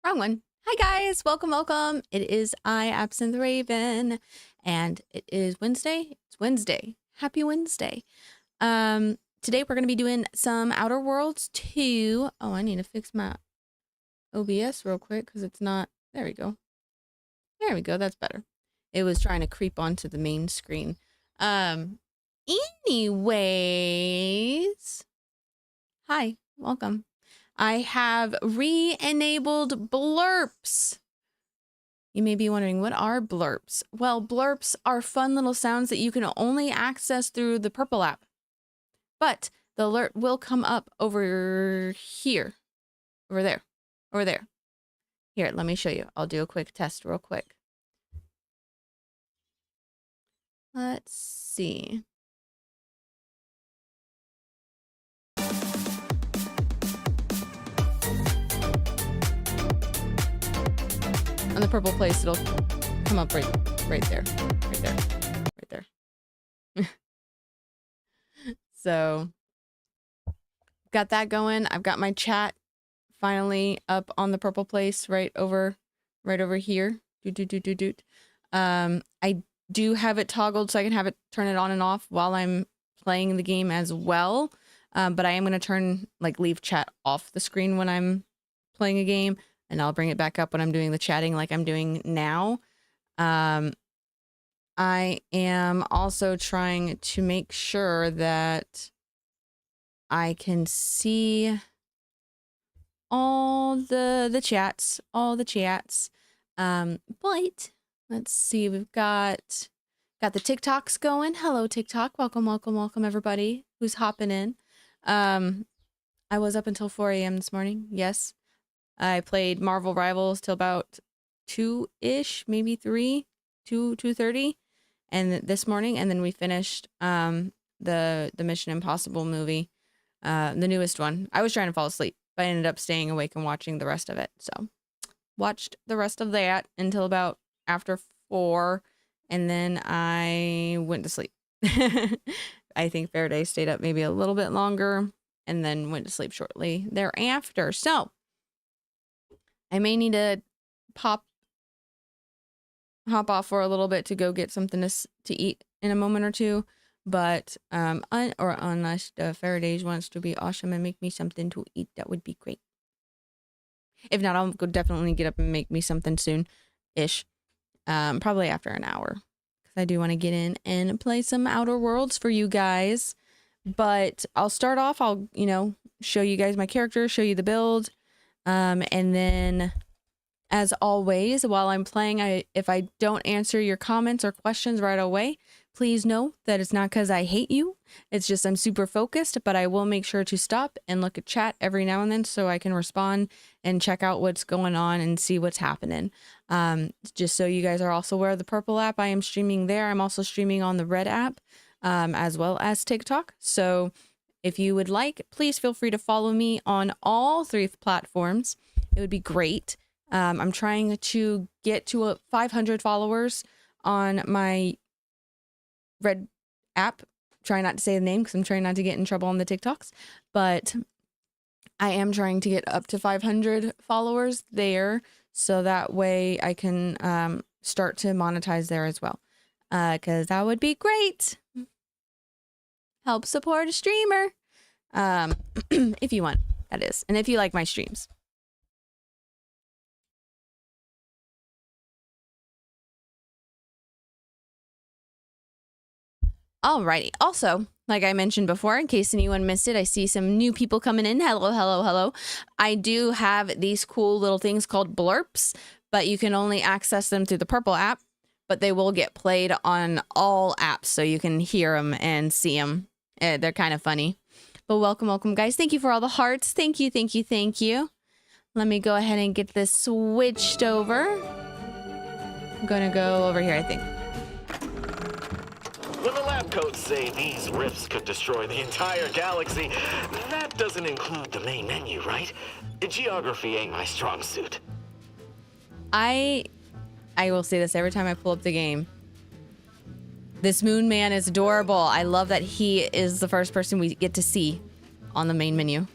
Wrong one. Hi guys, welcome, welcome. It is I, Absinthe Raven, and it is Wednesday. It's Wednesday. Happy Wednesday. Today we're gonna be doing some Outer Worlds 2. Oh, I need to fix my OBS real quick because it's not. There we go. There we go. That's better. It was trying to creep onto the main screen. Anyways, hi, welcome. I have re-enabled blurps. You may be wondering, what are blurps? Well, blurps are fun little sounds that you can only access through the Purple app. But the alert will come up over here. Over there. Over there. Here, let me show you. I'll do a quick test real quick. Let's see. On the purple place, it'll come up right there. Right there. Right there. So, got that going. I've got my chat finally up on the purple place right over here. I do have it toggled so I can have it turn it on and off while I'm playing the game as well. But I am going to leave chat off the screen when I'm playing a game, and I'll bring it back up when I'm doing the chatting like I'm doing now. I am also trying to make sure that I can see all the chats, but let's see, we've got the TikToks going. Hello TikTok, welcome everybody who's hopping in. I was up until 4 a.m. this morning. Yes, I played Marvel Rivals till about 2-ish, maybe 2:30, and this morning, and then we finished the Mission Impossible movie, the newest one. I was trying to fall asleep, but I ended up staying awake and watching the rest of it. So watched the rest of that until about after 4, and then I went to sleep. I think Faraday stayed up maybe a little bit longer and then went to sleep shortly thereafter. So I may need to hop off for a little bit to go get something to eat in a moment or two, but unless Faraday wants to be awesome and make me something to eat, that would be great. If not, I'll definitely get up and make me something soon-ish, probably after an hour, because I do want to get in and play some Outer Worlds for you guys. But I'll start off. I'll show you guys my character, show you the build, and then, as always, while I'm playing, if I don't answer your comments or questions right away, please know that it's not because I hate you. It's just I'm super focused, but I will make sure to stop and look at chat every now and then so I can respond and check out what's going on and see what's happening. Just so you guys are also aware of the Purple app, I am streaming there. I'm also streaming on the Red app, as well as TikTok. So if you would like, please feel free to follow me on all 3 platforms. It would be great. I'm trying to get to 500 followers on my Red app. Try not to say the name because I'm trying not to get in trouble on the TikToks, but I am trying to get up to 500 followers there, so that way I can start to monetize there as well, because that would be great. Help support a streamer, if you want, that is, and if you like my streams. Alrighty. Also, like I mentioned before, in case anyone missed it, I see some new people coming in. Hello. I do have these cool little things called blurps, but you can only access them through the Purple app, but they will get played on all apps, so you can hear them and see them. They're kind of funny. But welcome, guys. Thank you for all the hearts. Thank you. Let me go ahead and get this switched over. I'm gonna go over here, I think. When the lab coats say these rifts could destroy the entire galaxy, that doesn't include the main menu, right? Geography ain't my strong suit. I will say this every time I pull up the game. This Moon Man is adorable. I love that he is the first person we get to see on the main menu.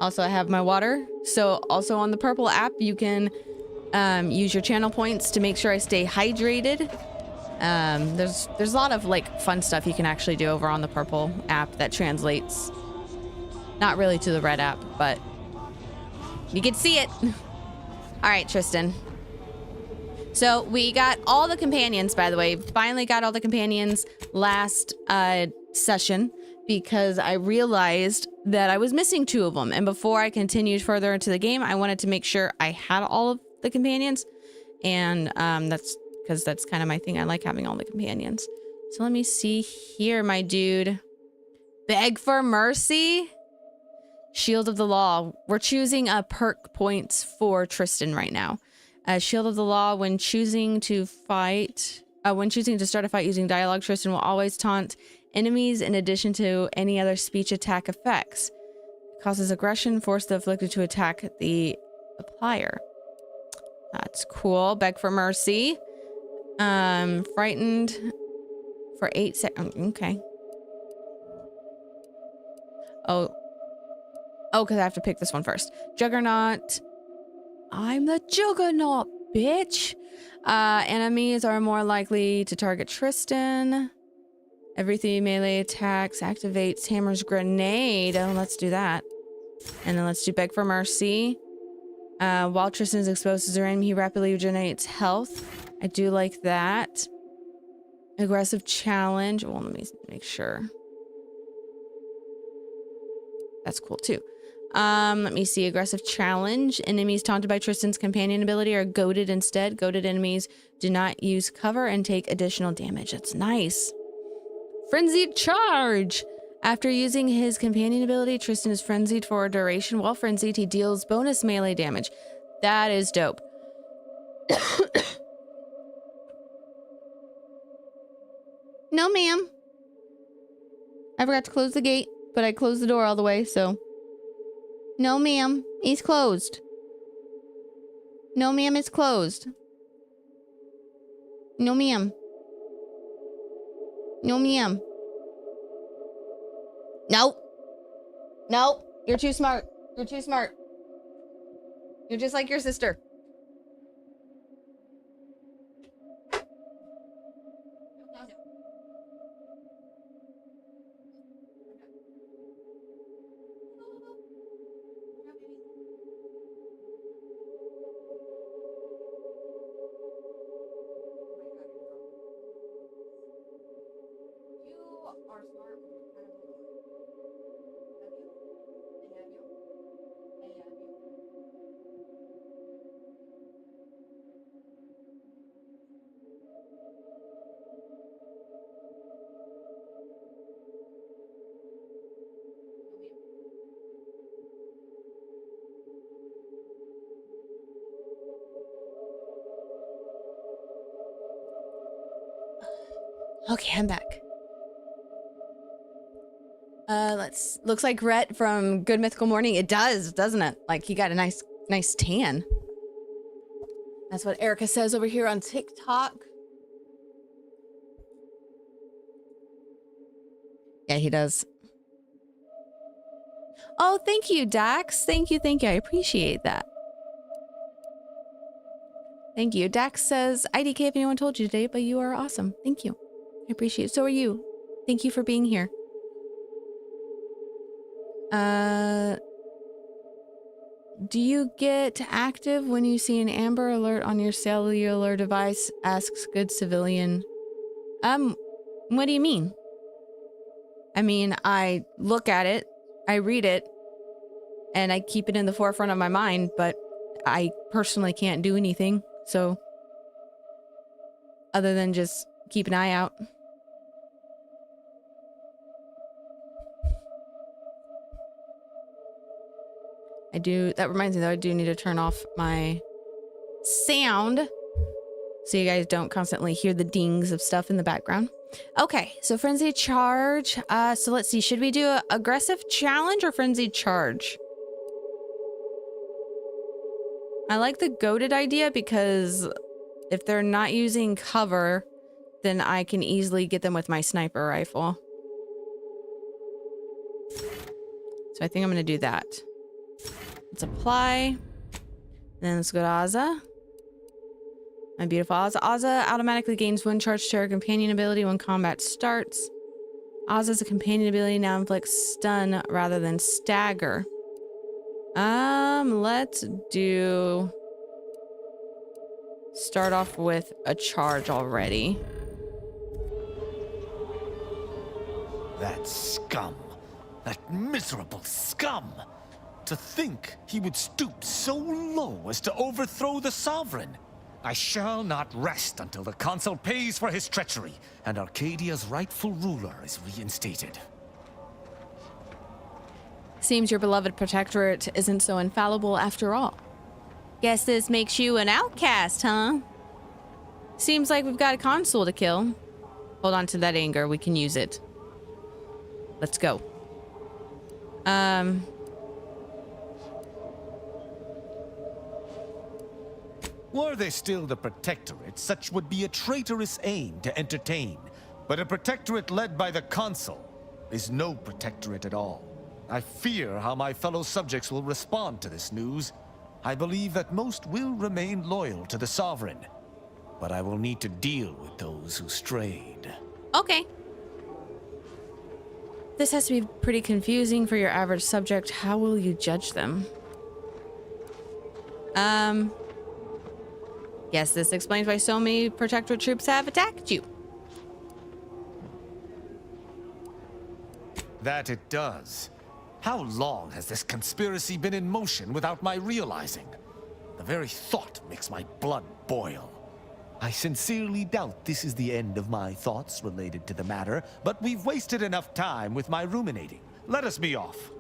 Also, I have my water. So also on the purple app, you can use your channel points to make sure I stay hydrated. There's a lot of like fun stuff you can actually do over on the purple app that translates not really to the red app, but you can see it. All right, Tristan. So we got all the companions, by the way. Finally got all the companions last session because I realized that I was missing 2 of them. And before I continued further into the game, I wanted to make sure I had all of the companions. And that's because that's kind of my thing. I like having all the companions. So let me see here, my dude. Beg for mercy. Shield of the Law. We're choosing perk points for Tristan right now. Shield of the Law, when choosing to start a fight using dialogue, Tristan will always taunt enemies in addition to any other speech attack effects. It causes aggression, force the afflicted to attack the applier. That's cool. Beg for mercy. Frightened for 8 seconds. Okay. Oh, because I have to pick this one first. Juggernaut. I'm the Juggernaut, bitch. Enemies are more likely to target Tristan. Every 3 melee attacks activates Hammer's grenade. Oh, let's do that. And then let's do Beg for Mercy. While Tristan is exposed to Zoran, he rapidly regenerates health. I do like that. Aggressive Challenge. Well, let me make sure. That's cool too. Let me see. Aggressive Challenge. Enemies taunted by Tristan's companion ability are goaded instead. Goaded enemies do not use cover and take additional damage. That's nice. Frenzied Charge. After using his companion ability, Tristan is frenzied for a duration. While frenzied, he deals bonus melee damage. That is dope. No, ma'am. I forgot to close the gate, but I closed the door all the way, so... No, ma'am. He's closed. No, ma'am, it's closed. No, ma'am. No, ma'am. Nope. Nope. You're too smart. You're too smart. You're just like your sister. Okay, I'm back. Looks like Rhett from Good Mythical Morning. It does, doesn't it? Like he got a nice tan. That's what Erica says over here on TikTok. Yeah, he does. Oh, thank you, Dax. Thank you. I appreciate that. Thank you. Dax says, IDK if anyone told you today, but you are awesome. Thank you. I appreciate it. So are you. Thank you for being here. Do you get active when you see an Amber Alert on your cellular device? Asks good civilian. What do you mean? I mean, I look at it, I read it, and I keep it in the forefront of my mind, but I personally can't do anything, so other than just keep an eye out. That reminds me though, I do need to turn off my sound so you guys don't constantly hear the dings of stuff in the background. Okay, so Frenzied Charge. So let's see, should we do a Aggressive Challenge or Frenzied Charge? I like the goaded idea because if they're not using cover, then I can easily get them with my sniper rifle. So I think I'm gonna do that. Let's apply. Then let's go to Azza. My beautiful Azza. Azza automatically gains 1 charge to her companion ability when combat starts. Azza's a companion ability now inflicts stun rather than stagger. Let's do... Start off with a charge already. That scum. That miserable scum. To think he would stoop so low as to overthrow the Sovereign. I shall not rest until the Consul pays for his treachery and Arcadia's rightful ruler is reinstated. Seems your beloved protectorate isn't so infallible after all. Guess this makes you an outcast, huh? Seems like we've got a consul to kill. Hold on to that anger. We can use it. Let's go. Were they still the Protectorate, such would be a traitorous aim to entertain. But a Protectorate led by the Consul is no Protectorate at all. I fear how my fellow subjects will respond to this news. I believe that most will remain loyal to the Sovereign. But I will need to deal with those who strayed. Okay. This has to be pretty confusing for your average subject. How will you judge them? Yes, this explains why so many Protectorate troops have attacked you. That it does. How long has this conspiracy been in motion without my realizing? The very thought makes my blood boil. I sincerely doubt this is the end of my thoughts related to the matter, but we've wasted enough time with my ruminating. Let us be off.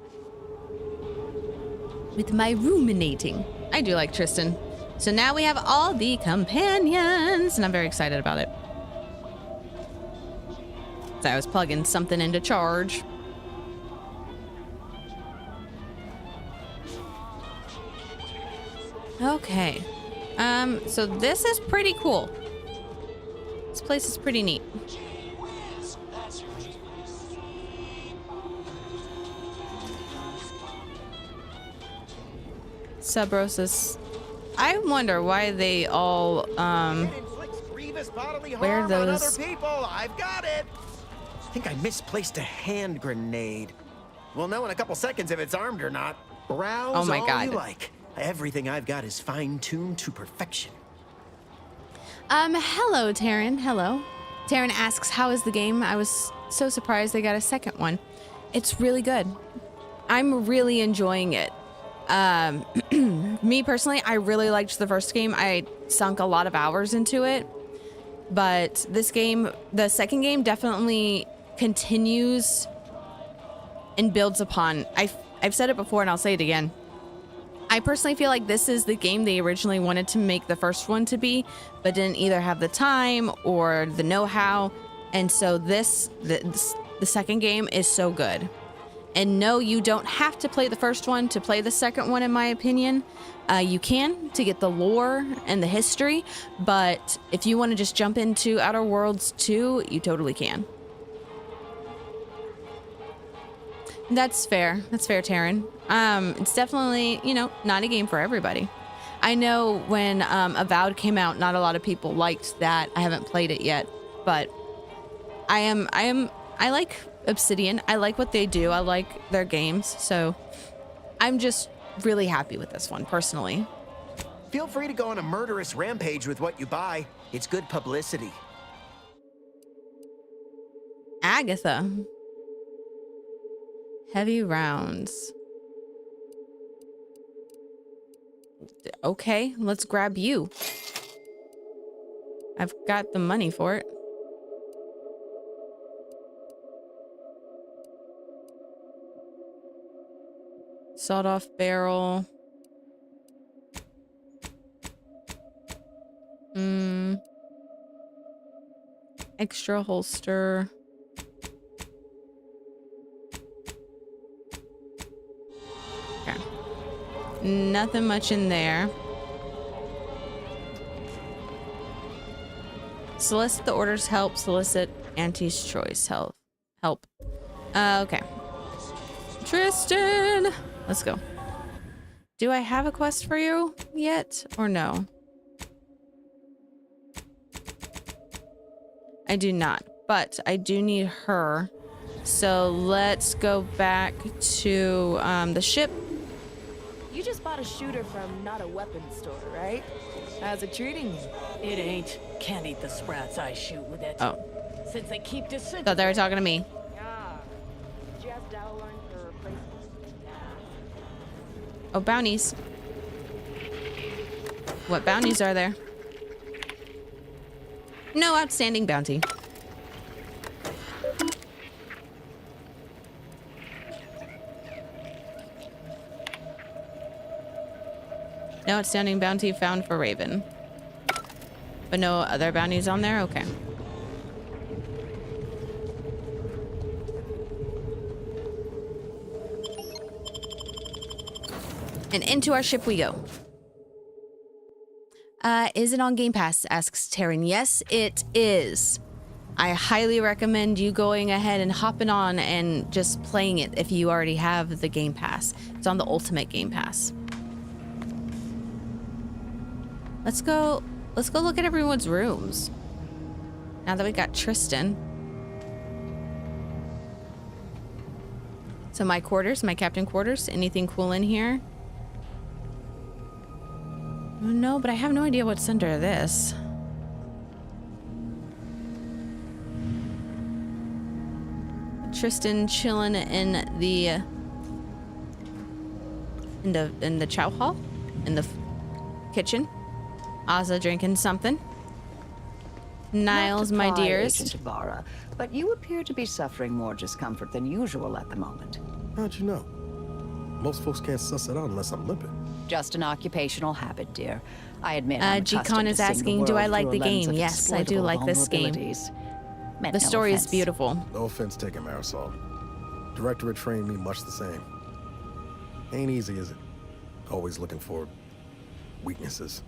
With my ruminating. I do like Tristan. So now we have all the companions, and I'm very excited about it. So I was plugging something into charge. Okay. So this is pretty cool. This place is pretty neat. Subrosis. I wonder why they all wear those. I've got it. I think I misplaced a hand grenade. We'll know in a couple seconds if it's armed or not. Browse Oh my all God. you like. Everything I've got is fine-tuned to perfection. Hello, Taryn. Hello. Taryn asks, how is the game? I was so surprised they got a second one. It's really good. I'm really enjoying it. Me personally, I really liked the first game. I sunk a lot of hours into it. But this game, the second game, definitely continues and builds upon. I've said it before and I'll say it again. I personally feel like this is the game they originally wanted to make the first one to be, but didn't either have the time or the know-how. And so the second game is so good. And no, you don't have to play the first one to play the second one, in my opinion. You can to get the lore and the history, but if you want to just jump into Outer Worlds 2, you totally can. That's fair. That's fair, Taryn. It's definitely, not a game for everybody. I know when Avowed came out, not a lot of people liked that. I haven't played it yet, but I like Obsidian. I like what they do. I like their games. So I'm just really happy with this one personally. Feel free to go on a murderous rampage with what you buy. It's good publicity. Agatha. Heavy rounds. Okay, let's grab you. I've got the money for it. Sawed-off barrel. Extra holster. Okay. Nothing much in there. Solicit the order's help. Solicit Auntie's choice help. Okay. Tristan! Let's go. Do I have a quest for you yet or no? I do not, but I do need her. So let's go back to the ship. You just bought a shooter from not a weapons store, right? How's it treating you? It ain't. Can't eat the sprats I shoot with it. Oh, Since they keep disintegrating. thought they were talking to me. Yeah. Did you ask Dowline for a replacement? Oh, bounties. What bounties are there? No outstanding bounty. No outstanding bounty found for Raven. But no other bounties on there? Okay. And into our ship we go. Is it on Game Pass? Asks Taryn. Yes, it is. I highly recommend you going ahead and hopping on and just playing it if you already have the Game Pass. It's on the Ultimate Game Pass. Let's go look at everyone's rooms. Now that we got Tristan. So my quarters, my captain quarters, anything cool in here? No, but I have no idea what's under this. Tristan chilling in the chow hall, in the kitchen. Ozza drinking something. Niles, my dears. Agent Ibarra, but you appear to be suffering more discomfort than usual at the moment. How'd you know? Most folks can't suss it out unless I'm limping. Just an occupational habit, dear. I admit I'm G-Con accustomed is to seeing asking, the do I world like through the a lens game? of Yes, I do exploitable like this game. vulnerabilities. Meant The no story is offense. beautiful. No offense taken, Marisol. Directorate trained me much the same. Ain't easy, is it? Always looking for weaknesses,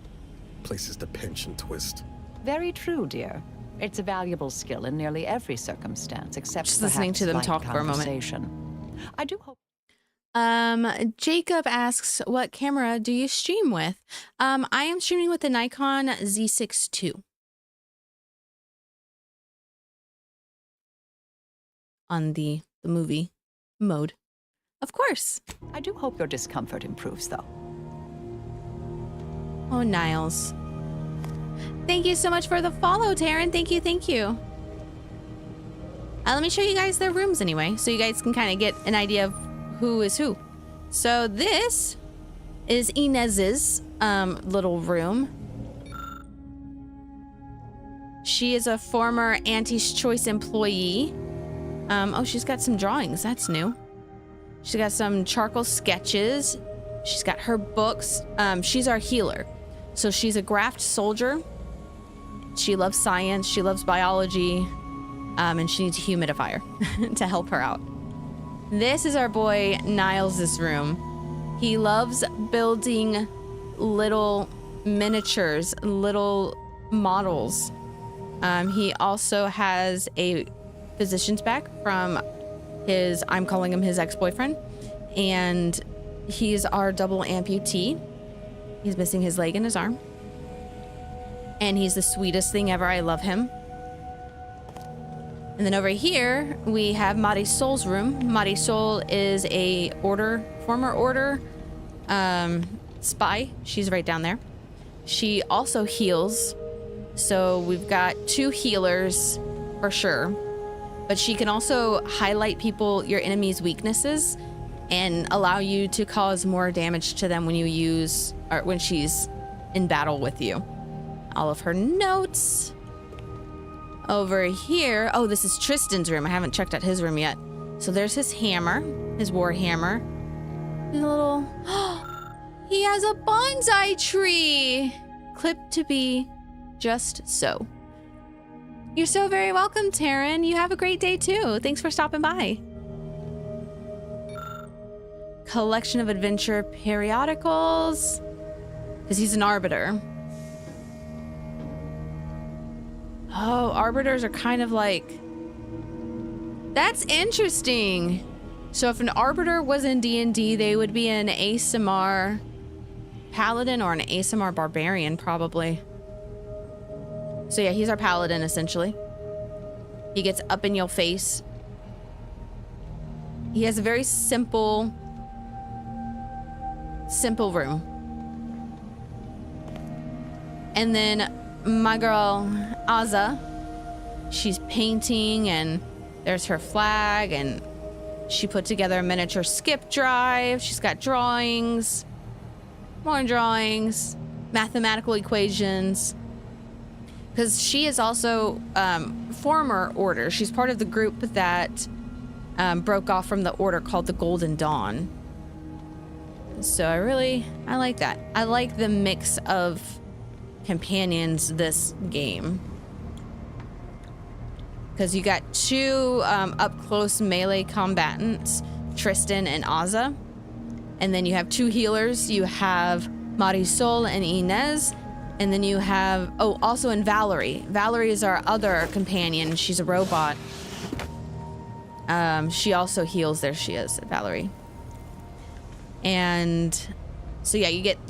places to pinch and twist. Very true, dear. It's a valuable skill in nearly every circumstance, except Just listening perhaps to them light talk for a moment. conversation. I do hope. Jacob asks, what camera do you stream with? I am streaming with the Nikon Z6 II. On the movie mode. Of course. I do hope your discomfort improves, though. Oh, Niles. Thank you so much for the follow, Taryn. Thank you, thank you. Let me show you guys their rooms anyway, so you guys can kind of get an idea of who is who. So this is Inez's little room. She is a former Auntie's Choice employee. Oh, she's got some drawings. That's new. She's got some charcoal sketches. She's got her books. She's our healer. So she's a graft soldier. She loves science. She loves biology. And she needs a humidifier to help her out. This is our boy Niles' room. He loves building little miniatures, little models. He also has a physician's bag from I'm calling him his ex-boyfriend. And he's our double amputee. He's missing his leg and his arm. And he's the sweetest thing ever. I love him. And then over here, we have Marisol's room. Marisol is a former order spy. She's right down there. She also heals. So we've got 2 healers for sure. But she can also highlight your enemy's weaknesses and allow you to cause more damage to them when she's in battle with you. All of her notes. Over here, oh, this is Tristan's room. I haven't checked out his room yet. So there's his hammer, his war hammer. His little, he has a bonsai tree clipped to be just so. You're so very welcome, Taryn. You have a great day too. Thanks for stopping by. Collection of adventure periodicals. Because he's an arbiter. Oh, arbiters are kind of like... That's interesting. So if an arbiter was in D&D, they would be an ASMR paladin or an ASMR barbarian, probably. So yeah, he's our paladin, essentially. He gets up in your face. He has a very simple room. And then my girl, Aza, she's painting, and there's her flag, and she put together a miniature skip drive. She's got drawings, more drawings, mathematical equations. Because she is also former order. She's part of the group that broke off from the order called the Golden Dawn. So I like that. I like the mix of companions this game. Because you got two up-close melee combatants, Tristan and Aza. And then you have two healers. You have Marisol and Inez. And then you have, oh, also in Valerie. Valerie is our other companion. She's a robot. She also heals. There she is, Valerie. And so yeah, you get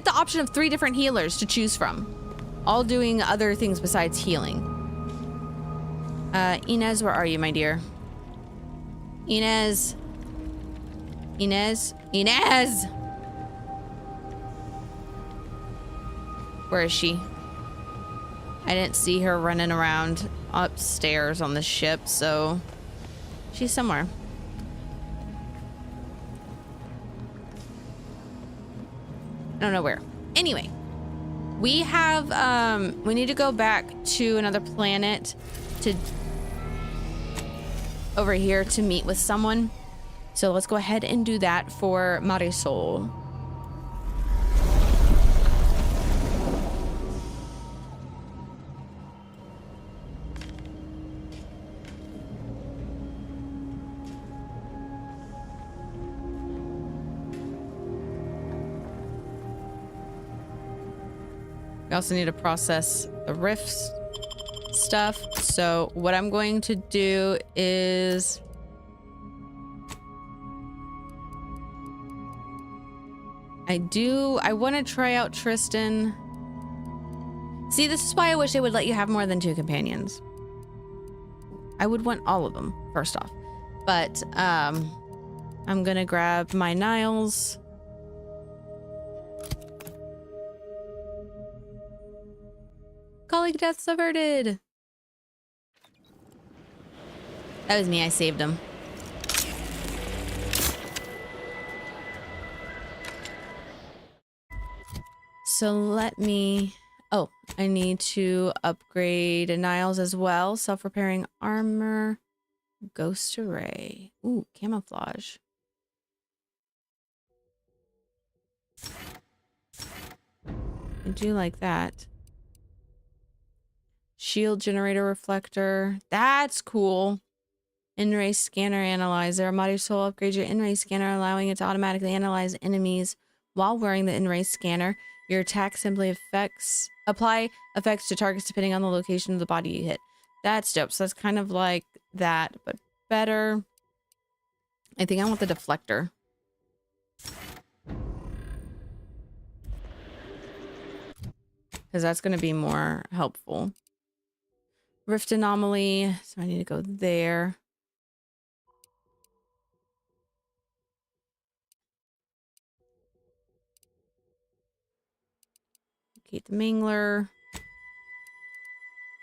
the option of 3 different healers to choose from, all doing other things besides healing. Inez, where are you, my dear? Inez. Where is she? I didn't see her running around upstairs on the ship, so she's somewhere. I don't know where. Anyway, we need to go back to another planet over here to meet with someone. So let's go ahead and do that for Marisol. We also need to process the rifts stuff. So what I'm going to do is I want to try out Tristan. See, this is why I wish they would let you have more than 2 companions. I would want all of them, first off. But I'm gonna grab my Niles. Colleague deaths averted. That was me. I saved him. So let me... Oh, I need to upgrade Niles as well. Self-repairing armor. Ghost array. Ooh, camouflage. I do like that. Shield generator reflector. That's cool. In-ray scanner analyzer. Marisol upgrades your in-ray scanner, allowing it to automatically analyze enemies while wearing the in-ray scanner. Your attack simply apply effects to targets depending on the location of the body you hit. That's dope. So that's kind of like that, but better. I think I want the deflector. Because that's going to be more helpful. Rift anomaly. So I need to go there. Kate the Mingler.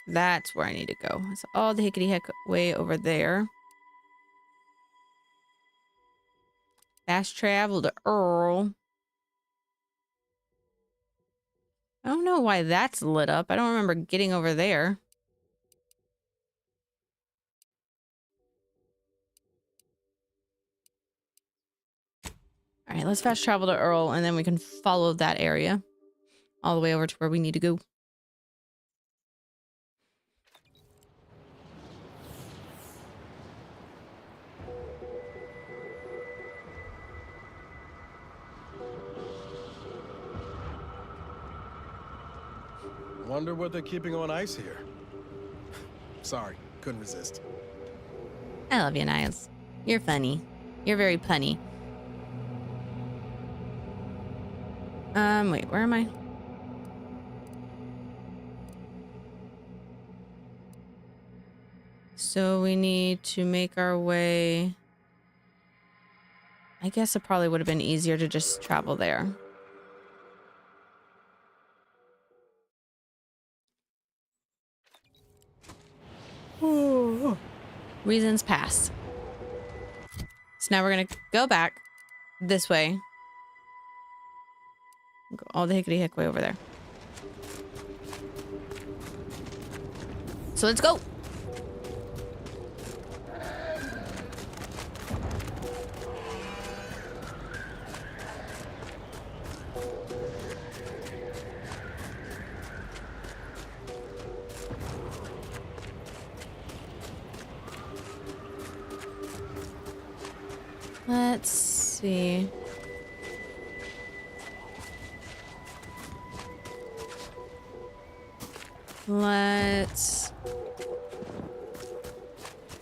That's where I need to go. It's all the hickety heck way over there. Fast travel to Earl. I don't know why that's lit up. I don't remember getting over there. All right, let's fast travel to Earl, and then we can follow that area all the way over to where we need to go. Wonder what they're keeping on ice here. Sorry, couldn't resist. I love you, Niles. You're funny. You're very punny. Wait, where am I? So we need to make our way. I guess it probably would have been easier to just travel there. Reasons pass. So now we're gonna go back this way. Go all the hickety hick way over there. So let's go. Let's see. Let's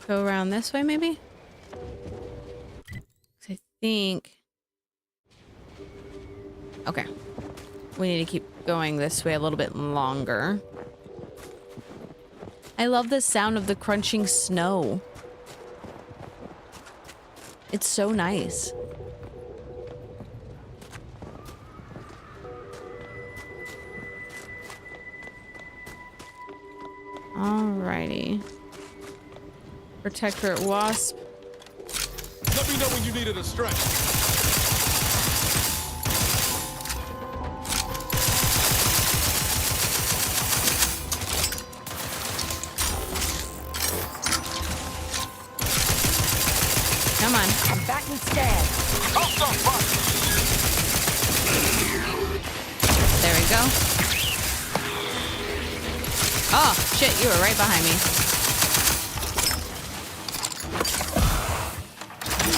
go around this way, maybe? 'Cause I think... Okay. We need to keep going this way a little bit longer. I love the sound of the crunching snow. It's so nice. Alrighty. Protectorate Wasp. Let me know when you needed a stretch. Come on. I'm back and stand. There we go. Oh, shit, you were right behind me.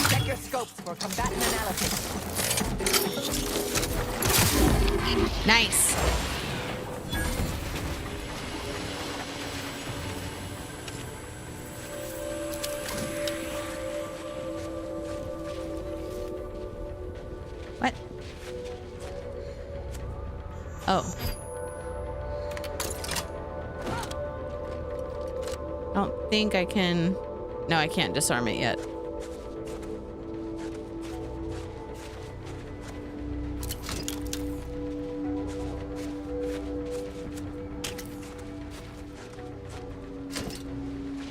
Check your scopes for combatant analysis. Nice. What? Oh. I don't think I can... No, I can't disarm it yet.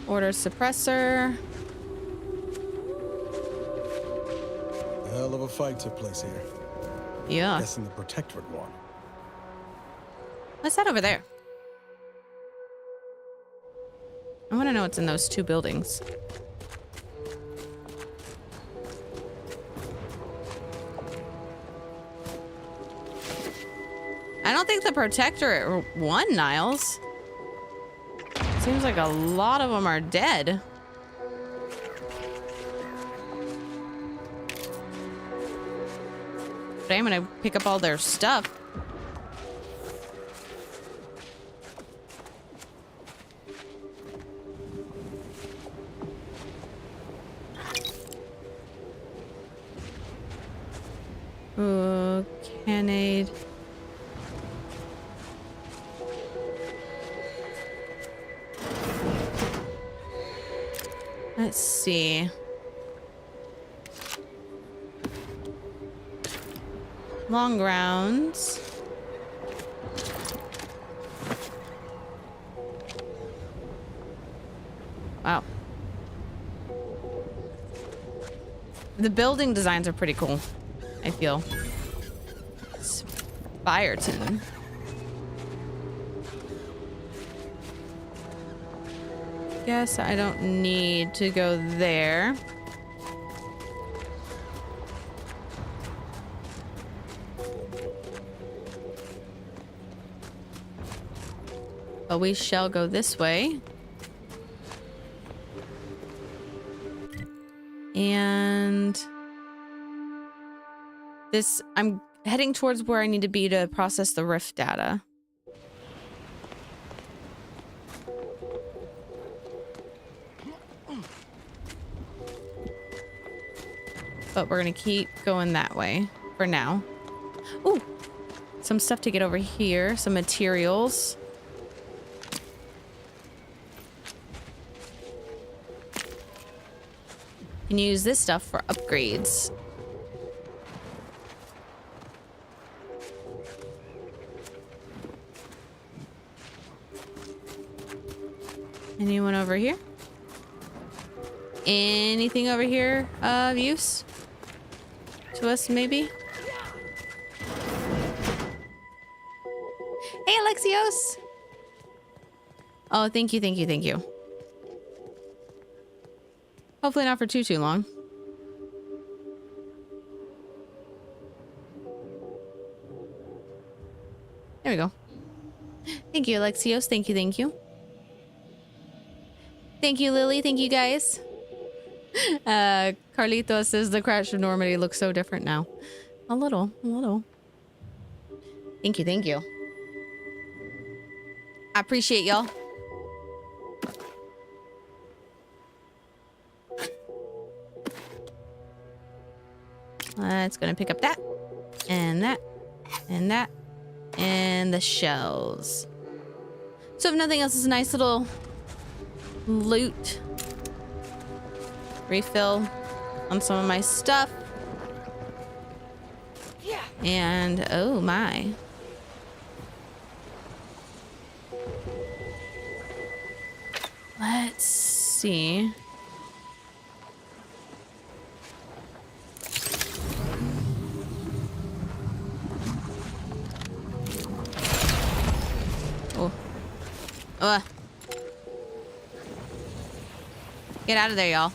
Order suppressor. A hell of a fight took place here. Yeah. Guessing the Protectorate won. What's that over there? I want to know what's in those two buildings. I don't think the Protectorate won, Niles. Seems like a lot of them are dead. But I'm gonna pick up all their stuff. Ooh, cannade. Let's see. Long rounds. Wow. The building designs are pretty cool, I feel. Spireton. Guess I don't need to go there. But we shall go this way. And this, I'm heading towards where I need to be to process the rift data. But we're gonna keep going that way for now. Ooh, some stuff to get over here. Some materials. Can use this stuff for upgrades. Anyone over here? Anything over here of use to us, maybe? Hey, Alexios! Oh, thank you, thank you, thank you. Hopefully not for too long. There we go. Thank you, Alexios. Thank you, thank you. Thank you, Lily. Thank you, guys. Carlitos says the crash of Normandy looks so different now. A little, a little. Thank you, thank you. I appreciate y'all. It's gonna pick up that, and that, and that, and the shells. So if nothing else, it's a nice little loot refill on some of my stuff. And oh my. Let's see. Oh. Get out of there, y'all.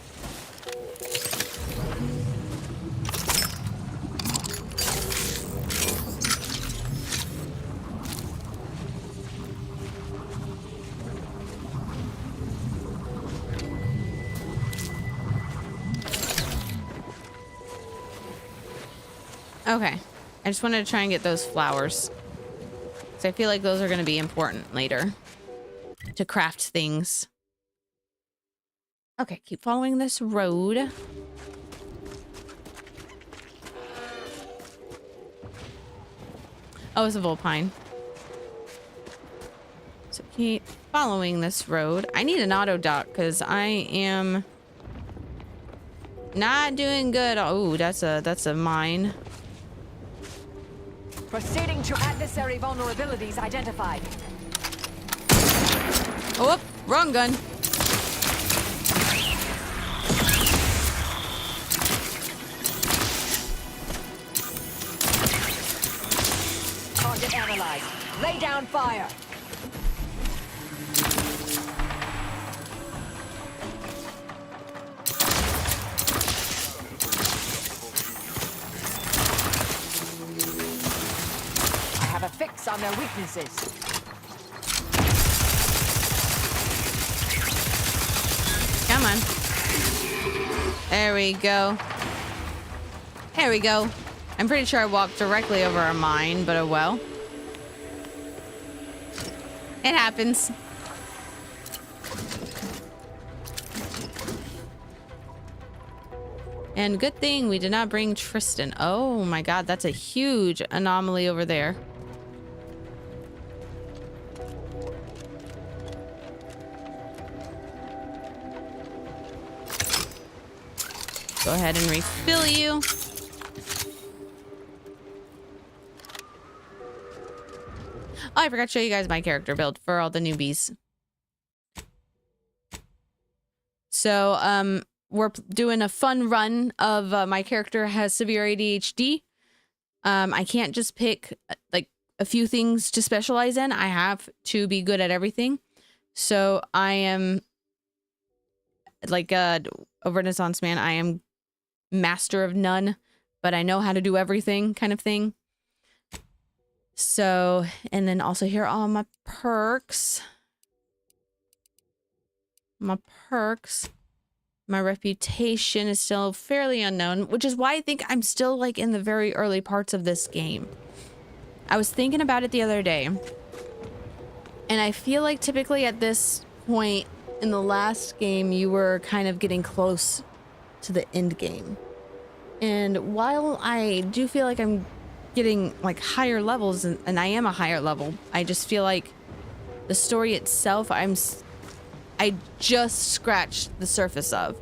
Okay. I just wanted to try and get those flowers. So I feel like those are going to be important later to craft things. Okay, keep following this road. Oh, it's a vulpine. So keep following this road. I need an auto dock because I am not doing good. Oh, that's a mine. Proceeding to adversary vulnerabilities identified. Oh, wrong gun. Target analyzed. Lay down fire. I have a fix on their weaknesses. Come on. There we go. There we go. I'm pretty sure I walked directly over a mine, but oh well. It happens. And good thing we did not bring Tristan. Oh my god, that's a huge anomaly over there. Go ahead and refill you. Oh, I forgot to show you guys my character build for all the newbies. So, we're doing a fun run of my character has severe ADHD. I can't just pick like a few things to specialize in. I have to be good at everything. So I am like a Renaissance man. I am master of none, but I know how to do everything kind of thing. So, and then also here are all my perks. My reputation is still fairly unknown, which is why I think I'm still like in the very early parts of this game. I was thinking about it the other day, and I feel like typically at this point in the last game, you were kind of getting close to the end game. And while I do feel like I'm getting like higher levels, and I am a higher level. I just feel like the story itself, I just scratched the surface of.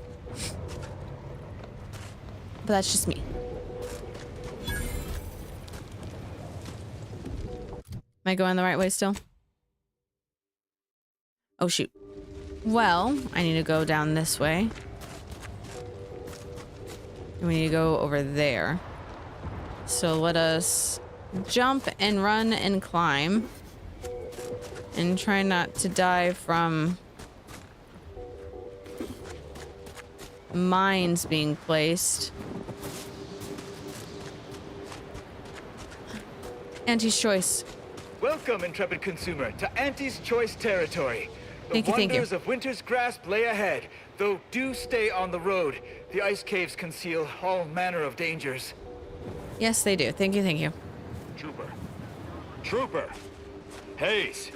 But that's just me. Am I going the right way still? Oh, shoot. Well, I need to go down this way. And we need to go over there. So let us jump and run and climb. And try not to die from mines being placed. Auntie's Choice. Welcome, intrepid consumer, to Auntie's Choice territory. The Thank you. wonders of winter's grasp lay ahead, though do stay on the road. The ice caves conceal all manner of dangers. Yes, they do. Thank you. Trooper. Trooper! Hayes!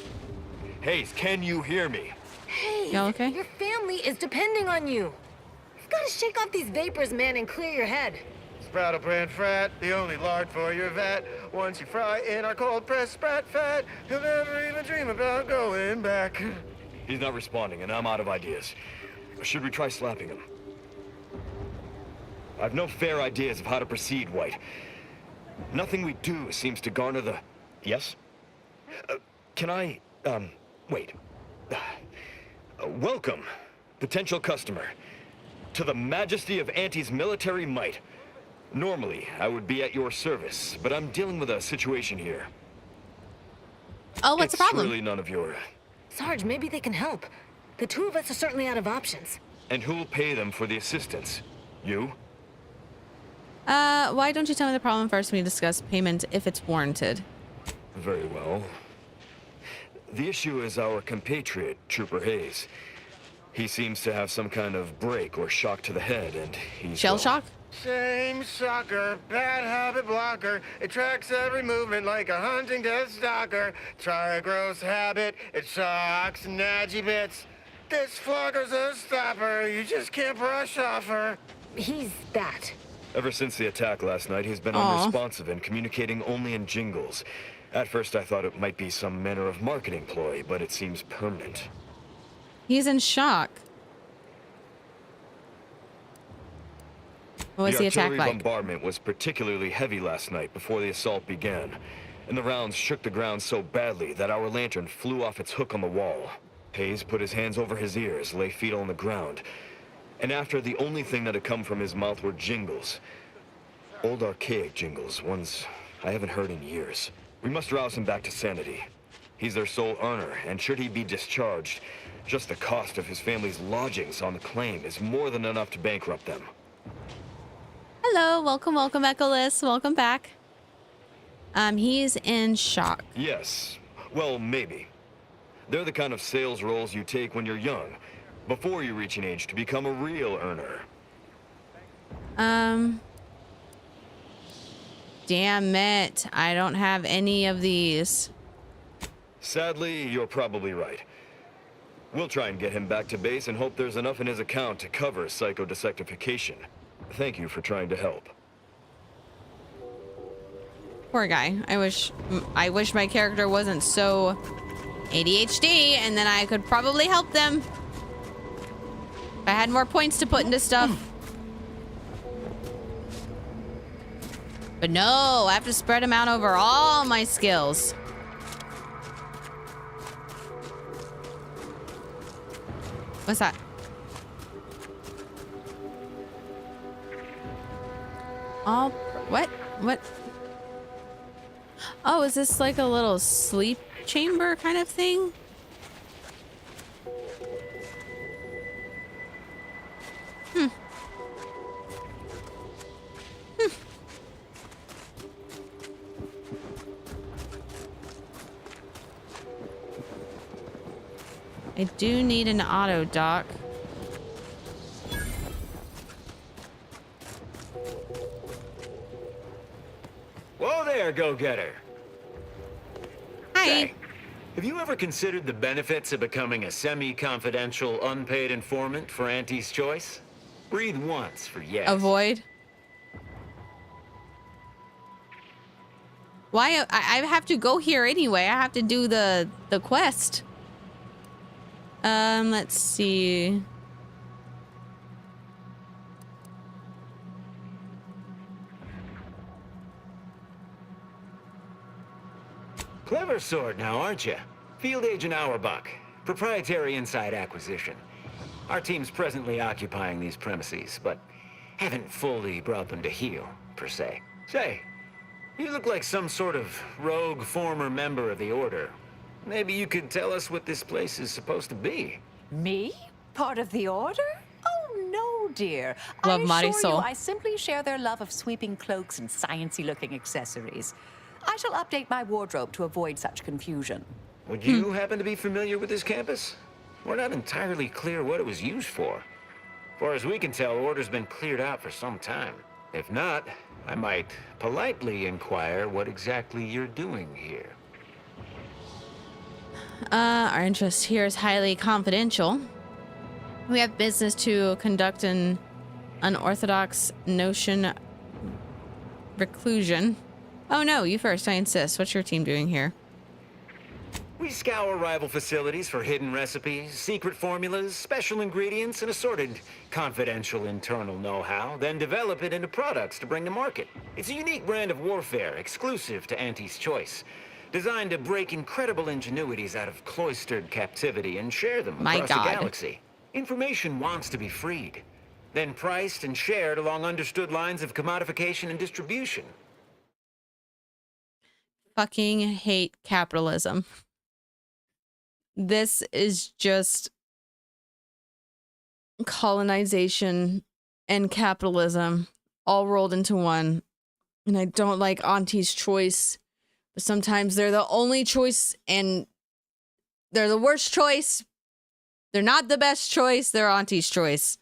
Hayes, can you hear me? Hey, Y'all okay? your family is depending on you. You've got to shake off these vapors, man, and clear your head. Sproutle brand frat, the only lard for your vat. Once you fry in our cold pressed sprat fat, you'll never even dream about going back. He's not responding, and I'm out of ideas. Should we try slapping him? I've no fair ideas of how to proceed, White. Nothing we do seems to garner the... Yes? Can I, wait. Welcome, potential customer, to the majesty of Auntie's military might. Normally, I would be at your service, but I'm dealing with a situation here. Oh, what's the problem? It's really none of your... Sarge, maybe they can help. The two of us are certainly out of options. And who'll pay them for the assistance? You? Why don't you tell me the problem first when we discuss payment if it's warranted? Very well. The issue is our compatriot, Trooper Hayes. He seems to have some kind of break or shock to the head, and he's... Shell well, shock? Same sucker, bad habit blocker. It tracks every movement like a hunting death stalker. Try a gross habit, it shocks nadgy bits. This flogger's a stopper, you just can't brush off her. He's that. Ever since the attack last night, he's been Aw. unresponsive and communicating only in jingles. At first, I thought it might be some manner of marketing ploy, but it seems permanent. He's in shock. What was the attack artillery like? bombardment was particularly heavy last night before the assault began, and the rounds shook the ground so badly that our lantern flew off its hook on the wall. Hayes put his hands over his ears, lay feet on the ground, and after the only thing that had come from his mouth were jingles. Old archaic jingles, ones I haven't heard in years. We must rouse him back to sanity. He's their sole earner, and should he be discharged, just the cost of his family's lodgings on the claim is more than enough to bankrupt them. Hello, welcome, Echolis. Welcome back. He's in shock. Yes. Well, maybe. They're the kind of sales roles you take when you're young, before you reach an age to become a real earner. Damn it. I don't have any of these. Sadly, you're probably right. We'll try and get him back to base and hope there's enough in his account to cover psychodesectification. Thank you for trying to help. Poor guy. I wish my character wasn't so ADHD, and then I could probably help them. If I had more points to put into stuff. But no, I have to spread them out over all my skills. What's that? What? Oh, is this like a little sleep chamber kind of thing? I do need an auto dock. Whoa there, go-getter. Hi. Say, have you ever considered the benefits of becoming a semi-confidential, unpaid informant for Auntie's Choice? Breathe once for yes. Avoid. Why? I have to go here anyway. I have to do the quest. Let's see. Clever sword now, aren't you? Field Agent Auerbach, proprietary inside acquisition. Our team's presently occupying these premises, but haven't fully brought them to heel, per se. Say, you look like some sort of rogue former member of the Order. Maybe you could tell us what this place is supposed to be. Me? Part of the Order? Oh, no, dear. Love I assure Marisol. you, I simply share their love of sweeping cloaks and sciencey-looking accessories. I shall update my wardrobe to avoid such confusion. Would you happen to be familiar with this campus? We're not entirely clear what it was used for. Far as we can tell, Order's been cleared out for some time. If not, I might politely inquire what exactly you're doing here. Our interest here is highly confidential. We have business to conduct an unorthodox notion reclusion. Oh no, you first, I insist. What's your team doing here? We scour rival facilities for hidden recipes, secret formulas, special ingredients, and assorted confidential internal know-how, then develop it into products to bring to market. It's a unique brand of warfare, exclusive to Auntie's Choice, designed to break incredible ingenuities out of cloistered captivity and share them across the galaxy. Information wants to be freed, then priced and shared along understood lines of commodification and distribution. Fucking hate capitalism. This is just colonization and capitalism all rolled into one. And I don't like Auntie's Choice, but sometimes they're the only choice and they're the worst choice. They're not the best choice. They're Auntie's Choice.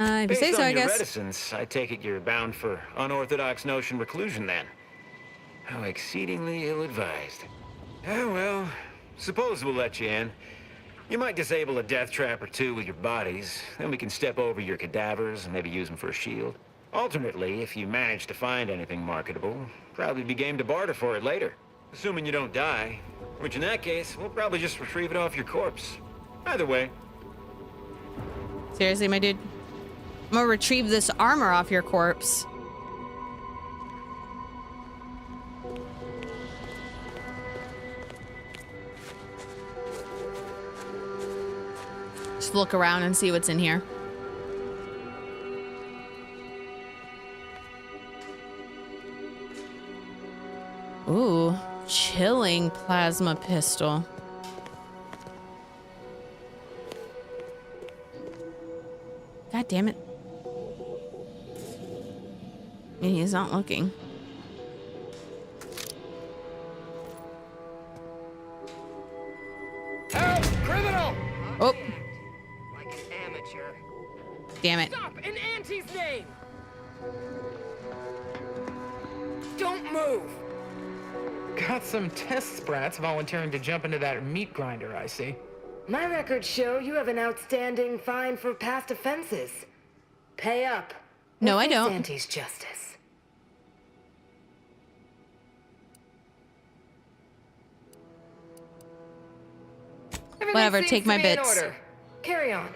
If you say so, I guess. Based on your reticence, I take it you're bound for unorthodox notion reclusion then. How exceedingly ill-advised. Oh, well, suppose we'll let you in. You might disable a death trap or two with your bodies, then we can step over your cadavers and maybe use them for a shield. Alternately, if you manage to find anything marketable, probably be game to barter for it later. Assuming you don't die, which in that case, we'll probably just retrieve it off your corpse. Either way. Seriously, my dude? I'm gonna retrieve this armor off your corpse. Just look around and see what's in here. Ooh, chilling plasma pistol. God damn it. He's not looking. Help! Criminal! Oh. Like an amateur. Damn it. Stop! In Auntie's name! Don't move! Got some test sprats volunteering to jump into that meat grinder, I see. My records show you have an outstanding fine for past offenses. Pay up. No, I don't. Auntie's justice. Whatever, take my bits. Carry on.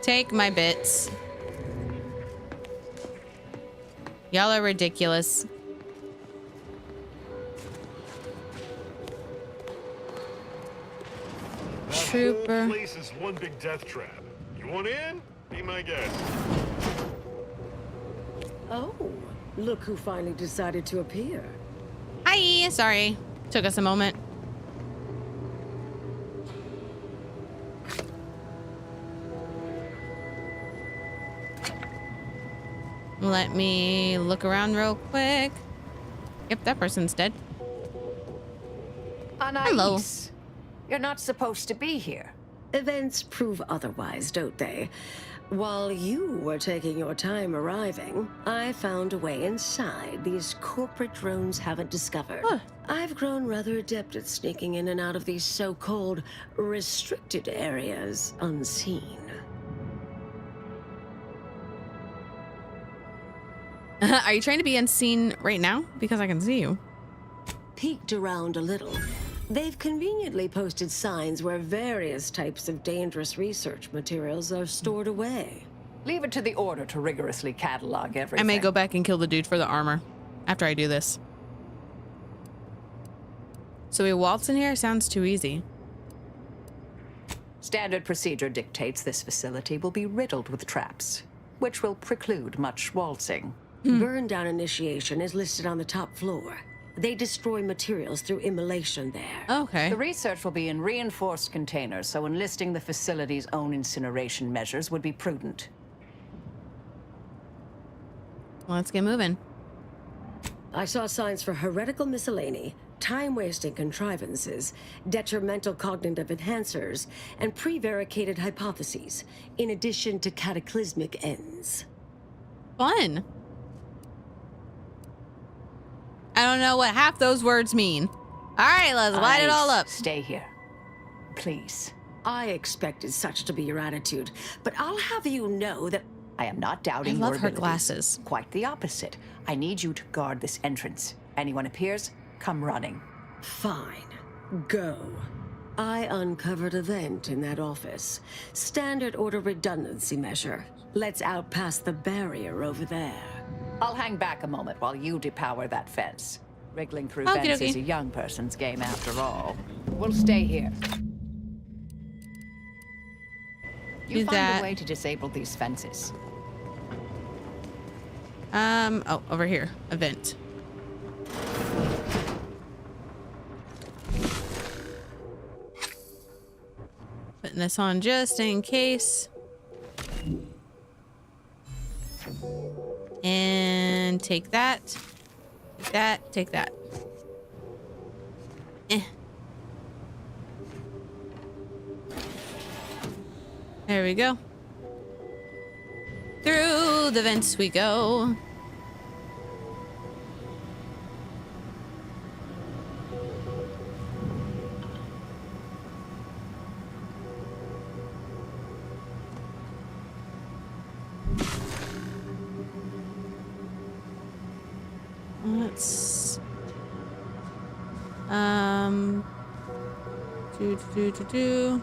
Take my bits. Y'all are ridiculous. Trooper. Whole place is one big death trap. You want in? Be my guest. Oh, look who finally decided to appear. Hi, sorry. Took us a moment. Let me look around real quick. Yep, that person's dead. Anais, Hello. You're not supposed to be here. Events prove otherwise, don't they? While you were taking your time arriving, I found a way inside these corporate drones haven't discovered. Huh. I've grown rather adept at sneaking in and out of these so-called restricted areas unseen. Are you trying to be unseen right now? Because I can see you. Peeked around a little. They've conveniently posted signs where various types of dangerous research materials are stored away. Leave it to the Order to rigorously catalog everything. I may go back and kill the dude for the armor after I do this. So we waltz in here? Sounds too easy. Standard procedure dictates this facility will be riddled with traps, which will preclude much waltzing. Burn down initiation is listed on the top floor. They destroy materials through immolation there. Okay. The research will be in reinforced containers, so enlisting the facility's own incineration measures would be prudent. Let's get moving. I saw signs for heretical miscellany, time-wasting contrivances, detrimental cognitive enhancers, and prevaricated hypotheses, in addition to cataclysmic ends. Fun. I don't know what half those words mean. All right, let's light it all up. Stay here, please. I expected such to be your attitude, but I'll have you know that I am not doubting I love your her abilities. glasses. Quite the opposite. I need you to guard this entrance. Anyone appears, come running. Fine. Go. I uncovered a vent in that office. Standard order redundancy measure. Let's out past the barrier over there. I'll hang back a moment while you depower that fence. Wriggling through Okie vents dokie. is a young person's game after all. We'll stay here. You Do find that. a way to disable these fences. Oh, over here. A vent. Putting this on just in case. And take that. Take that. Take that. There we go. Through the vents we go. Let's do.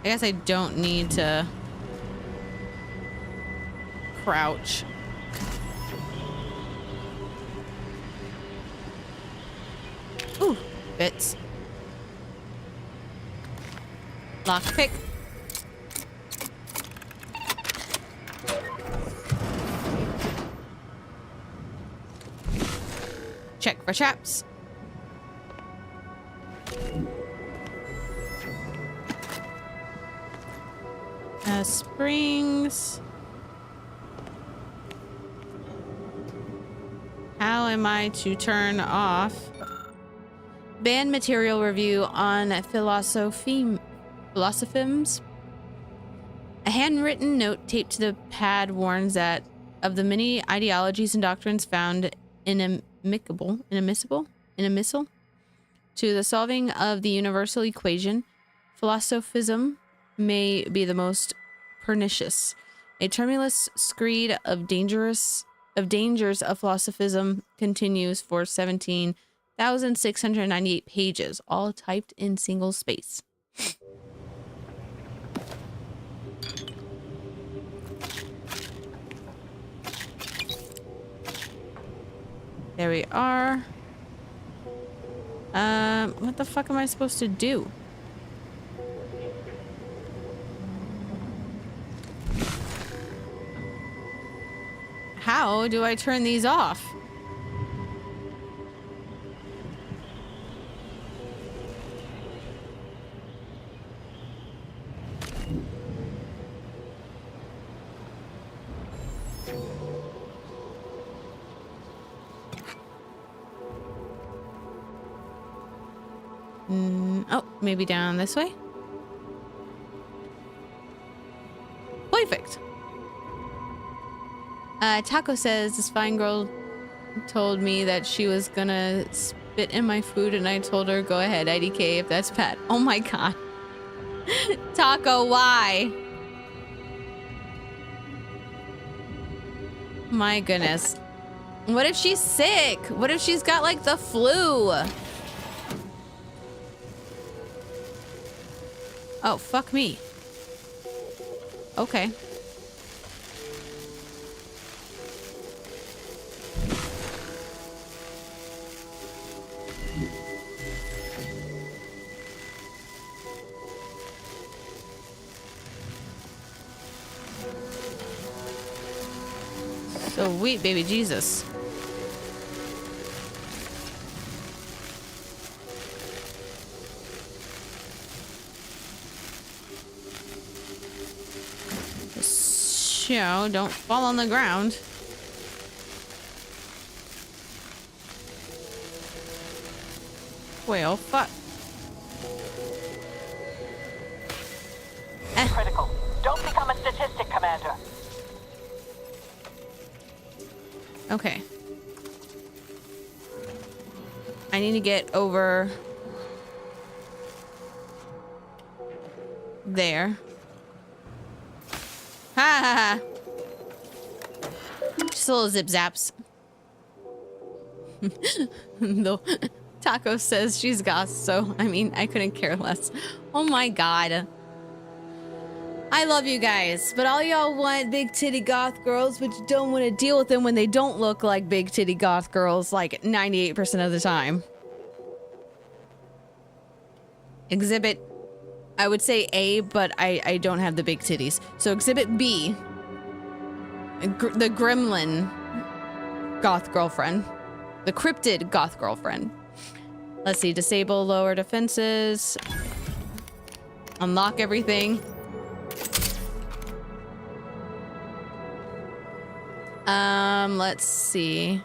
I guess I don't need to crouch. Ooh, fits. Lockpick. Check for traps. Springs. How am I to turn off? Banned material review on philosophisms. A handwritten note taped to the pad warns that of the many ideologies and doctrines found inadmissible to the solving of the universal equation, philosophism may be the most pernicious. A tremulous screed of dangers of philosophism continues for 17,698 pages, all typed in single space. There we are. What the fuck am I supposed to do? How do I turn these off? Oh, maybe down this way? Taco says this fine girl told me that she was gonna spit in my food, and I told her, go ahead, IDK, if that's bad. Oh my god. Taco, why? My goodness. What if she's sick? What if she's got like the flu? Oh, fuck me. Okay. Sweet baby Jesus. So, don't fall on the ground. Well, fuck. Critical. Don't become a statistic, Commander. Okay. I need to get over there. Ha ha ha. Just a little zip zaps. Though Taco says she's goth, so I mean, I couldn't care less. Oh my god. I love you guys, but all y'all want big titty goth girls, but you don't want to deal with them when they don't look like big titty goth girls like 98% of the time. Exhibit, I would say A, but I don't have the big titties. So exhibit B, the gremlin goth girlfriend, the cryptid goth girlfriend. Let's see, disable lower defenses, unlock everything. Let's see.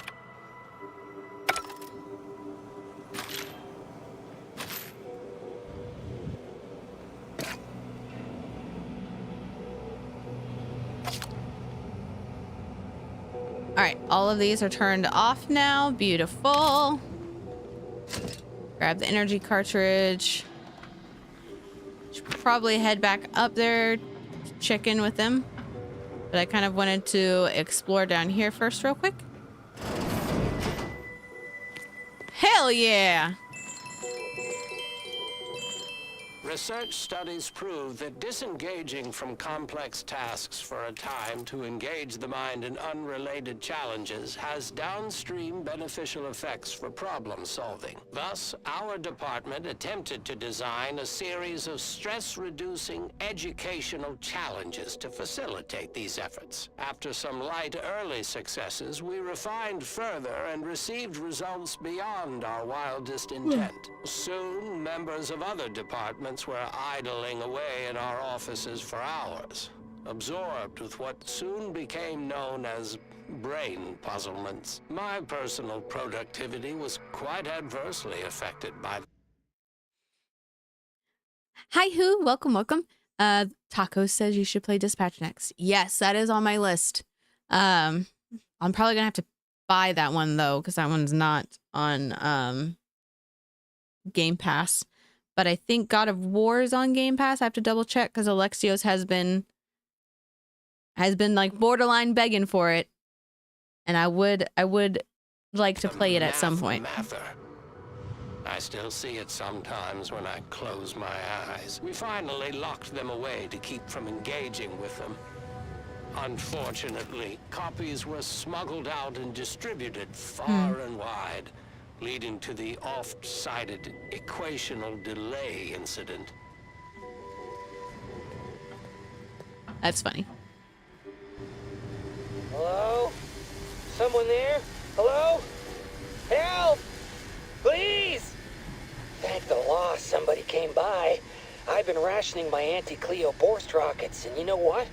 All right, all of these are turned off now. Beautiful. Grab the energy cartridge. Should probably head back up there, check in with them. But I kind of wanted to explore down here first real quick. Hell yeah! Research studies prove that disengaging from complex tasks for a time to engage the mind in unrelated challenges has downstream beneficial effects for problem solving. Thus, our department attempted to design a series of stress-reducing educational challenges to facilitate these efforts. After some light early successes, we refined further and received results beyond our wildest intent. Soon, members of other departments were idling away in our offices for hours, absorbed with what soon became known as brain puzzlements. My personal productivity was quite adversely affected by... Hi, Who. Welcome, welcome. Taco says you should play Dispatch next. Yes, that is on my list. I'm probably gonna have to buy that one though, because that one's not on Game Pass. But I think God of War is on Game Pass. I have to double check because Alexios has been like borderline begging for it, and I would like to play it at some point. I still see it sometimes when I close my eyes. We finally locked them away to keep from engaging with them. Unfortunately, copies were smuggled out and distributed far and wide, leading to the oft-cited equational delay incident. That's funny. Hello? Someone there? Hello? Help! Please! Thank the law somebody came by. I've been rationing my anti-Cleo Borst rockets, and you know what?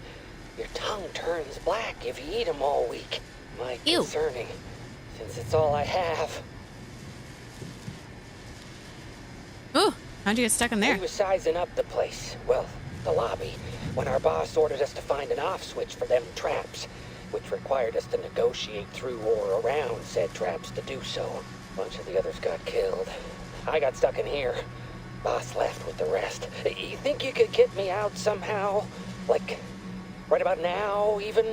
Your tongue turns black if you eat them all week. My concerning, since it's all I have. Ooh, how'd you get stuck in there? We were sizing up the place. Well, the lobby. When our boss ordered us to find an off switch for them traps. which required us to negotiate through or around said traps to do so. A bunch of the others got killed. I got stuck in here. Boss left with the rest. You think you could get me out somehow? Like, right about now, even?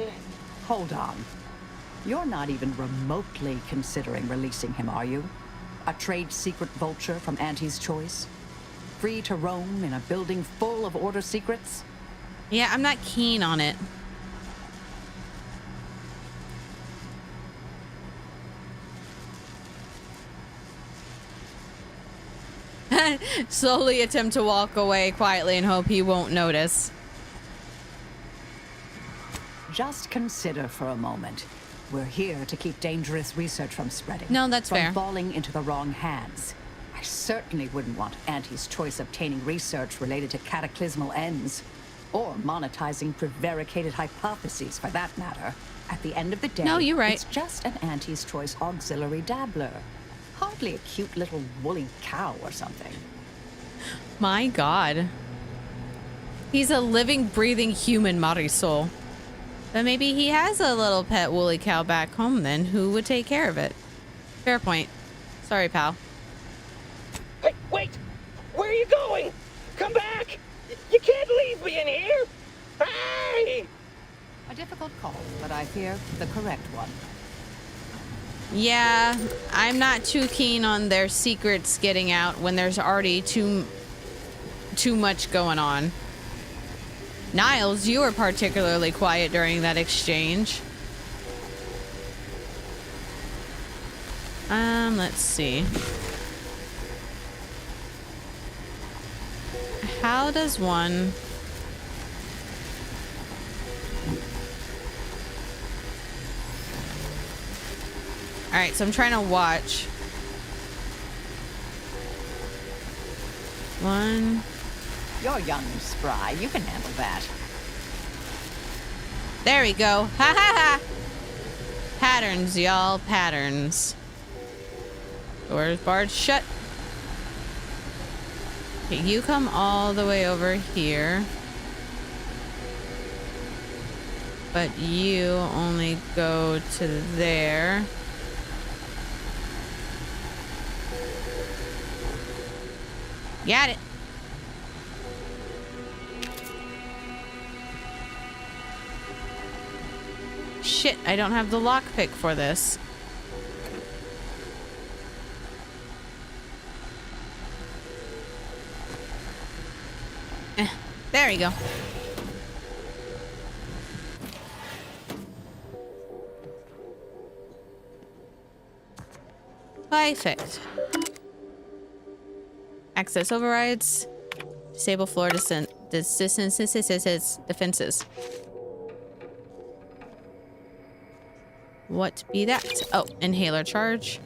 Hold on. You're not even remotely considering releasing him, are you? A trade secret vulture from Auntie's choice? Free to roam in a building full of Order secrets? Yeah, I'm not keen on it. Slowly attempt to walk away quietly and hope he won't notice. Just consider for a moment. We're here to keep dangerous research from spreading. No, that's from fair. falling into the wrong hands. I certainly wouldn't want Auntie's choice obtaining research related to cataclysmal ends. Or monetizing prevaricated hypotheses, for that matter. At the end of the day, no, you're right. It's just an Auntie's choice auxiliary dabbler. Hardly a cute little woolly cow or something. My God. He's a living, breathing human, Marisol. But maybe he has a little pet woolly cow back home then. Who would take care of it? Fair point. Sorry, pal. Hey, wait! Where are you going? Come back! You can't leave me in here! Hey! A difficult call, but I fear the correct one. Yeah, I'm not too keen on their secrets getting out when there's already too much going on. Niles, you were particularly quiet during that exchange. Let's see. How does one... Alright, so I'm trying to watch. One. You're young and spry. You can handle that. There we go. Ha ha ha. Patterns, y'all. Patterns. Doors barred shut. Okay, you come all the way over here. But you only go to there. Got it. Shit, I don't have the lockpick for this. There you go. Perfect. Access overrides. Disable floor defenses. What be that? Oh, inhaler charge.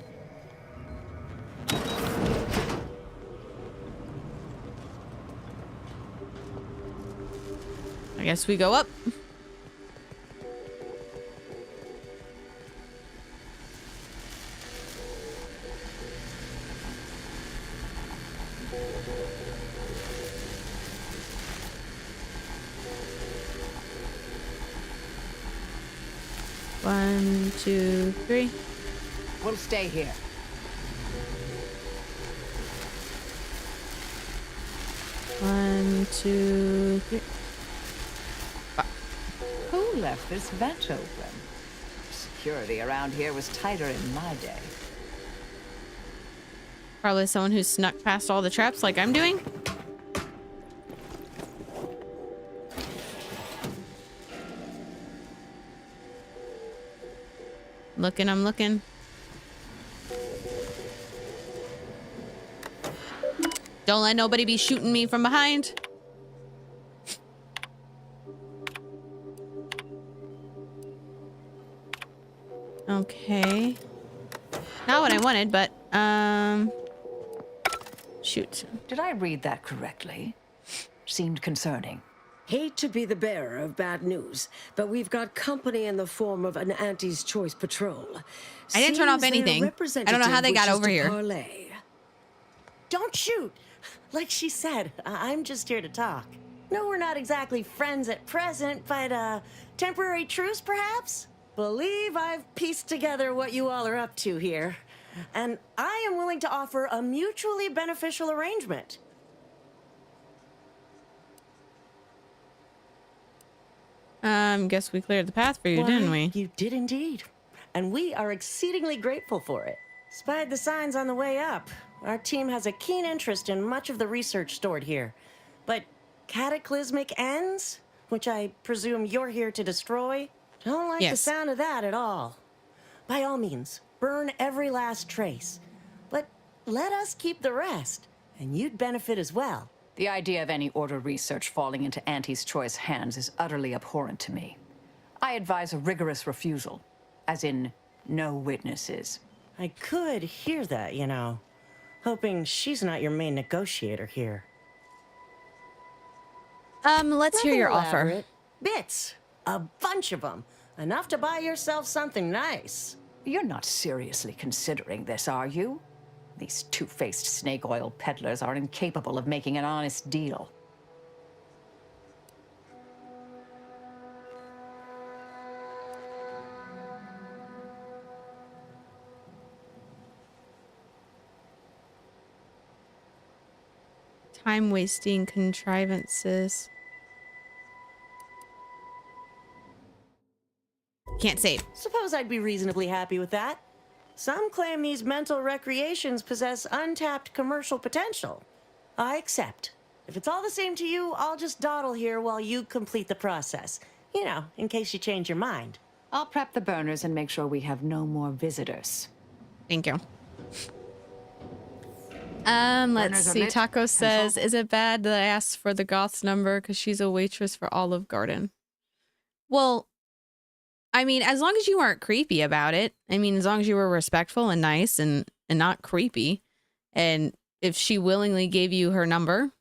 I guess we go up. One, two, three. We'll stay here. One, two, three. Who left this vent open? Security around here was tighter in my day. Probably someone who snuck past all the traps like I'm doing. Looking, I'm looking. Don't let nobody be shooting me from behind. Okay. Not what I wanted, but, shoot. Did I read that correctly? Seemed concerning. Hate to be the bearer of bad news, but we've got company in the form of an Auntie's Choice patrol. I didn't turn off Seems their anything. I don't know how they got representative over wishes to here. parlay. Don't shoot. Like she said, I'm just here to talk. No, we're not exactly friends at present, but temporary truce, perhaps? believe I've pieced together what you all are up to here. And I am willing to offer a mutually beneficial arrangement. Guess we cleared the path for you, didn't we? You did indeed. And we are exceedingly grateful for it. Spied the signs on the way up. Our team has a keen interest in much of the research stored here. But cataclysmic ends, which I presume you're here to destroy, don't like the sound of that at all. By all means, burn every last trace. But let us keep the rest, and you'd benefit as well. The idea of any Order research falling into Auntie's choice hands is utterly abhorrent to me. I advise a rigorous refusal, as in no witnesses. I could hear that, you know. Hoping she's not your main negotiator here. Let's hear your offer. Bits. A bunch of them. Enough to buy yourself something nice. You're not seriously considering this, are you? These two-faced snake oil peddlers are incapable of making an honest deal. Time-wasting contrivances. Can't save. Suppose I'd be reasonably happy with that. Some claim these mental recreations possess untapped commercial potential. I accept. If it's all the same to you, I'll just dawdle here while you complete the process. You know, in case you change your mind. I'll prep the burners and make sure we have no more visitors. Thank you. Let's see. Taco says, is it bad that I asked for the Goth's number because she's a waitress for Olive Garden? Well, I mean, as long as you weren't creepy about it. I mean, as long as you were respectful and nice and not creepy. And if she willingly gave you her number,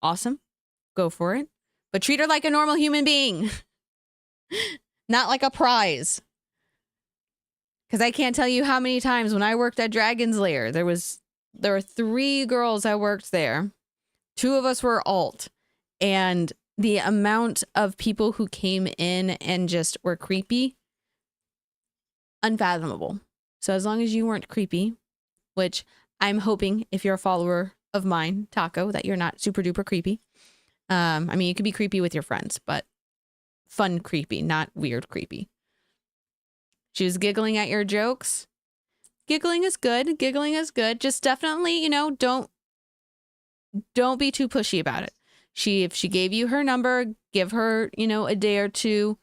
awesome. Go for it. But treat her like a normal human being. Not like a prize. Because I can't tell you how many times when I worked at Dragon's Lair, there were 3 girls that worked there. 2 of us were alt. And the amount of people who came in and just were creepy, unfathomable. So as long as you weren't creepy, which I'm hoping if you're a follower of mine, Taco, that you're not super duper creepy. I mean, you could be creepy with your friends, but fun creepy, not weird creepy. She was giggling at your jokes. Giggling is good. Giggling is good. Just definitely, you know, don't be too pushy about it. If she gave you her number, give her, you know, a day or two,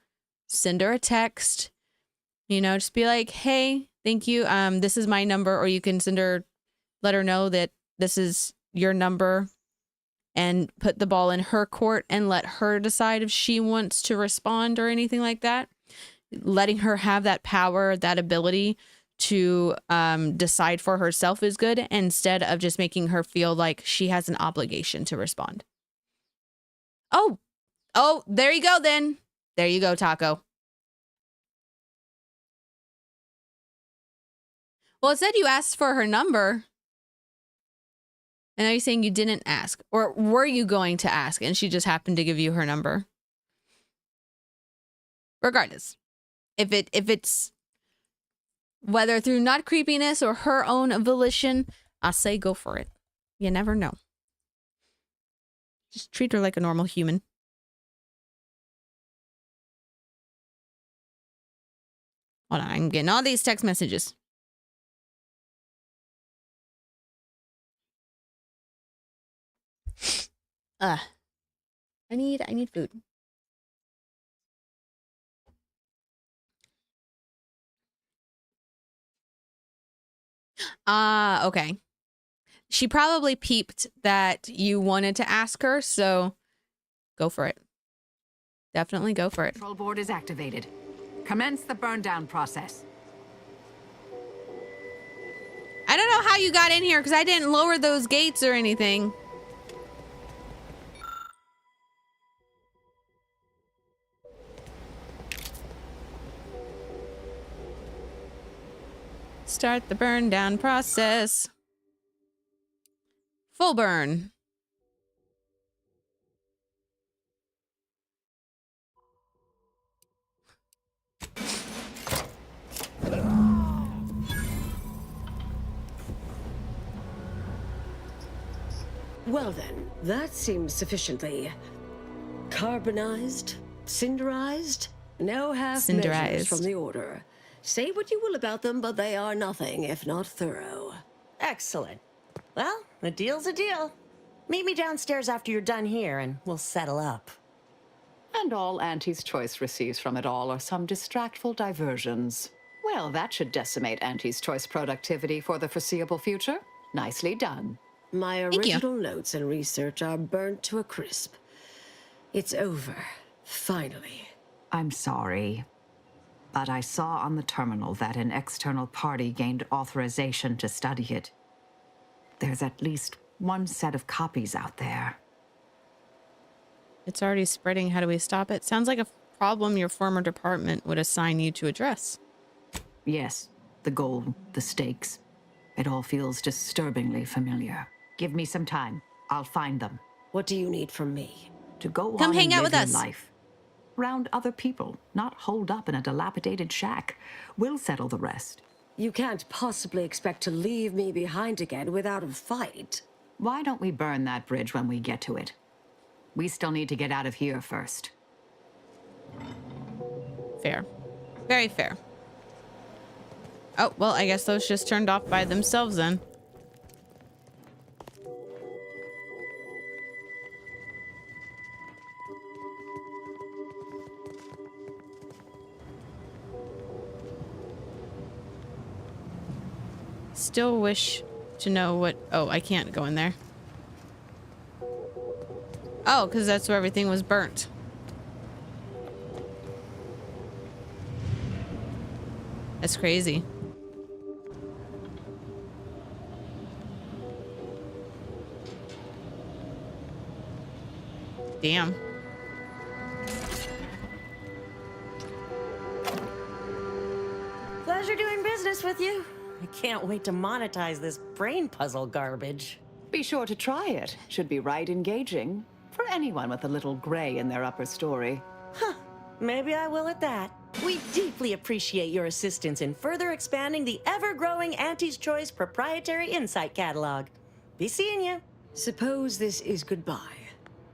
send her a text, you know, just be like, hey, thank you. This is my number, or you can let her know that this is your number and put the ball in her court and let her decide if she wants to respond or anything like that. Letting her have that power, that ability to decide for herself is good instead of just making her feel like she has an obligation to respond. Oh, there you go then. There you go, Taco. Well, it said you asked for her number. And are you saying you didn't ask? Or were you going to ask and she just happened to give you her number? Regardless, if it's whether through not creepiness or her own volition, I say go for it. You never know. Just treat her like a normal human. Hold on, I'm getting all these text messages. I need food. Okay. She probably peeped that you wanted to ask her, so go for it. Definitely go for it. Control board is activated. Commence the burn down process. I don't know how you got in here because I didn't lower those gates or anything. Start the burn down process. Full burn. Well then, that seems sufficiently carbonized, cinderized. No half measures from the Order. Say what you will about them, but they are nothing if not thorough. Excellent. Well, a deal's a deal. Meet me downstairs after you're done here, and we'll settle up. And all Auntie's Choice receives from it all are some distractful diversions. Well, that should decimate Auntie's Choice productivity for the foreseeable future. Nicely done. My original notes and research are burnt to a crisp. It's over. Finally. I'm sorry, but I saw on the terminal that an external party gained authorization to study it. There's at least one set of copies out there. It's already spreading. How do we stop it? Sounds like a problem your former department would assign you to address. Yes, the goal, the stakes. It all feels disturbingly familiar. Give me some time. I'll find them. What do you need from me? To go Come on hang and out live with your us. life. Around other people, not holed up in a dilapidated shack. We'll settle the rest. You can't possibly expect to leave me behind again without a fight. Why don't we burn that bridge when we get to it? We still need to get out of here first. Fair. Very fair. Oh, well, I guess those just turned off by themselves then. Still wish to know what... Oh, I can't go in there. Oh, because that's where everything was burnt. That's crazy. Damn. Pleasure doing business with you. I can't wait to monetize this brain puzzle garbage. Be sure to try it. Should be right engaging. For anyone with a little gray in their upper story. Huh. Maybe I will at that. We deeply appreciate your assistance in further expanding the ever-growing Auntie's Choice proprietary insight catalog. Be seeing you. Suppose this is goodbye.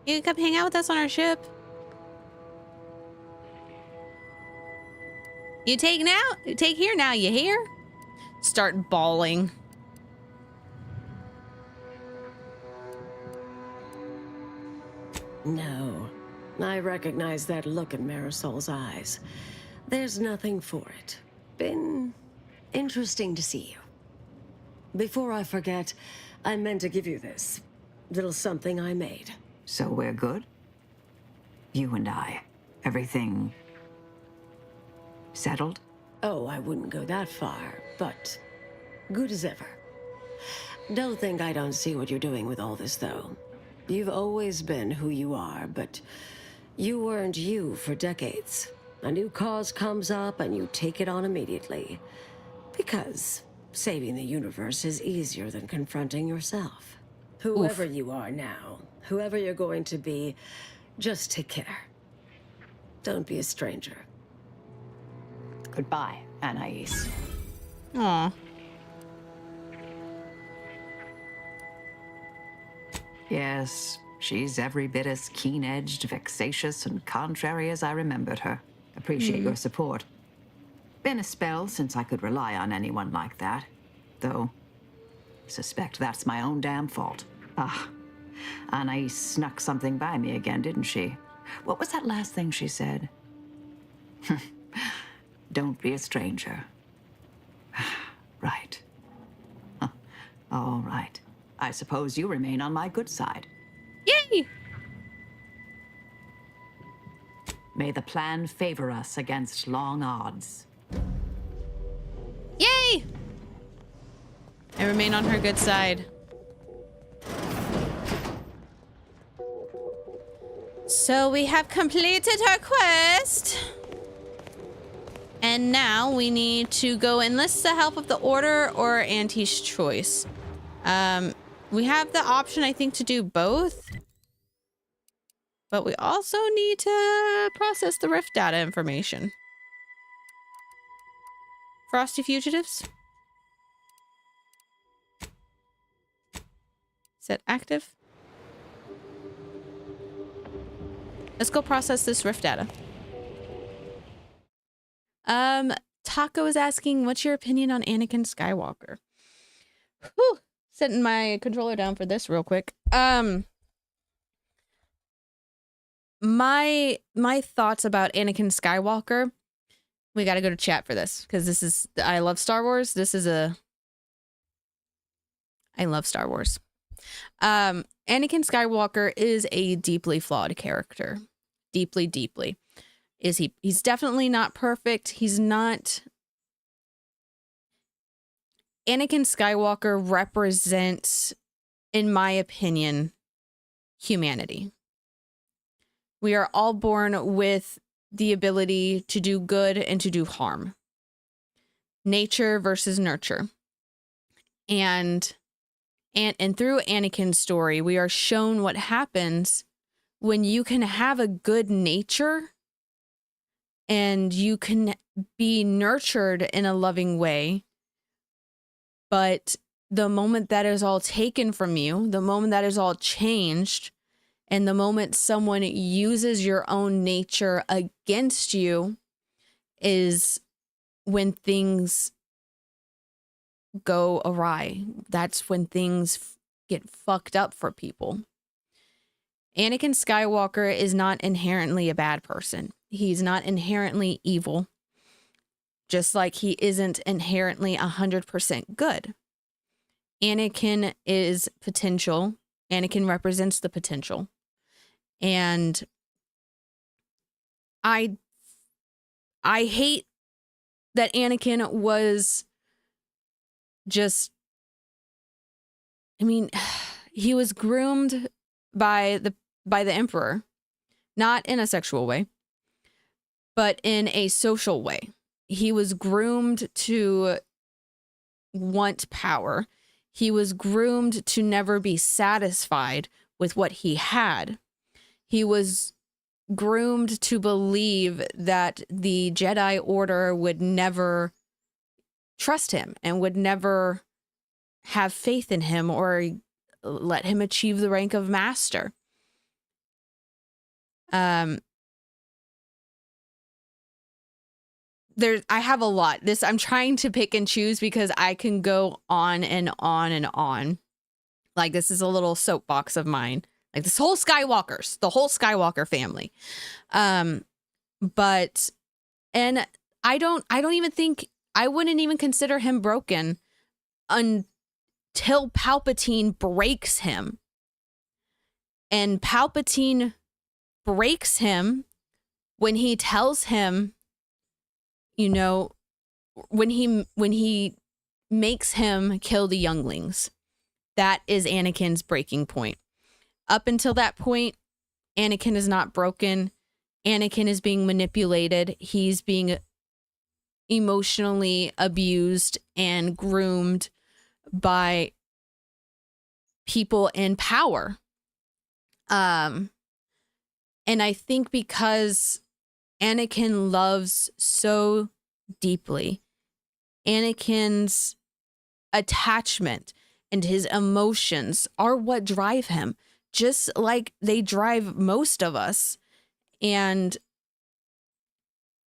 You can come hang out with us on our ship. You take now? You take here now, you hear? Start bawling. No. I recognize that look in Marisol's eyes. There's nothing for it. Been interesting to see you. Before I forget, I meant to give you this little something I made. So we're good? You and I. Everything... settled? Oh, I wouldn't go that far, but good as ever. Don't think I don't see what you're doing with all this, though. You've always been who you are, but you weren't you for decades. A new cause comes up and you take it on immediately. Because saving the universe is easier than confronting yourself. Whoever you are now, whoever you're going to be, just take care. Don't be a stranger. Goodbye, Anais. Aw. Yes, she's every bit as keen-edged, vexatious, and contrary as I remembered her. Appreciate your support. Been a spell since I could rely on anyone like that. Though, suspect that's my own damn fault. Ah, Anais snuck something by me again, didn't she? What was that last thing she said? Don't be a stranger. Right. Huh. All right. I suppose you remain on my good side. Yay! May the plan favor us against long odds. Yay! I remain on her good side. So we have completed her quest. And now we need to go enlist the help of the Order or Auntie's Choice. We have the option, I think, to do both. But we also need to process the Rift data information. Frosty Fugitives. Is that active? Let's go process this rift data. Taco is asking, what's your opinion on Anakin Skywalker? Whew, setting my controller down for this real quick. My thoughts about Anakin Skywalker. We got to go to chat for this because this is, I love Star Wars. I love Star Wars. Anakin Skywalker is a deeply flawed character. Deeply, deeply. He's definitely not perfect. Anakin Skywalker represents, in my opinion, humanity. We are all born with the ability to do good and to do harm. Nature versus nurture. And through Anakin's story, we are shown what happens when you can have a good nature and you can be nurtured in a loving way. But the moment that is all taken from you, the moment that is all changed, and the moment someone uses your own nature against you is when things go awry. That's when things get fucked up for people. Anakin Skywalker is not inherently a bad person. He's not inherently evil. Just like he isn't inherently 100% good. Anakin is potential. Anakin represents the potential. And I hate that Anakin was just, I mean, he was groomed by the Emperor, not in a sexual way, but in a social way. He was groomed to want power. He was groomed to never be satisfied with what he had. He was groomed to believe that the Jedi Order would never trust him and would never have faith in him or let him achieve the rank of master. I have a lot. I'm trying to pick and choose because I can go on and on and on. Like, this is a little soapbox of mine. Like, the whole Skywalker family. But I wouldn't even consider him broken until Palpatine breaks him. And Palpatine breaks him when he tells him, you know, when he makes him kill the younglings. That is Anakin's breaking point. Up until that point, Anakin is not broken. Anakin is being manipulated. He's being emotionally abused and groomed by people in power. And I think because Anakin loves so deeply, Anakin's attachment and his emotions are what drive him, just like they drive most of us. And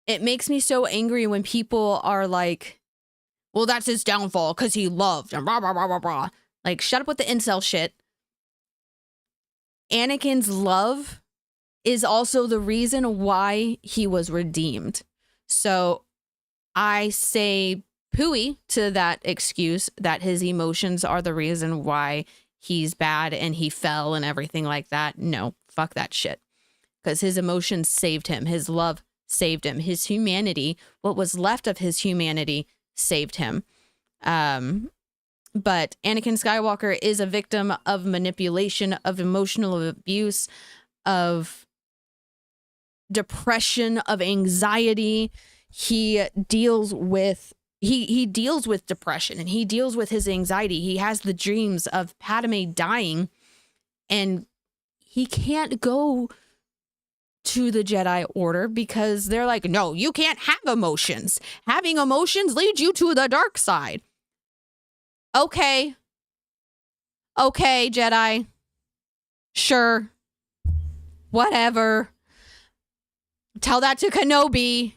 it makes me so angry when people are like, well, that's his downfall because he loved and blah, blah, blah, blah, blah. Like, shut up with the incel shit. Anakin's love is also the reason why he was redeemed. So I say pooey to that excuse that his emotions are the reason why he's bad and he fell and everything like that. No, fuck that shit. Because his emotions saved him. His love saved him. His humanity, what was left of his humanity, saved him. But Anakin Skywalker is a victim of manipulation, of emotional abuse, of depression, of anxiety. He deals with depression and he deals with his anxiety. He has the dreams of Padme dying and he can't go to the Jedi Order because they're like, no, you can't have emotions. Having emotions leads you to the dark side. Okay, Jedi. Sure. Whatever. Tell that to Kenobi.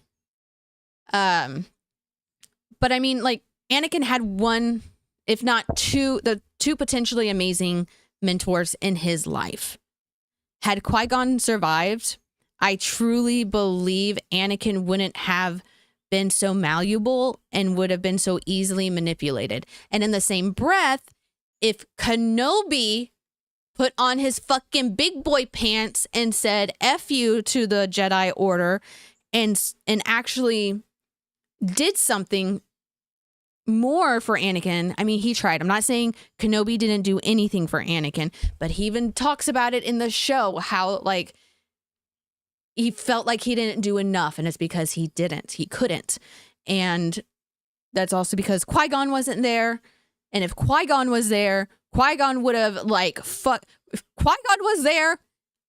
But I mean, like, Anakin had one, if not two, the two potentially amazing mentors in his life. Had Qui-Gon survived, I truly believe Anakin wouldn't have been so malleable and would have been so easily manipulated. And in the same breath, if Kenobi put on his fucking big boy pants and said F you to the Jedi Order and actually did something more for Anakin. I mean, he tried. I'm not saying Kenobi didn't do anything for Anakin, but he even talks about it in the show, how like he felt like he didn't do enough, and it's because he couldn't. And that's also because Qui-Gon wasn't there. And if Qui-Gon was there, Qui-Gon would have if Qui-Gon was there,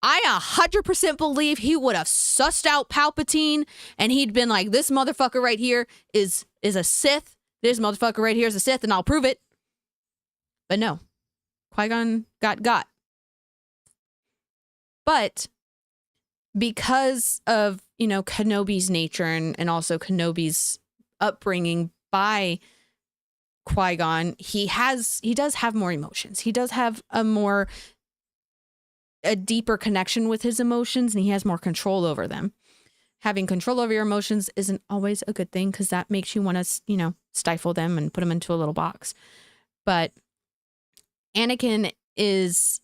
I 100% believe he would have sussed out Palpatine, and he'd been like, this motherfucker right here is a Sith. This motherfucker right here is a Sith, and I'll prove it. But no, Qui-Gon got. But because of, Kenobi's nature and also Kenobi's upbringing by Qui-Gon, he does have more emotions. He does have a deeper connection with his emotions, and he has more control over them. Having control over your emotions isn't always a good thing, because that makes you want to, stifle them and put them into a little box. But Anakin is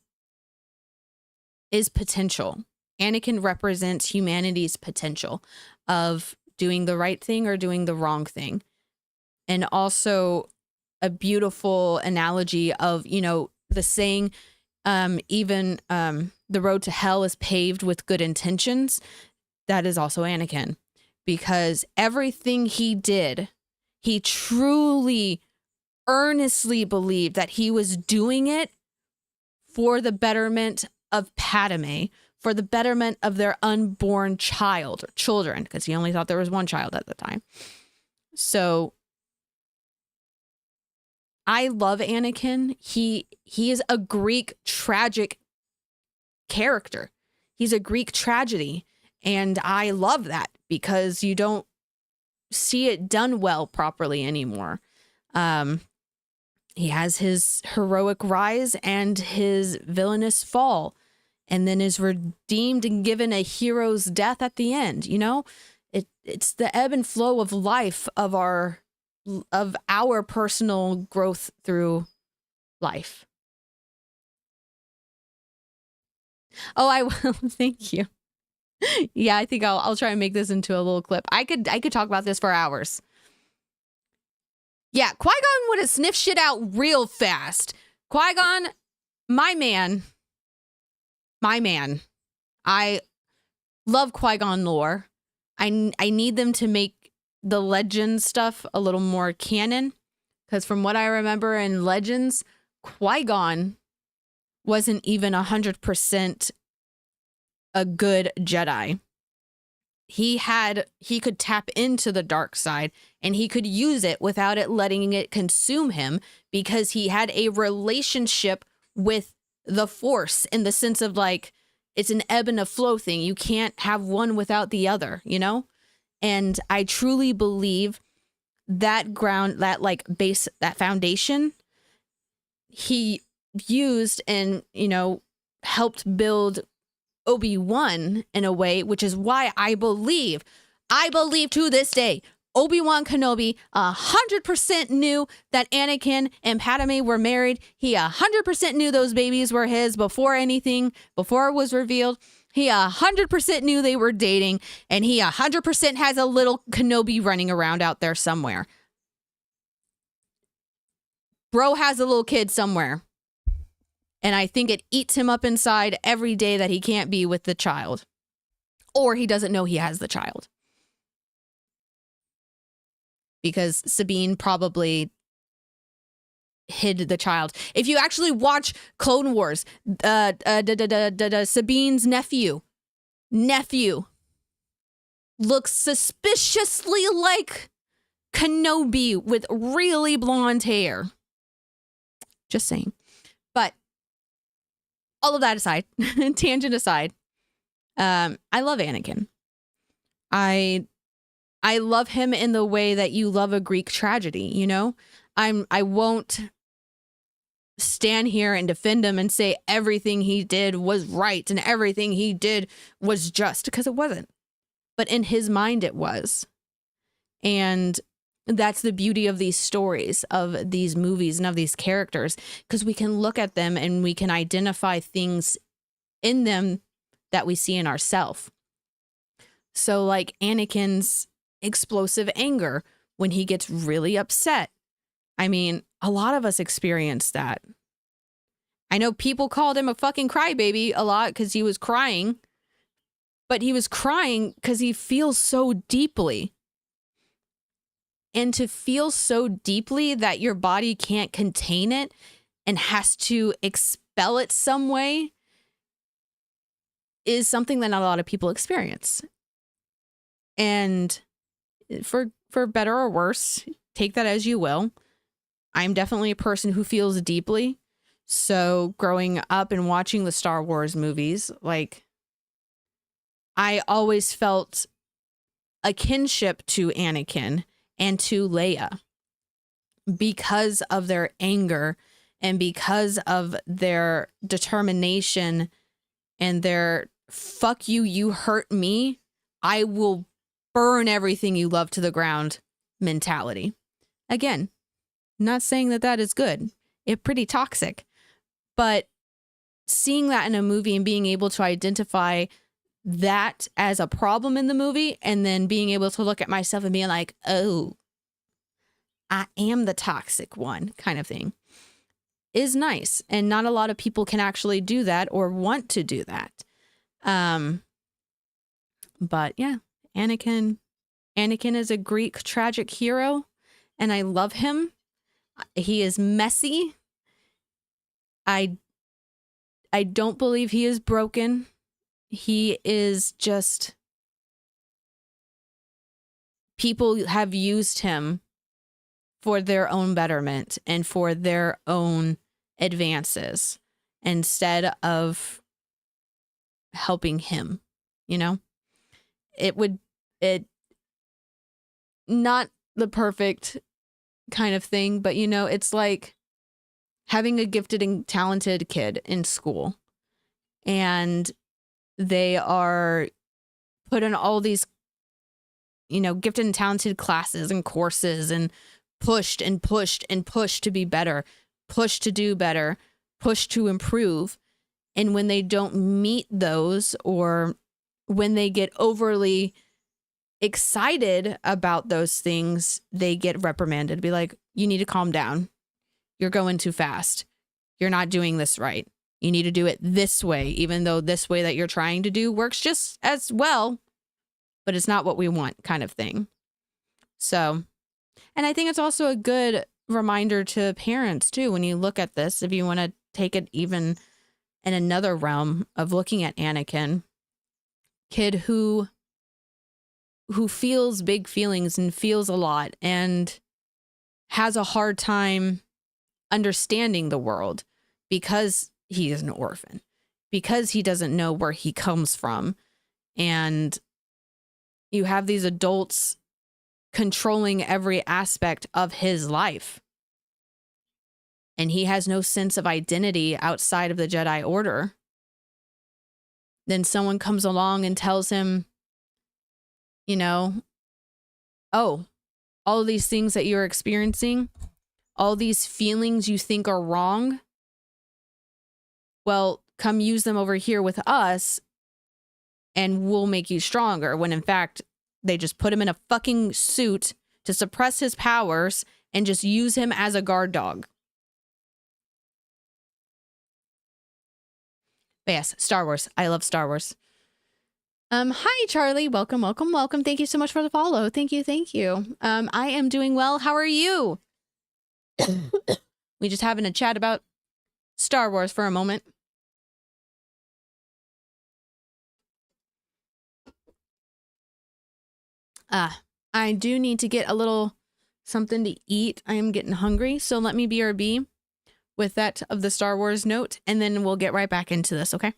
potential. Anakin represents humanity's potential of doing the right thing or doing the wrong thing. And also a beautiful analogy of, the saying, even the road to hell is paved with good intentions. That is also Anakin, because everything he did, he truly, earnestly believed that he was doing it for the betterment of Padme, for the betterment of their unborn child or children, because he only thought there was one child at the time. So I love Anakin. He is a Greek tragic character. He's a Greek tragedy. And I love that, because you don't see it done well properly anymore. He has his heroic rise and his villainous fall, and then is redeemed and given a hero's death at the end. It's the ebb and flow of life, of our personal growth through life. Oh, I will. Thank you. Yeah, I think I'll try and make this into a little clip. I could talk about this for hours. Yeah, Qui-Gon would have sniffed shit out real fast. Qui-Gon, my man. I love Qui-Gon lore. I need them to make the Legends stuff a little more canon, because from what I remember in Legends, Qui-Gon wasn't even 100% a good Jedi. He could tap into the dark side, and he could use it without it letting it consume him, because he had a relationship with the Force, in the sense of like, it's an ebb and a flow thing. You can't have one without the other, And I truly believe that base, that foundation, he used and, helped build Obi-Wan in a way, which is why I believe to this day, Obi-Wan Kenobi 100% knew that Anakin and Padme were married. He 100% knew those babies were his before it was revealed. He 100% knew they were dating, and he 100% has a little Kenobi running around out there somewhere. Bro has a little kid somewhere. And I think it eats him up inside every day that he can't be with the child. Or he doesn't know he has the child. Because Sabine probably hid the child. If you actually watch Clone Wars, Sabine's nephew looks suspiciously like Kenobi with really blonde hair. Just saying. But all of that aside, tangent aside, I love Anakin. I love him in the way that you love a Greek tragedy, you know? I won't stand here and defend him and say everything he did was right and everything he did was just, because it wasn't. But in his mind it was. And that's the beauty of these stories, of these movies, and of these characters, because we can look at them and we can identify things in them that we see in ourselves. So like Anakin's explosive anger when he gets really upset. I mean, a lot of us experience that. I know people called him a fucking crybaby a lot because he was crying, but he was crying because he feels so deeply. And to feel so deeply that your body can't contain it and has to expel it some way is something that not a lot of people experience. And for better or worse, take that as you will. I'm definitely a person who feels deeply. So growing up and watching the Star Wars movies, like, I always felt a kinship to Anakin and to Leia because of their anger and because of their determination and their fuck you, you hurt me, I will burn everything you love to the ground mentality. Again, not saying that that is good. It's pretty toxic. But seeing that in a movie and being able to identify that as a problem in the movie, and then being able to look at myself and being like, oh, I am the toxic one kind of thing, is nice. And not a lot of people can actually do that or want to do that. But yeah, Anakin is a Greek tragic hero, and I love him. He is messy. I don't believe he is broken. He is just, people have used him for their own betterment and for their own advances instead of helping him, you know? It not the perfect kind of thing, but you know, it's like having a gifted and talented kid in school, and they are put in all these, you know, gifted and talented classes and courses, and pushed and pushed and pushed to be better, pushed to do better, pushed to improve. And when they don't meet those, or when they get overly excited about those things, they get reprimanded. Be like, you need to calm down. You're going too fast. You're not doing this right. You need to do it this way, even though this way that you're trying to do works just as well, but it's not what we want, kind of thing. So, and I think it's also a good reminder to parents too, when you look at this, if you want to take it even in another realm of looking at Anakin, kid who feels big feelings and feels a lot and has a hard time understanding the world because he is an orphan, because he doesn't know where he comes from. And you have these adults controlling every aspect of his life. And he has no sense of identity outside of the Jedi Order. Then someone comes along and tells him, you know, oh, all of these things that you're experiencing, all these feelings you think are wrong, well, come use them over here with us and we'll make you stronger. When in fact, they just put him in a fucking suit to suppress his powers and just use him as a guard dog. But yes, Star Wars. I love Star Wars. Hi, Charlie. Welcome, welcome, welcome. Thank you so much for the follow. Thank you, thank you. I am doing well. How are you? We just having a chat about Star Wars for a moment. I do need to get a little something to eat. I am getting hungry, so let me BRB with that of the Star Wars note, and then we'll get right back into this, okay?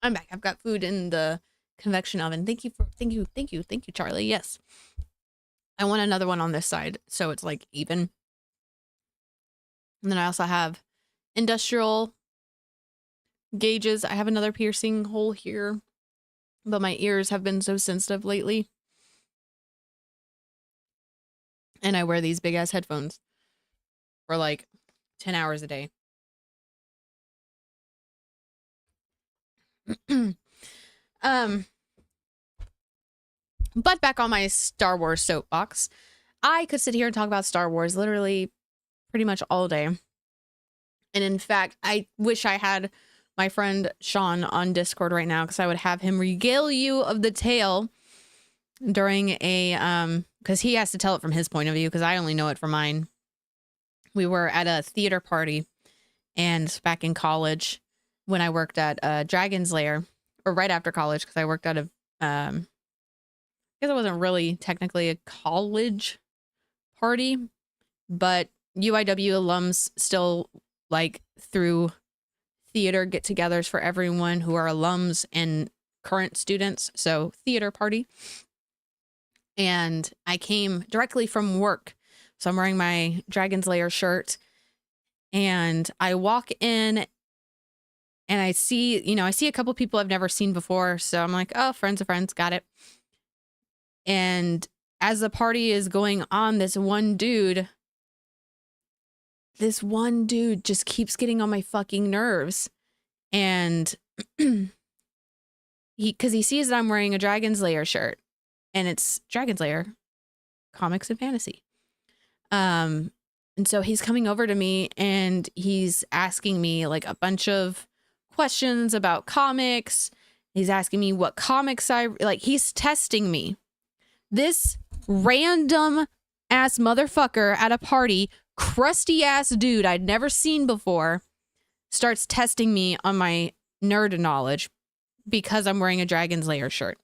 I'm back. I've got food in the convection oven. Thank you, Charlie. Yes. I want another one on this side, so it's like even. And then I also have industrial gauges. I have another piercing hole here, but my ears have been so sensitive lately. And I wear these big ass headphones for like 10 hours a day. But back on my Star Wars soapbox, I could sit here and talk about Star Wars literally pretty much all day. And in fact, I wish I had my friend Sean on Discord right now, because I would have him regale you of the tale during a because he has to tell it from his point of view, because I only know it from mine. We were at a theater party, and back in college when I worked at Dragon's Lair, or right after college, because I worked at a I guess it wasn't really technically a college party, but UIW alums still like through theater get-togethers for everyone who are alums and current students. So theater party. And I came directly from work. So I'm wearing my Dragon's Lair shirt, and I walk in and I see a couple people I've never seen before. So I'm like, oh, friends of friends, got it. And as the party is going on, this one dude just keeps getting on my fucking nerves. And because he sees that I'm wearing a Dragon's Lair shirt, and it's Dragon's Lair comics and fantasy. And so he's coming over to me and he's asking me like a bunch of questions about comics. He's asking me what comics I like. He's testing me. This random ass motherfucker at a party, crusty ass dude I'd never seen before, starts testing me on my nerd knowledge because I'm wearing a Dragon's Lair shirt.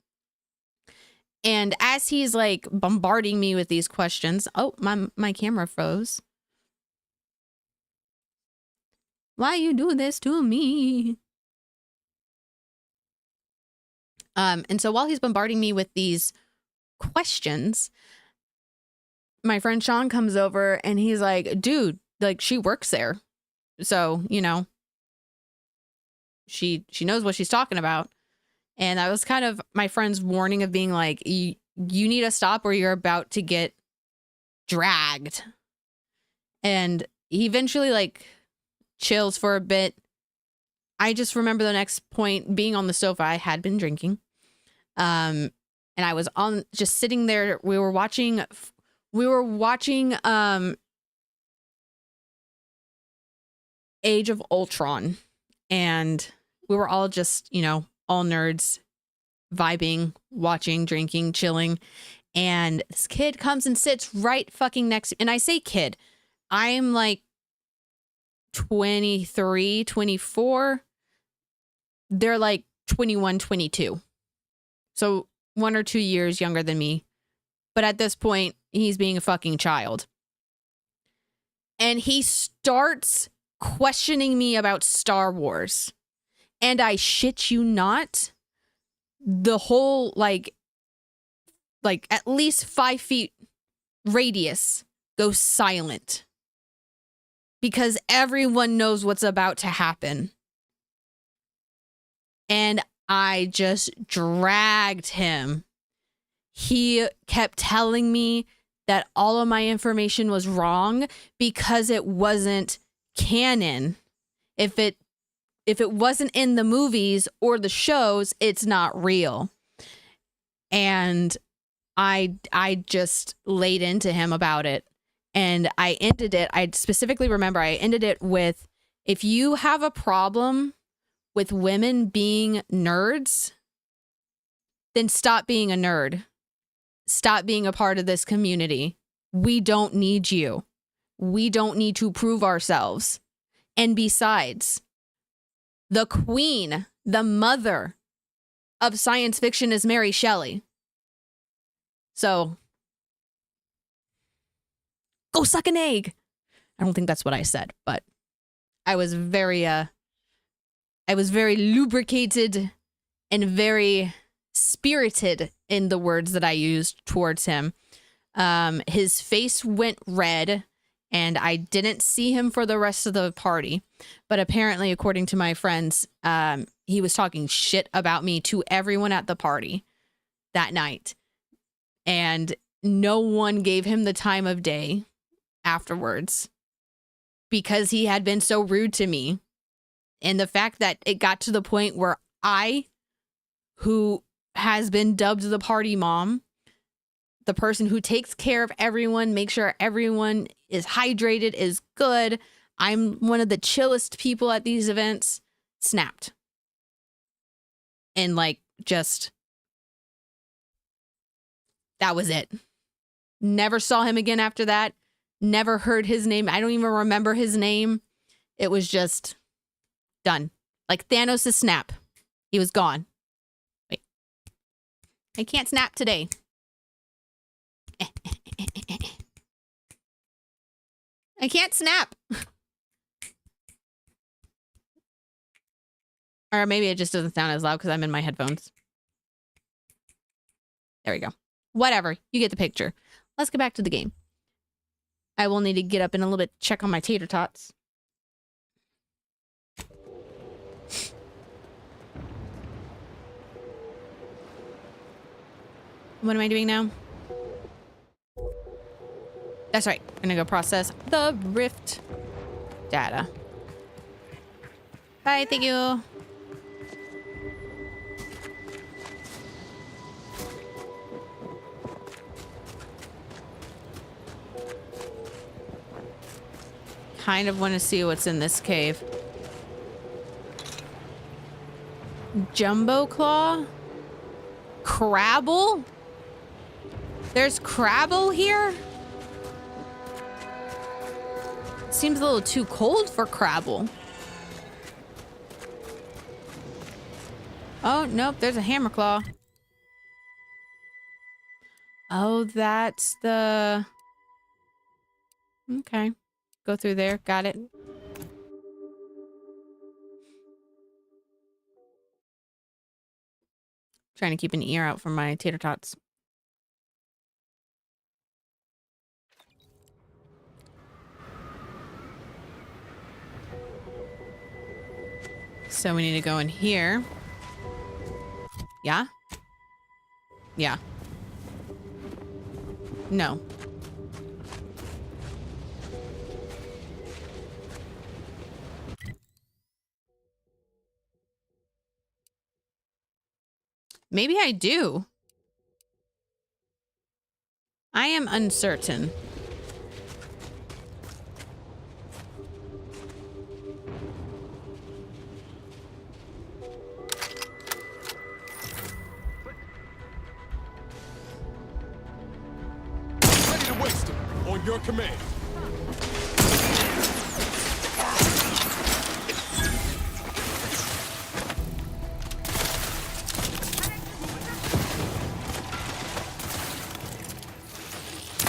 And as he's like bombarding me with these questions, oh, my camera froze. Why you do this to me? And so while he's bombarding me with these questions, my friend Sean comes over and he's like, dude, like, she works there. So, she knows what she's talking about. And that was kind of my friend's warning of being like, you need to stop or you're about to get dragged. And he eventually like chills for a bit. I just remember the next point being on the sofa. I had been drinking. And I was just sitting there. We were watching Age of Ultron, and we were all just, all nerds, vibing, watching, drinking, chilling. And this kid comes and sits right fucking next to me. And I say kid, I'm like 23, 24. They're like 21, 22. So 1 or 2 years younger than me. But at this point, he's being a fucking child. And he starts questioning me about Star Wars. And I shit you not, the whole like at least 5 feet radius goes silent. Because everyone knows what's about to happen. And I just dragged him. He kept telling me that all of my information was wrong because it wasn't canon. If it wasn't in the movies or the shows, it's not real. And I just laid into him about it. And I ended it. I specifically remember I ended it with, if you have a problem with women being nerds, then stop being a nerd. Stop being a part of this community. We don't need you. We don't need to prove ourselves. And besides, the queen, the mother of science fiction is Mary Shelley. So, go suck an egg. I don't think that's what I said, but I was very lubricated and very spirited in the words that I used towards him. His face went red, and I didn't see him for the rest of the party. But apparently, according to my friends, he was talking shit about me to everyone at the party that night. And no one gave him the time of day afterwards because he had been so rude to me. And the fact that it got to the point where I, who has been dubbed the party mom, the person who takes care of everyone, make sure everyone is hydrated, is good, I'm one of the chillest people at these events, snapped. And like, just, that was it. Never saw him again after that. Never heard his name. I don't even remember his name. It was just done. Like Thanos' snap. He was gone. Wait. I can't snap today. I can't snap. Or maybe it just doesn't sound as loud because I'm in my headphones. There we go. Whatever. You get the picture. Let's get back to the game. I will need to get up in a little bit, check on my tater tots. What am I doing now? That's right. I'm gonna go process the Rift data. Bye, thank you. Kind of want to see what's in this cave. Jumbo Claw? Crabble? There's Crabble here? Seems a little too cold for Crabble. Oh, nope, there's a Hammer Claw. Oh, that's the... Okay. Go through there. Got it. Trying to keep an ear out for my tater tots. So we need to go in here. Yeah? Yeah. No. Maybe I do. I am uncertain. Ready to waste it. On your command.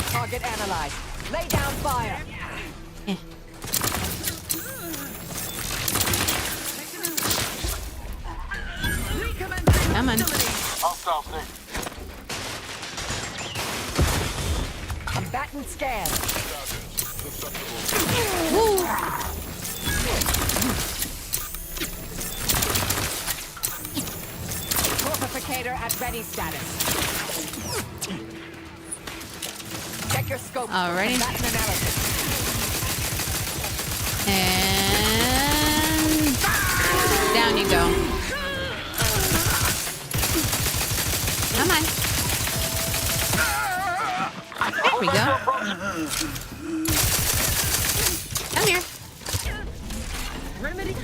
Target analyzed. Lay down fire. Come on. Hostile thing. Combatant scan. Woo. Fortificator at ready status. Check your scope. Alrighty. Combatant analysis. And down you go. Come on. There we go. Come here. Remedy.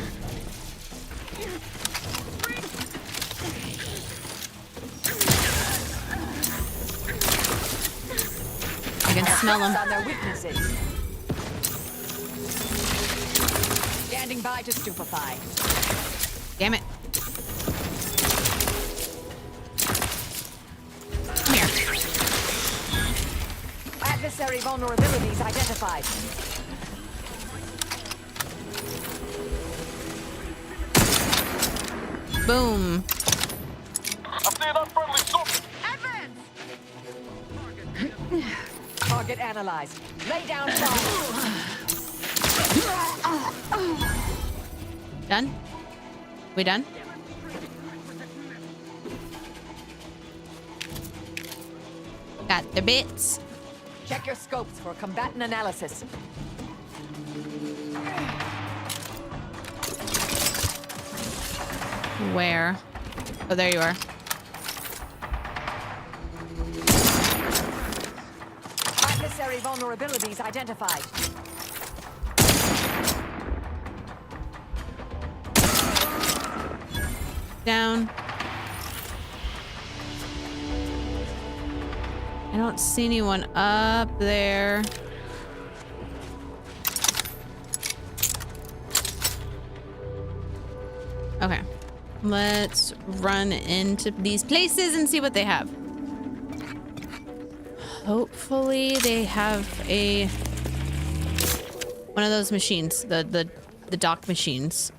I can smell them. On their weaknesses. Standing by to stupefy. Damn it. Come here. Adversary vulnerabilities identified. Boom. Target analyzed. Lay down fire. Done? We done? Got the bits. Check your scopes for combatant analysis. Where? Oh, there you are. Adversary vulnerabilities identified. Down. I don't see anyone up there. Okay. Let's run into these places and see what they have. Hopefully they have one of those machines, the dock machines.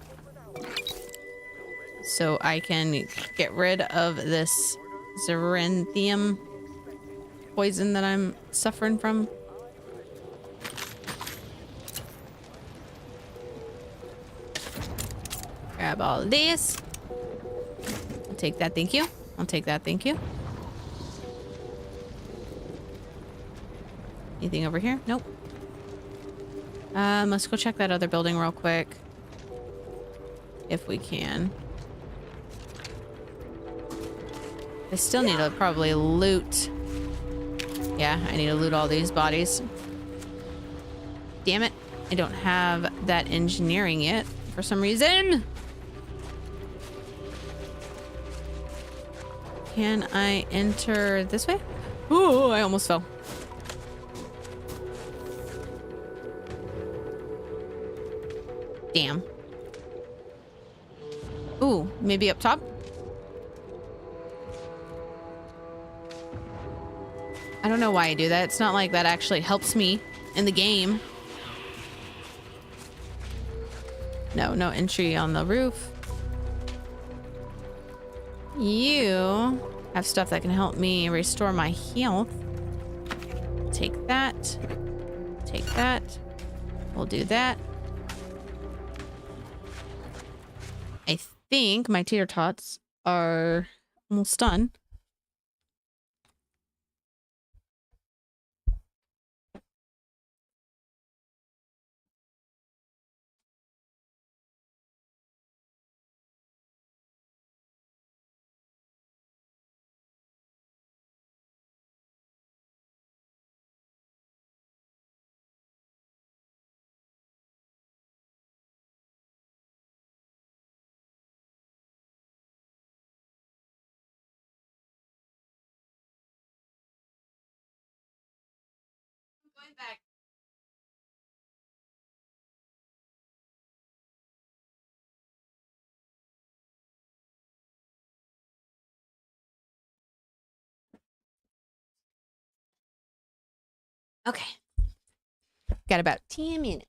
So I can get rid of this Zeranthium poison that I'm suffering from. Grab all of this. I'll take that, thank you. I'll take that, thank you. Anything over here? Nope. Let's go check that other building real quick. If we can. I still need to probably loot. Yeah, I need to loot all these bodies. Damn it. I don't have that engineering yet for some reason. Can I enter this way? Ooh, I almost fell. Damn. Ooh, maybe up top? I don't know why I do that. It's not like that actually helps me in the game. No, no entry on the roof. You have stuff that can help me restore my health. Take that. Take that. We'll do that. I think my tater tots are almost done. Back. Okay. Got about 10 minutes.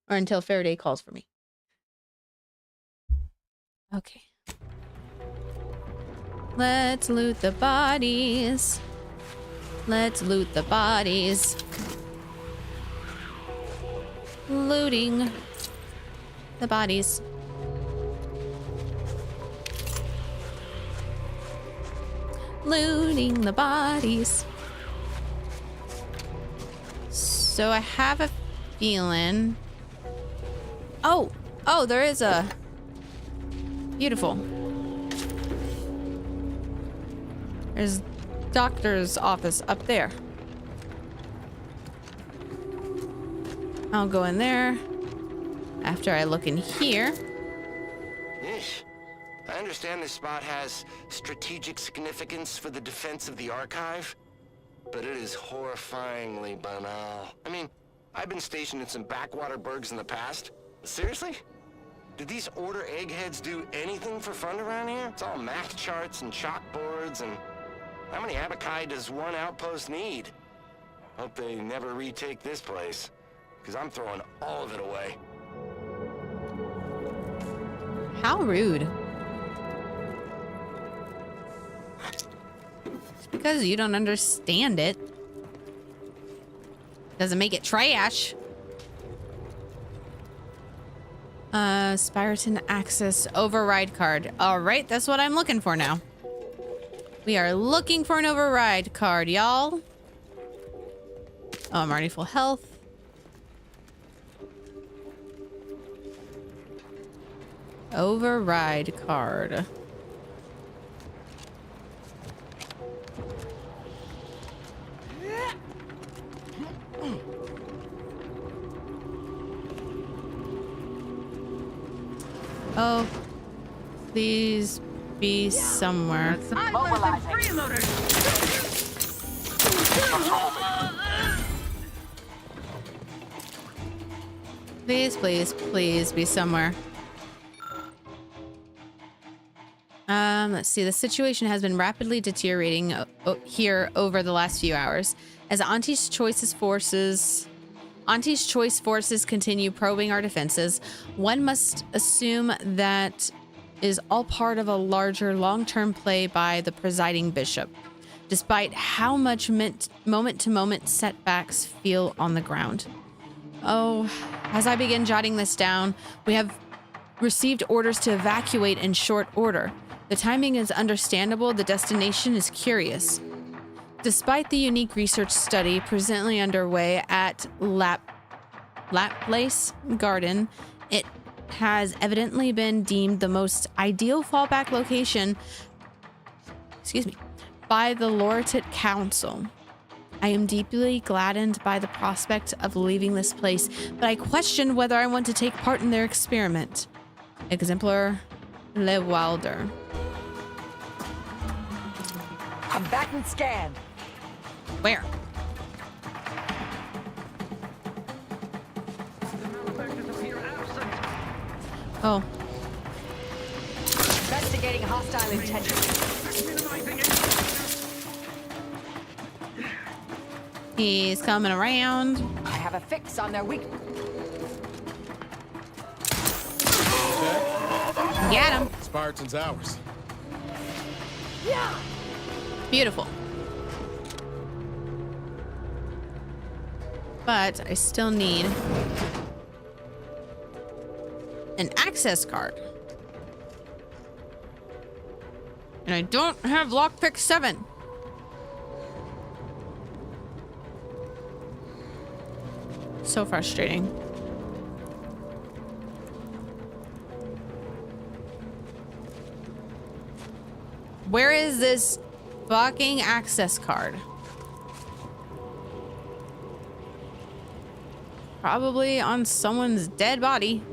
Or until Faraday calls for me. Okay. Let's loot the bodies. Let's loot the bodies. Looting the bodies. Looting the bodies. So I have a feeling. Oh, there is a beautiful. There's doctor's office up there. I'll go in there after I look in here. Yeesh. I understand this spot has strategic significance for the defense of the archive, but it is horrifyingly banal. I mean, I've been stationed in some backwater burgs in the past. Seriously? Did these order eggheads do anything for fun around here? It's all math charts and chalkboards, and how many abaci does one outpost need? Hope they never retake this place, because I'm throwing all of it away. How rude. because you don't understand it doesn't make it trash. Spiraton Access override card. All right, that's what I'm looking for now. We are looking for an override card, y'all. Oh, I'm already full health. Override card. Oh, please be somewhere. Please, please, please be somewhere. Let's see. The situation has been rapidly deteriorating here over the last few hours. As Auntie's Choice forces continue probing our defenses, one must assume that is all part of a larger long-term play by the presiding bishop, despite how much moment-to-moment setbacks feel on the ground. Oh, as I begin jotting this down, we have received orders to evacuate in short order. The timing is understandable, the destination is curious. Despite the unique research study presently underway at Laplace Garden, it has evidently been deemed the most ideal fallback location, by the Loretet Council. I am deeply gladdened by the prospect of leaving this place, but I question whether I want to take part in their experiment. Exemplar Le Wilder. I'm back and scanned. Where? Oh. Investigating hostile intention. He's coming around. I have a fix on their weak. Get him. Spartan's ours. Yeah. Beautiful. But I still need an access card. And I don't have lockpick 7. So frustrating. Where is this fucking access card? Probably on someone's dead body.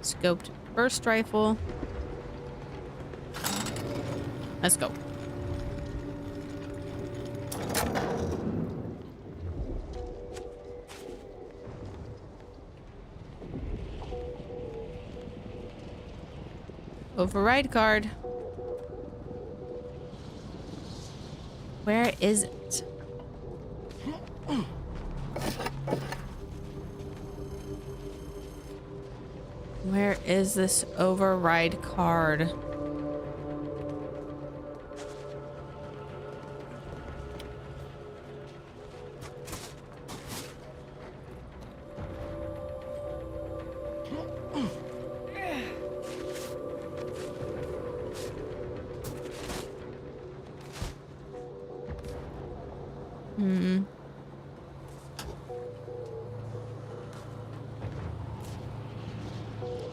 Scoped burst rifle. Let's go. Override card. Where is it? Where is this override card?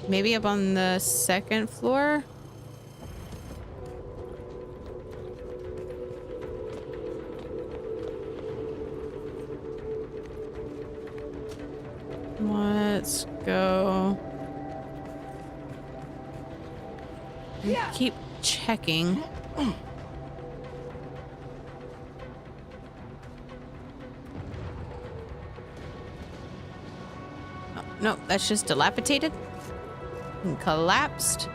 Maybe up on the second floor? Let's go. Keep checking. Oh, no, that's just dilapidated. And collapsed.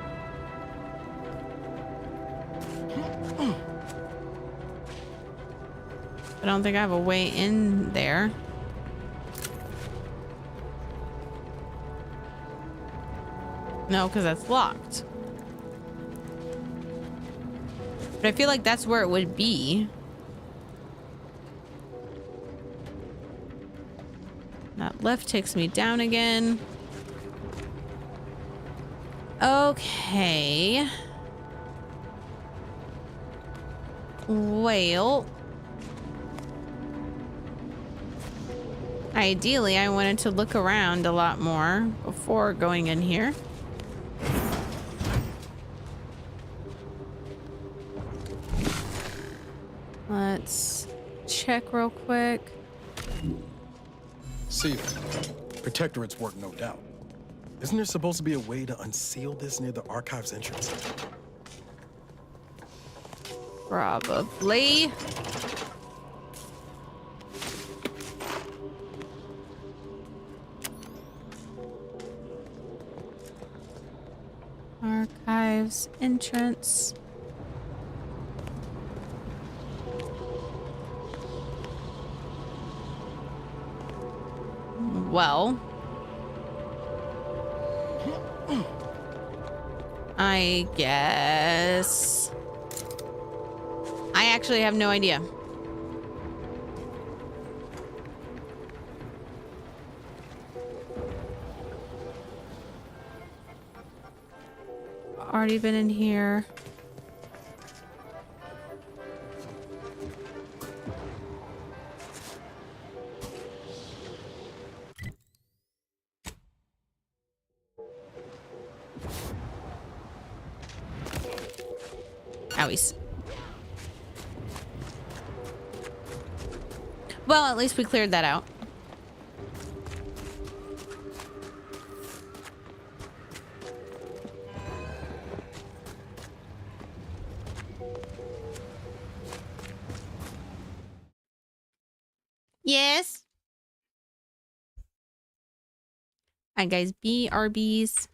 I don't think I have a way in there. No, because that's locked. But I feel like that's where it would be. That left takes me down again. Okay. Well. Ideally, I wanted to look around a lot more before going in here. Let's check real quick. See, Protectorate's work, no doubt. Isn't there supposed to be a way to unseal this near the archive's entrance? Probably. Archives entrance. Well, I guess I actually have no idea. Already been in here. Owies. Well, at least we cleared that out. Yes. Alright, guys. BRBs.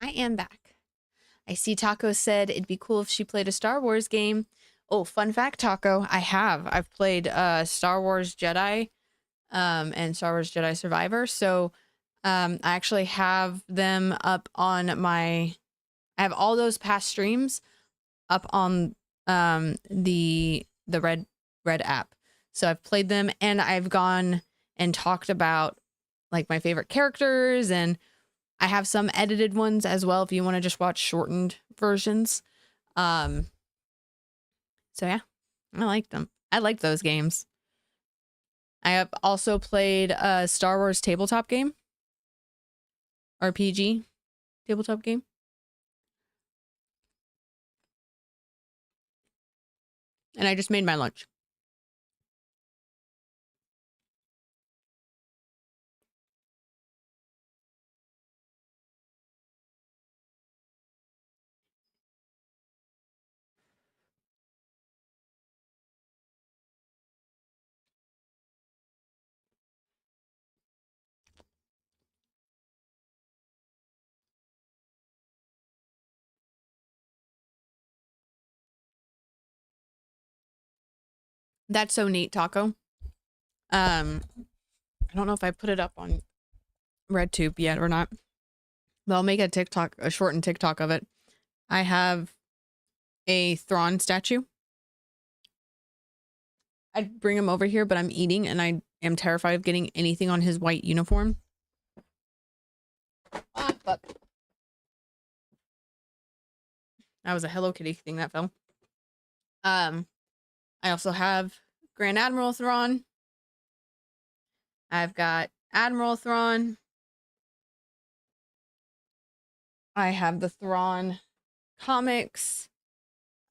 I am back. I see Taco said it'd be cool if she played a Star Wars game. Oh, fun fact, Taco, I have. I've played Star Wars Jedi and Star Wars Jedi Survivor. So I actually have them up on my... I have all those past streams up on the red app. So I've played them, and I've gone and talked about like my favorite characters, and I have some edited ones as well if you want to just watch shortened versions. So yeah, I like them. I like those games. I have also played a Star Wars tabletop game. RPG tabletop game. And I just made my lunch. That's so neat, Taco. I don't know if I put it up on RedTube yet or not, but I'll make a TikTok, a shortened TikTok of it. I have a Thrawn statue. I'd bring him over here, but I'm eating and I am terrified of getting anything on his white uniform. Ah, fuck. That was a Hello Kitty thing that fell. I also have Grand Admiral Thrawn. I've got Admiral Thrawn. I have the Thrawn comics.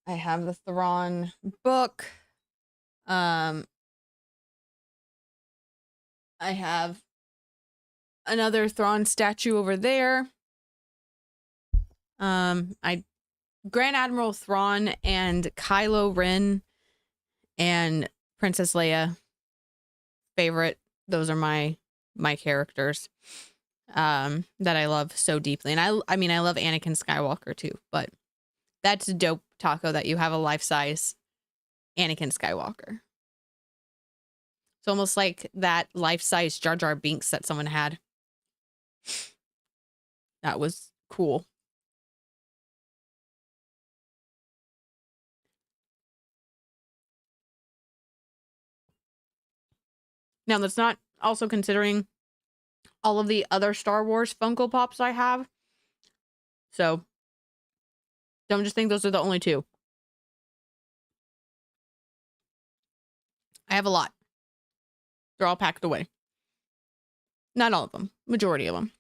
I have the Thrawn book. I have another Thrawn statue over there. Grand Admiral Thrawn and Kylo Ren and Princess Leia favorite. Those are my characters that I love so deeply. And I mean I love Anakin Skywalker too, but that's dope, Taco, that you have a life-size Anakin Skywalker. It's almost like that life-size Jar Jar Binks that someone had. That was cool. Now, that's not also considering all of the other Star Wars Funko Pops I have. So, don't just think those are the only two. I have a lot. They're all packed away. Not all of them. Majority of them.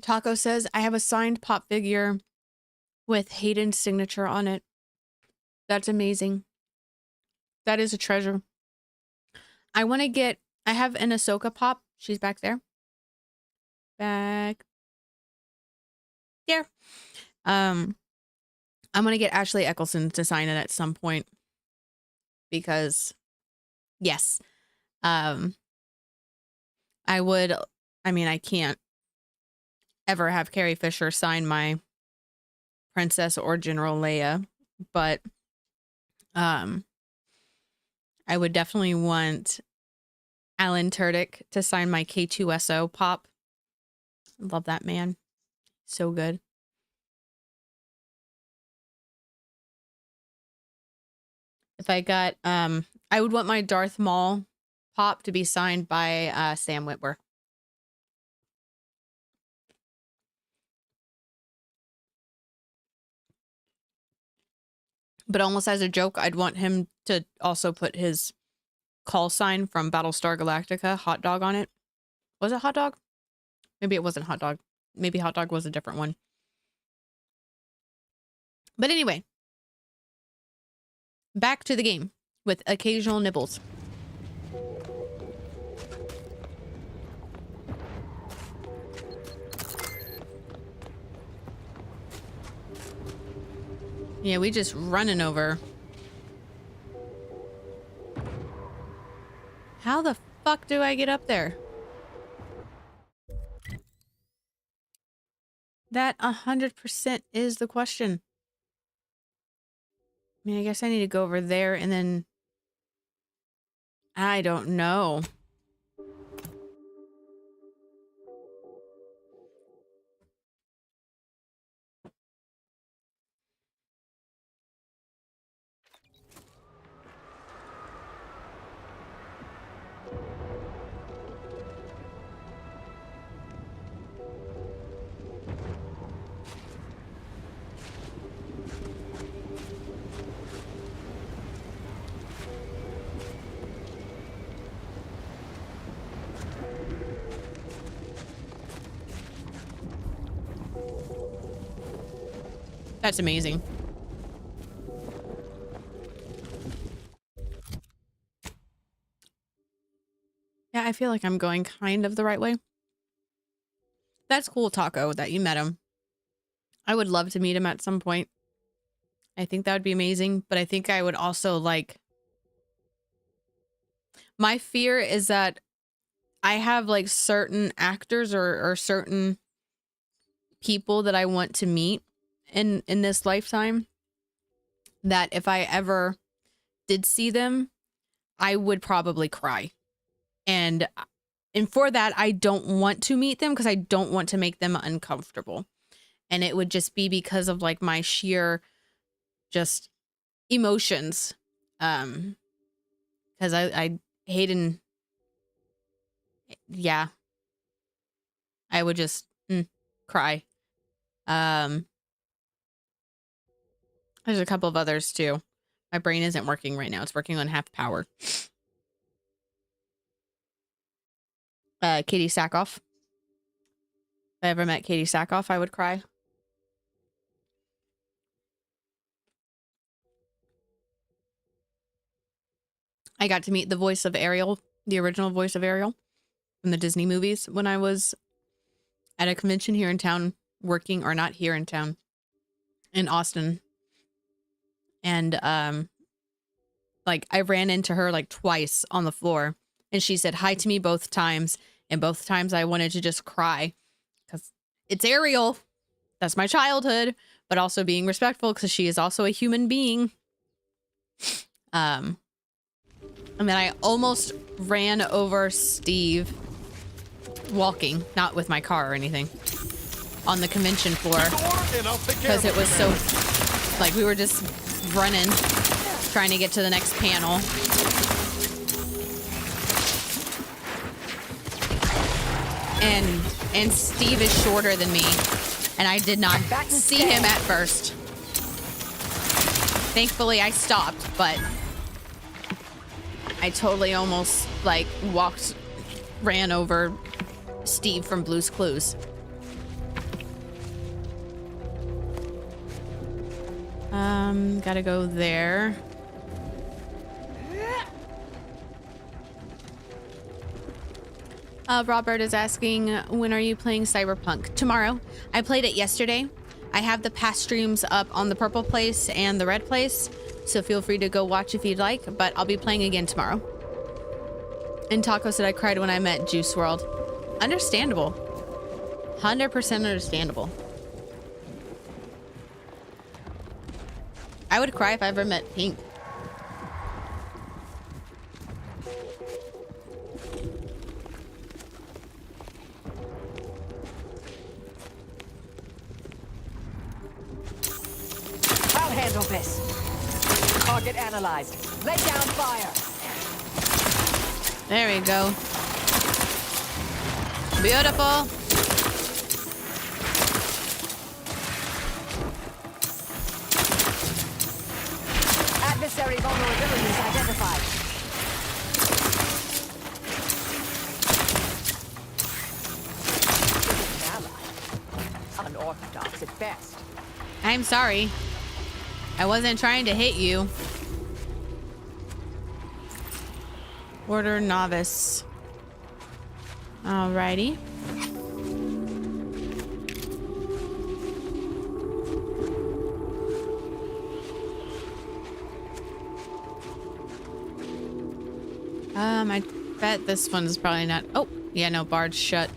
Taco says, I have a signed pop figure with Hayden's signature on it. That's amazing. That is a treasure. I want to get... I have an Ahsoka pop. She's back there. Back there. I'm going to get Ashley Eccleston to sign it at some point. Because, yes. I would... I mean, I can't ever have Carrie Fisher sign my Princess or General Leia, but I would definitely want Alan Tudyk to sign my K2SO pop. Love that man. So good. If I got I would want my Darth Maul pop to be signed by Sam Witwer. But almost as a joke, I'd want him to also put his call sign from Battlestar Galactica, Hot Dog, on it. Was it Hot Dog? Maybe it wasn't Hot Dog. Maybe Hot Dog was a different one. But anyway, back to the game with occasional nibbles. Yeah, we just running over. How the fuck do I get up there? That 100% is the question. I mean, I guess I need to go over there and then... I don't know. That's amazing. Yeah, I feel like I'm going kind of the right way. That's cool, Taco, that you met him. I would love to meet him at some point. I think that would be amazing, but I think I would also like... My fear is that I have like certain actors or certain people that I want to meet in this lifetime that if I ever did see them, I would probably cry. And for that, I don't want to meet them because I don't want to make them uncomfortable. And it would just be because of like my sheer just emotions. Because I Hayden, yeah, I would just cry. There's a couple of others too. My brain isn't working right now. It's working on half power. Katie Sackhoff. If I ever met Katie Sackhoff, I would cry. I got to meet the voice of Ariel, the original voice of Ariel from the Disney movies when I was at a convention here in town working, or not here in town, in Austin. And like I ran into her like twice on the floor and she said hi to me both times, and both times I wanted to just cry because it's Ariel. That's my childhood, but also being respectful because she is also a human being. And then I almost ran over Steve walking, not with my car or anything, on the convention floor because it was so like we were just running, trying to get to the next panel. And Steve is shorter than me, and I did not see him at first. Thankfully, I stopped, but I totally almost like ran over Steve from Blue's Clues. Gotta go there. Robert is asking, when are you playing Cyberpunk? Tomorrow. I played it yesterday. I have the past streams up on the Purple Place and the Red Place, so feel free to go watch if you'd like, but I'll be playing again tomorrow. And Taco said I cried when I met Juice WRLD. Understandable. 100% understandable. I would cry if I ever met Pink. I'll handle this. Target analyzed. Lay down fire. There we go. Beautiful. Adversary vulnerabilities identified. Unorthodox at best. I'm sorry. I wasn't trying to hit you. Order novice. Alrighty. I bet this one's probably not. Oh, yeah, no, bar's shut.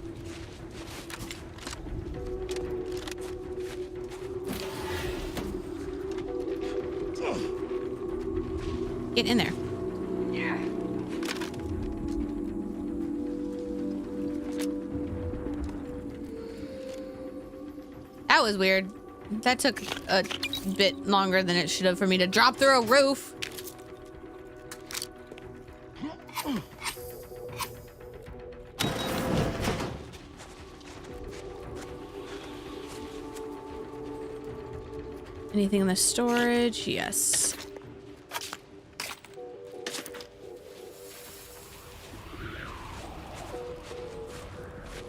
Get in there. Yeah. That was weird. That took a bit longer than it should have for me to drop through a roof. Anything in the storage? Yes.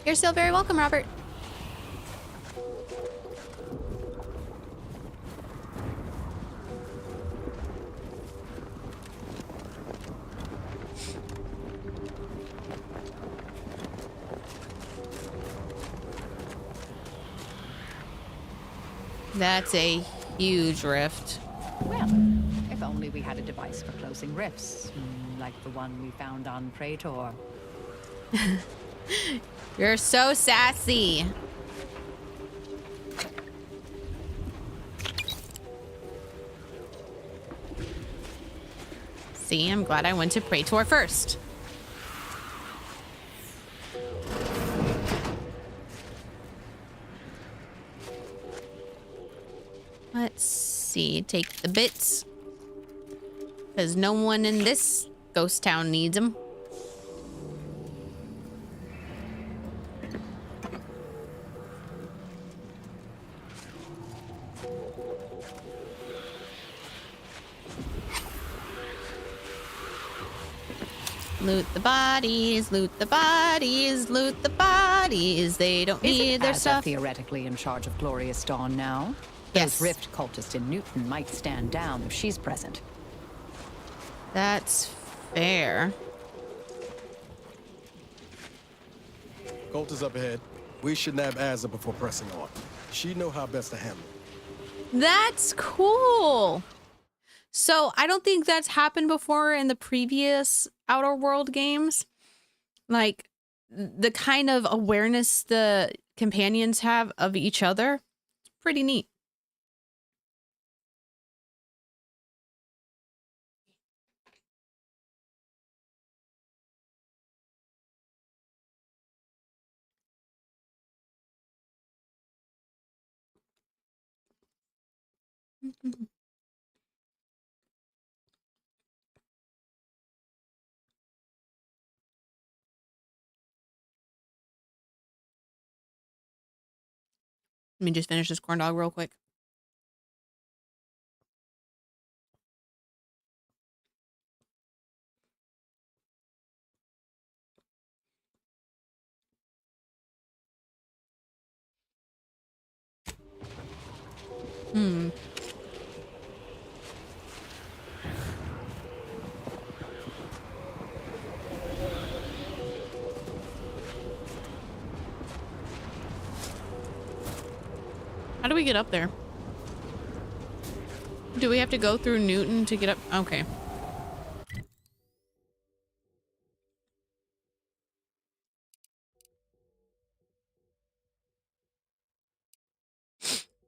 You're still very welcome, Robert. That's a huge rift. Well, if only we had a device for closing rifts, like the one we found on Praetor. You're so sassy. See, I'm glad I went to Praetor first. Let's see. Take the bits. Because no one in this ghost town needs them. Loot the bodies, loot the bodies, loot the bodies. They don't need their stuff. Theoretically in charge of Glorious Dawn now? Yes. Those Rift cultists in Newton might stand down if she's present. That's fair. Colt is up ahead. We should nab Azza before pressing on. She'd know how best to handle it. That's cool. So I don't think that's happened before in the previous Outer World games. Like the kind of awareness the companions have of each other. It's pretty neat. Let me just finish this corn dog real quick. How do we get up there? Do we have to go through Newton to get up? Okay.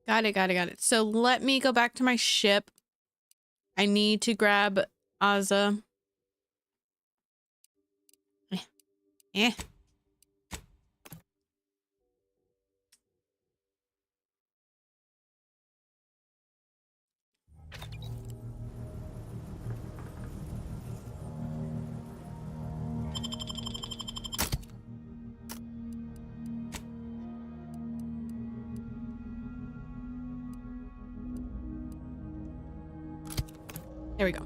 Got it. So let me go back to my ship. I need to grab Azza. Eh. There we go.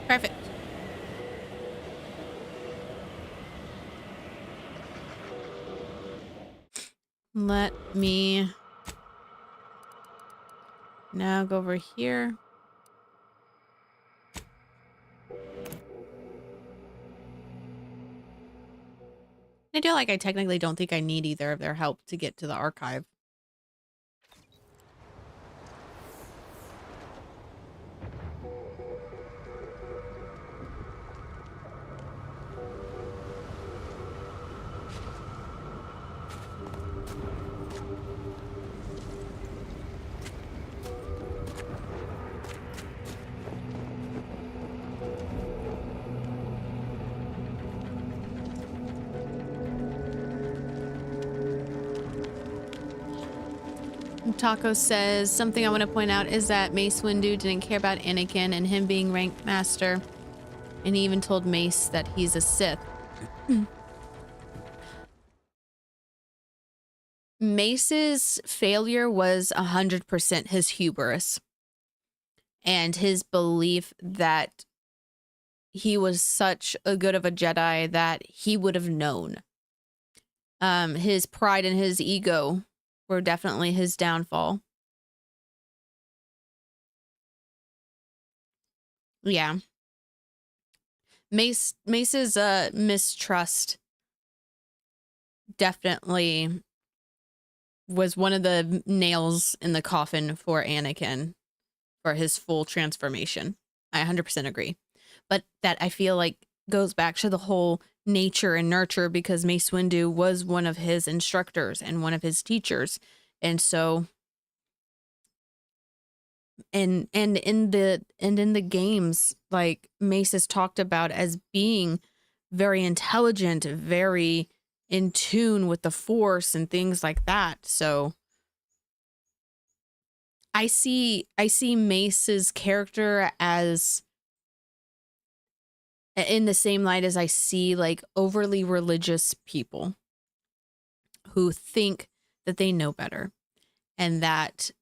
Perfect. Let me now go over here. I feel like I technically don't think I need either of their help to get to the archive. Taco says, something I want to point out is that Mace Windu didn't care about Anakin and him being ranked master. And he even told Mace that he's a Sith. Mace's failure was 100% his hubris and his belief that he was such a good of a Jedi that he would have known. His pride and his ego were definitely his downfall. Yeah. Mace's mistrust definitely was one of the nails in the coffin for Anakin for his full transformation. I 100% agree. But that, I feel like, goes back to the whole nature and nurture, because Mace Windu was one of his instructors and one of his teachers. And so and in the games, like, Mace is talked about as being very intelligent, very in tune with the Force and things like that. So I see Mace's character as in the same light as I see like overly religious people who think that they know better, and that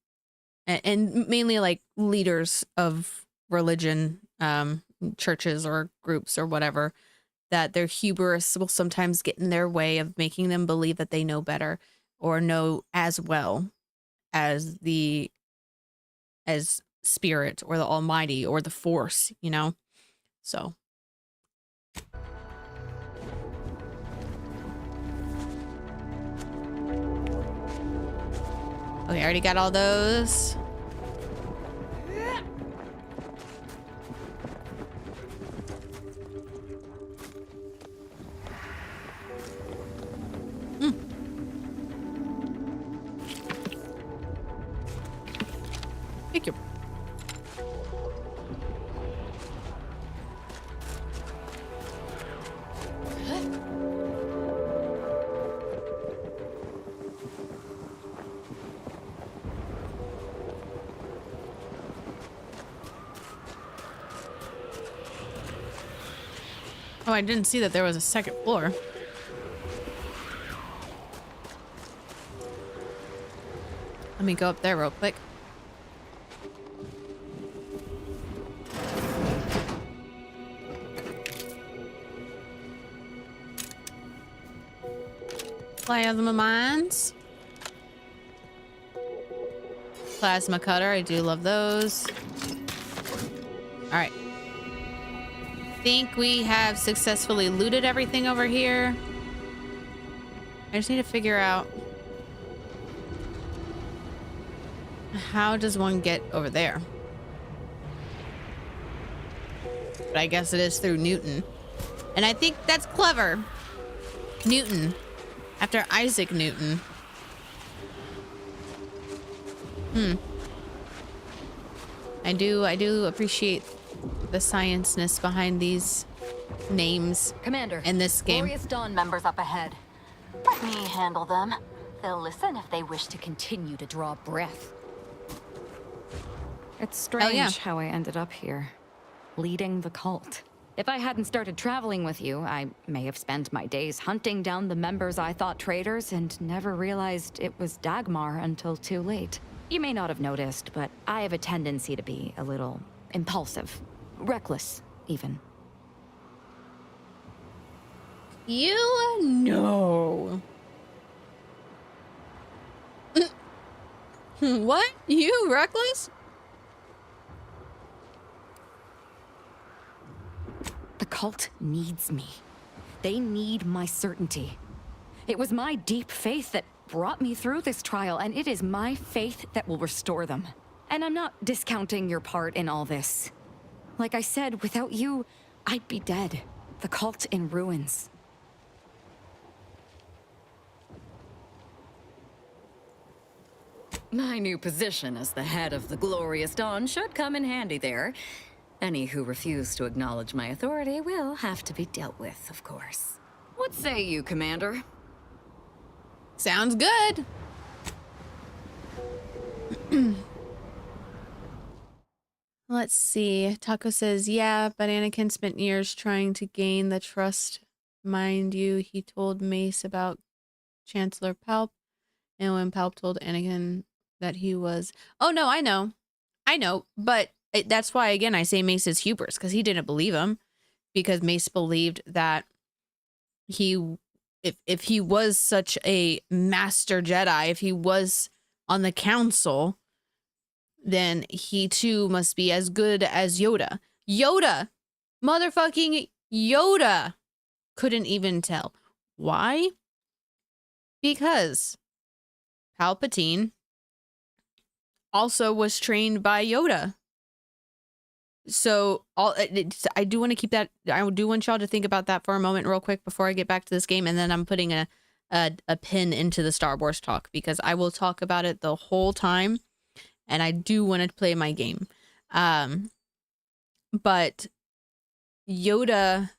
and mainly like leaders of religion, churches or groups or whatever, that their hubris will sometimes get in their way of making them believe that they know better or know as well as spirit or the almighty or the Force, you know? So. Okay, I already got all those. Thank you. Oh, I didn't see that there was a second floor. Let me go up there real quick. Plasma mines. Plasma cutter, I do love those. All right. Think we have successfully looted everything over here. I just need to figure out how does one get over there. But I guess it is through Newton. And I think that's clever. Newton. After Isaac Newton. I do appreciate the science-ness behind these names. Commander, in this game. Glorious Dawn members up ahead. Let me handle them. They'll listen if they wish to continue to draw breath. It's strange how I ended up here, leading the cult. If I hadn't started traveling with you, I may have spent my days hunting down the members I thought traitors and never realized it was Dagmar until too late. You may not have noticed, but I have a tendency to be a little impulsive. Reckless, even. You know. What? You reckless? The cult needs me. They need my certainty. It was my deep faith that brought me through this trial, and it is my faith that will restore them. And I'm not discounting your part in all this. Like I said, without you, I'd be dead. The cult in ruins. My new position as the head of the Glorious Dawn should come in handy there. Any who refuse to acknowledge my authority will have to be dealt with, of course. What say you, Commander? Sounds good. Let's see. Taco says, yeah, but Anakin spent years trying to gain the trust. Mind you, he told Mace about Chancellor Palp, and when Palp told Anakin that he was... Oh, no, I know. But that's why, again, I say Mace is hubris, because he didn't believe him, because Mace believed that if he was such a master Jedi, if he was on the council, then he too must be as good as Yoda. Motherfucking Yoda couldn't even tell. Why? Because Palpatine also was trained by Yoda. So I do want to keep that. I do want y'all to think about that for a moment real quick before I get back to this game. And then I'm putting a pin into the Star Wars talk, because I will talk about it the whole time. And I do want to play my game. But Yoda,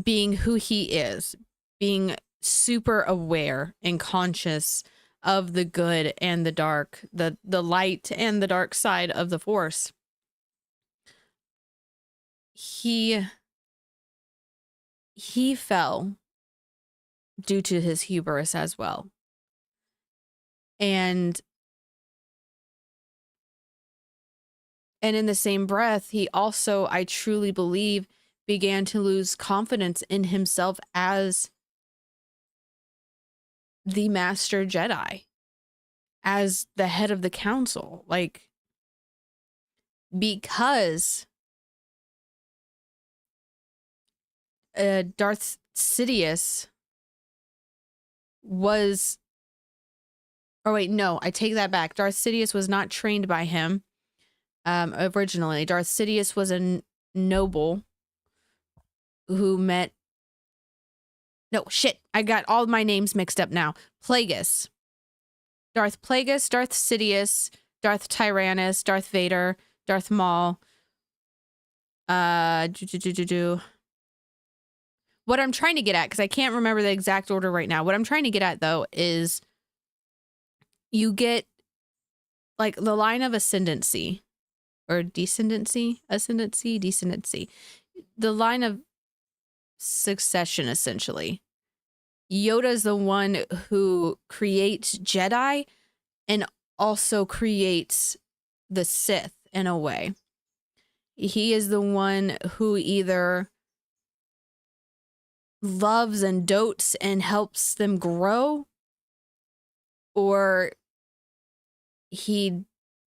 being who he is, being super aware and conscious of the good and the dark, the light and the dark side of the Force, he fell due to his hubris as well. And in the same breath, he also, I truly believe, began to lose confidence in himself as the Master Jedi, as the head of the council. Like, because Darth Sidious was... Oh, wait, no, I take that back. Darth Sidious was not trained by him originally. Darth Sidious was a noble who met... No, shit, I got all my names mixed up now. Plagueis. Darth Plagueis, Darth Sidious, Darth Tyrannus, Darth Vader, Darth Maul. What I'm trying to get at, because I can't remember the exact order right now. What I'm trying to get at, though, is you get, like, the line of ascendancy. Or descendancy? Ascendancy? Descendancy. The line of succession, essentially. Yoda's the one who creates Jedi and also creates the Sith in a way. He is the one who either loves and dotes and helps them grow, or he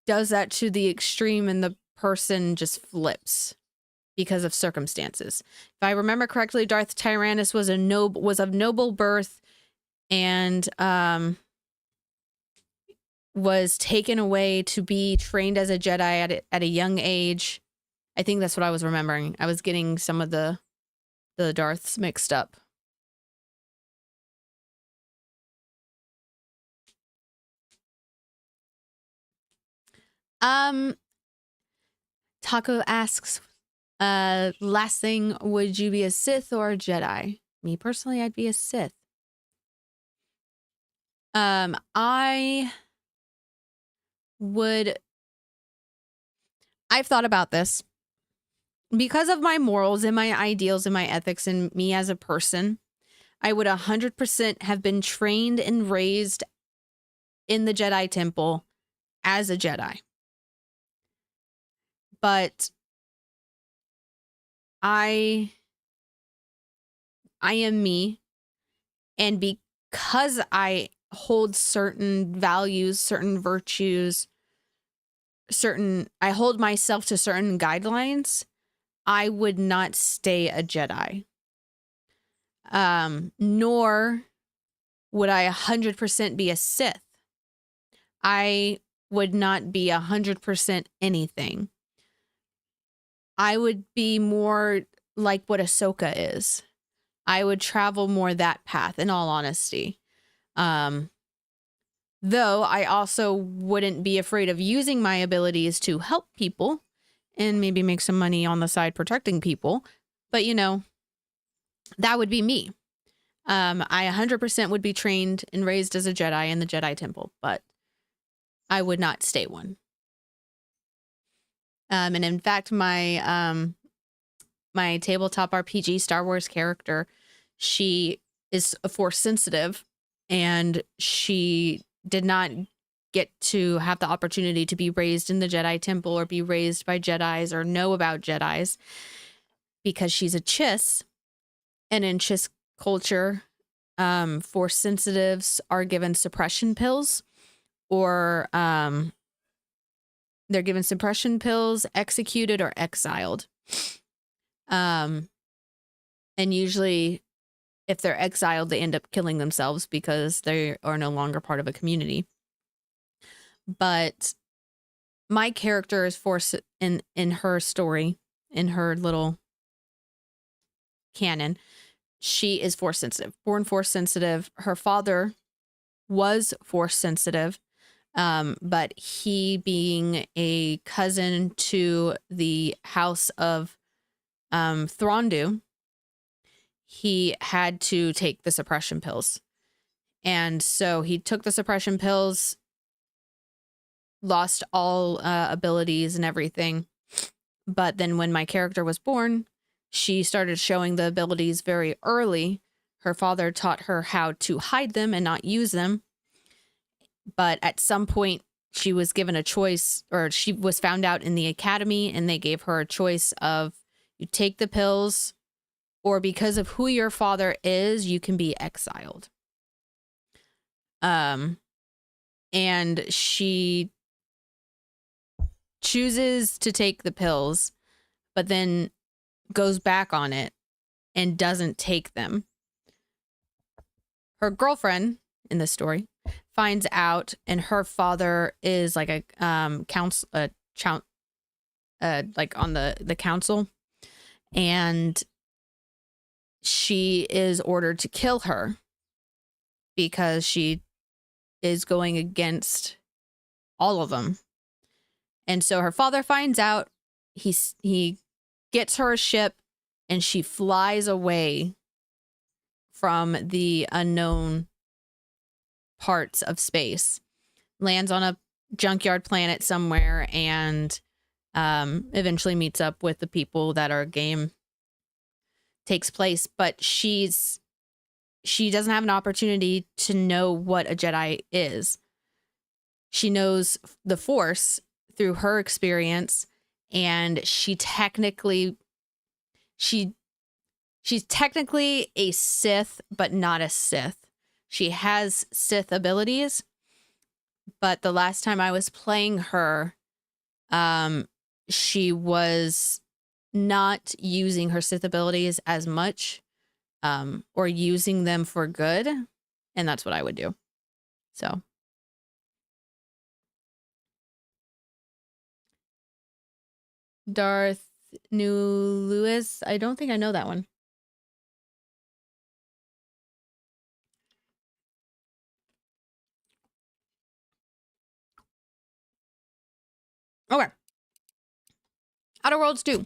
does that to the extreme and the person just flips because of circumstances. If I remember correctly, Darth Tyrannus was of noble birth and was taken away to be trained as a Jedi at a young age. I think that's what I was remembering. I was getting some of the Darths mixed up. Taco asks, last thing, would you be a Sith or a Jedi? Me personally, I'd be a Sith. I've thought about this. Because of my morals and my ideals and my ethics and me as a person, I would 100% have been trained and raised in the Jedi Temple as a Jedi. But I am me, and because I hold certain values, certain virtues, I hold myself to certain guidelines, I would not stay a Jedi. Nor would I 100% be a Sith. I would not be 100% anything. I would be more like what Ahsoka is. I would travel more that path, in all honesty. Though I also wouldn't be afraid of using my abilities to help people and maybe make some money on the side protecting people. But, you know, that would be me. I 100% would be trained and raised as a Jedi in the Jedi Temple, but I would not stay one. And in fact, my tabletop RPG Star Wars character, she is a Force sensitive, and she did not get to have the opportunity to be raised in the Jedi Temple or be raised by Jedis or know about Jedis because she's a Chiss. And in Chiss culture, Force sensitives are given suppression pills, or they're given suppression pills, executed, or exiled. And usually, if they're exiled, they end up killing themselves because they are no longer part of a community. But my character is Force in her story, in her little canon. She is Force sensitive, born Force sensitive. Her father was Force sensitive, but he, being a cousin to the house of Throndu, he had to take the suppression pills. And so he took the suppression pills, lost all abilities and everything. But then when my character was born, she started showing the abilities very early. Her father taught her how to hide them and not use them. But at some point, she was given a choice, or she was found out in the academy, and they gave her a choice of, you take the pills, or because of who your father is, you can be exiled. And she chooses to take the pills, but then goes back on it and doesn't take them. Her girlfriend in the story finds out, and her father is like a council, like on the council, and she is ordered to kill her because she is going against all of them. And so her father finds out. He gets her a ship, and she flies away from the unknown parts of space, lands on a junkyard planet somewhere, and eventually meets up with the people that our game takes place. But she doesn't have an opportunity to know what a Jedi is. She knows the Force through her experience, and she's technically a Sith, but not a Sith. She has Sith abilities, but the last time I was playing her, she was not using her Sith abilities as much, or using them for good, and that's what I would do. So. Darth New Lewis. I don't think I know that one. Okay. Outer Worlds 2.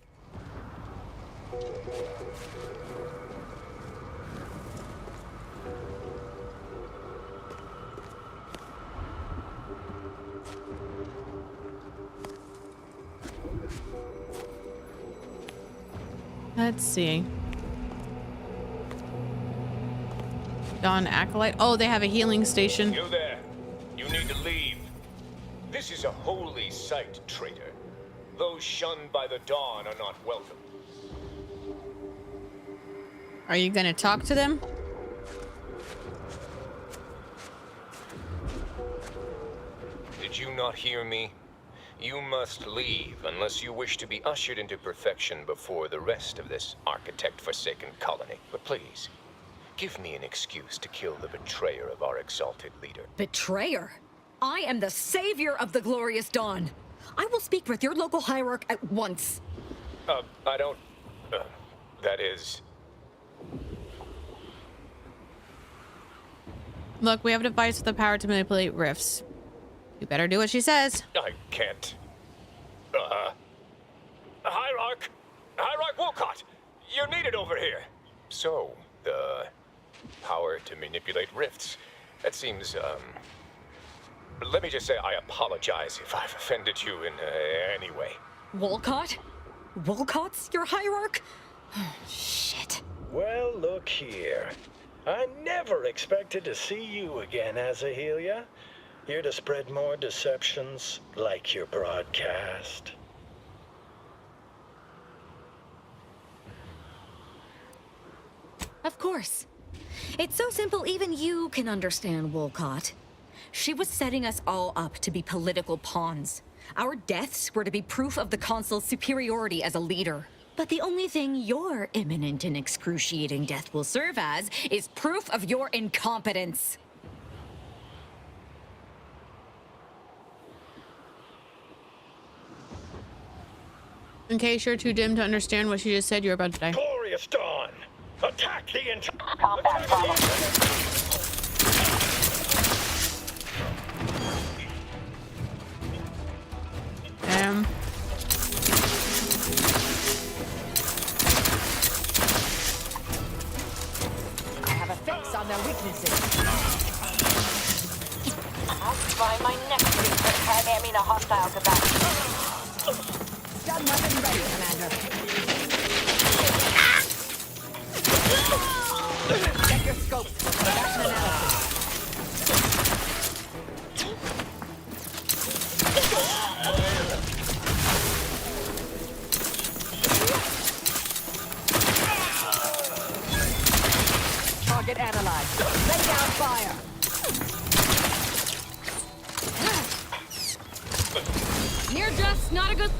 Let's see. Dawn Acolyte. Oh, they have a healing station. You there. You need to leave. This is a holy site, traitor. Those shunned by the Dawn are not welcome. Are you going to talk to them? Did you not hear me? You must leave unless you wish to be ushered into perfection before the rest of this architect-forsaken colony. But please, give me an excuse to kill the betrayer of our exalted leader. Betrayer? I am the savior of the glorious dawn. I will speak with your local hierarch at once. I don't... that is... Look, we have a device with the power to manipulate rifts. You better do what she says. I can't. Hierarch! Hierarch Wolcott! You're needed over here! So, the power to manipulate rifts. That seems, let me just say I apologize if I've offended you in any way. Wolcott? Wolcott's your hierarch? Shit. Well, look here. I never expected to see you again, Azahelia. Here to spread more deceptions like your broadcast. Of course. It's so simple even you can understand, Wolcott. She was setting us all up to be political pawns. Our deaths were to be proof of the Consul's superiority as a leader. But the only thing your imminent and excruciating death will serve as is proof of your incompetence. In case you're too dim to understand what she just said, you're about to die. Glorious dawn! Attack the entire... I have a fix on their weaknesses. I'll try my next secret head aiming a hostile to battle. Stun weapon ready, Commander. Check your scopes for production analysis. Target analyzed. Lay down fire. You're just not a good...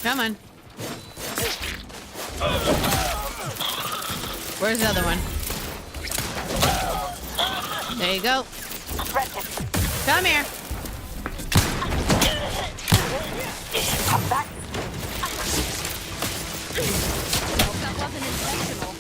Come on. Where's the other one? There you go. Come here. Come back. That wasn't intentional.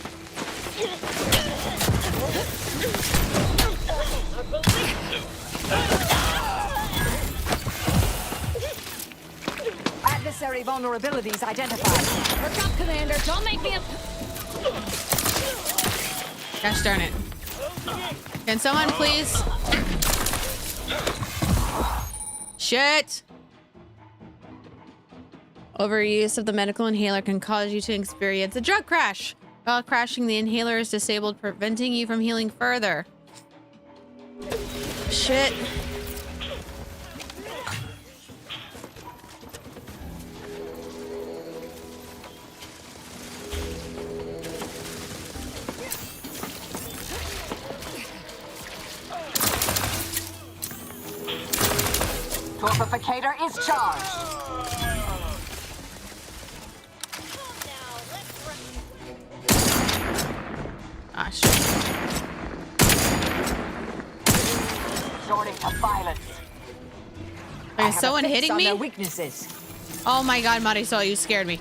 Adversary vulnerabilities identified. Look up, Commander. Don't make me a... Gosh darn it. Can someone please? Shit! Overuse of the medical inhaler can cause you to experience a drug crash. While crashing, the inhaler is disabled, preventing you from healing further. Shit. Torpificator is charged. Ah, shit. Resorting to violence. Is someone hitting me? Their weaknesses. Oh my god, Marisol, you scared me.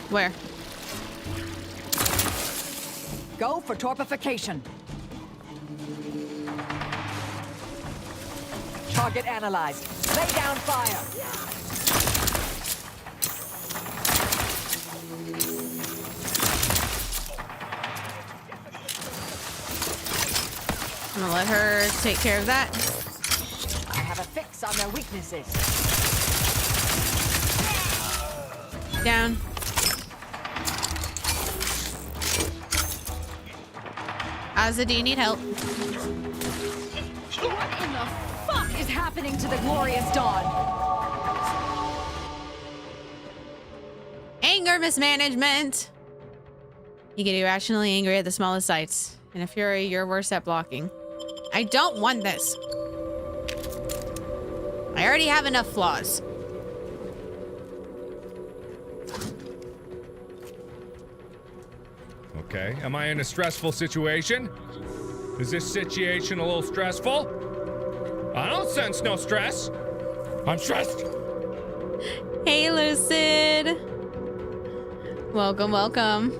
Where? Go for torpification. Target analyzed. Lay down fire. I'm gonna let her take care of that. I have a fix on their weaknesses. Down. Ozzy, do you need help? What in the fuck is happening to the glorious dawn? Anger mismanagement. You get irrationally angry at the smallest sights. In a fury, you're worse at blocking. I don't want this. I already have enough flaws. Okay, am I in a stressful situation? Is this situation a little stressful? I don't sense no stress. I'm stressed. Hey, Lucid. Welcome, welcome.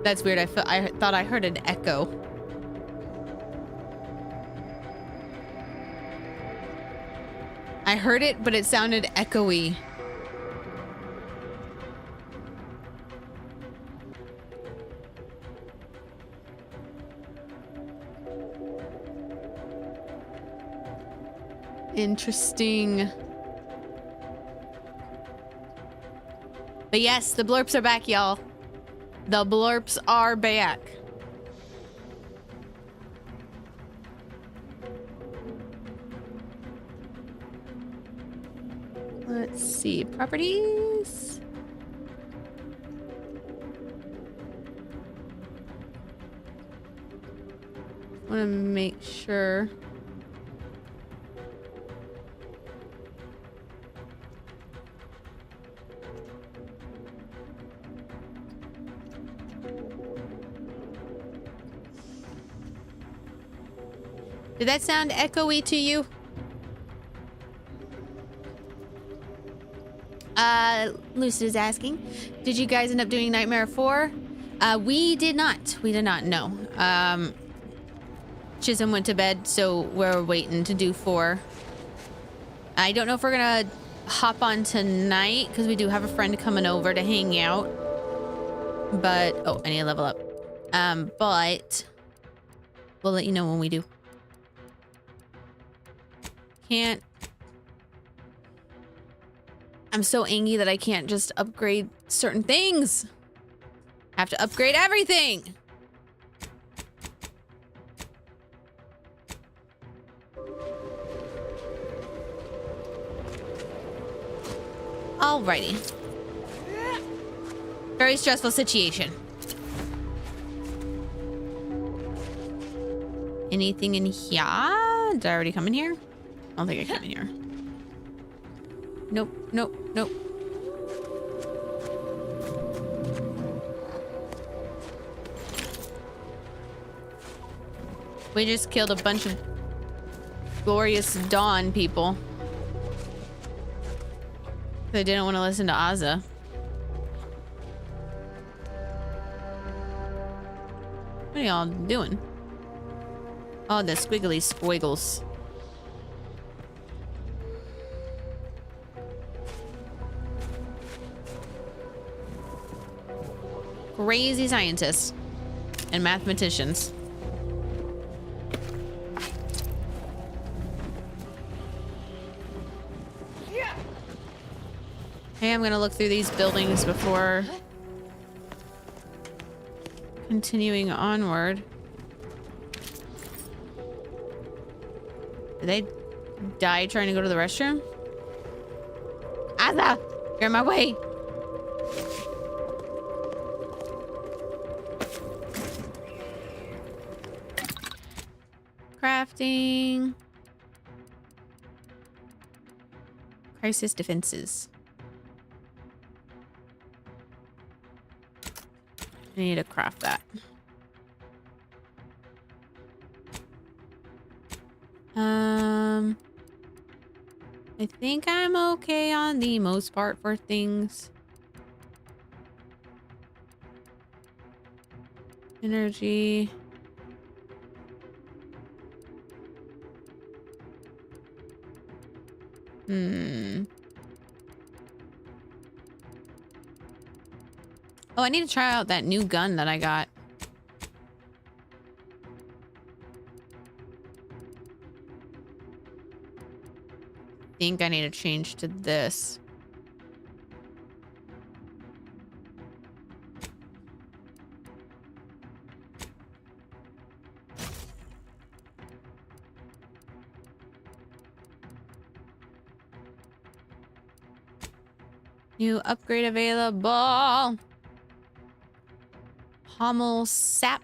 That's weird. I thought I heard an echo. I heard it, but it sounded echoey. Interesting. But yes, the blurps are back, y'all. The blurps are back. Let's see. Properties. Want to make sure. Did that sound echoey to you? Lucid is asking, did you guys end up doing Nightmare 4? We did not. We did not, no. Chisholm went to bed, so we're waiting to do 4. I don't know if we're gonna hop on tonight, because we do have a friend coming over to hang out. But, oh, I need to level up. But we'll let you know when we do. Can't. I'm so angry that I can't just upgrade certain things. I have to upgrade everything. Alrighty. Very stressful situation. Anything in here? Did I already come in here? I don't think I came in here. Nope, nope, nope. We just killed a bunch of glorious Dawn people. They didn't want to listen to Azza. What are y'all doing? Oh, the squiggly squiggles. Crazy scientists and mathematicians. Hey, I'm gonna look through these buildings before continuing onward. Did they die trying to go to the restroom? Azza! You're in my way! Crafting. Crisis defenses. I need to craft that. I think I'm okay on the most part for things. Energy. Oh, I need to try out that new gun that I got. I think I need to change to this. New upgrade available. Pommel Sap.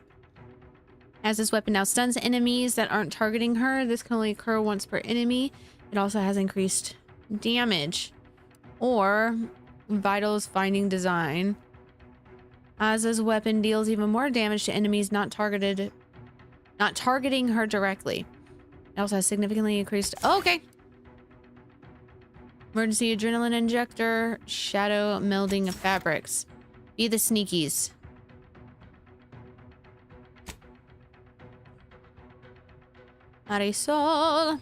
As this weapon now stuns enemies that aren't targeting her. This can only occur once per enemy. It also has increased damage. Or Vitals Finding Design. Azza's weapon deals even more damage to enemies not targeting her directly. It also has significantly increased. Oh, okay. Emergency adrenaline injector. Shadow melding fabrics. Be the sneakies. Marisol.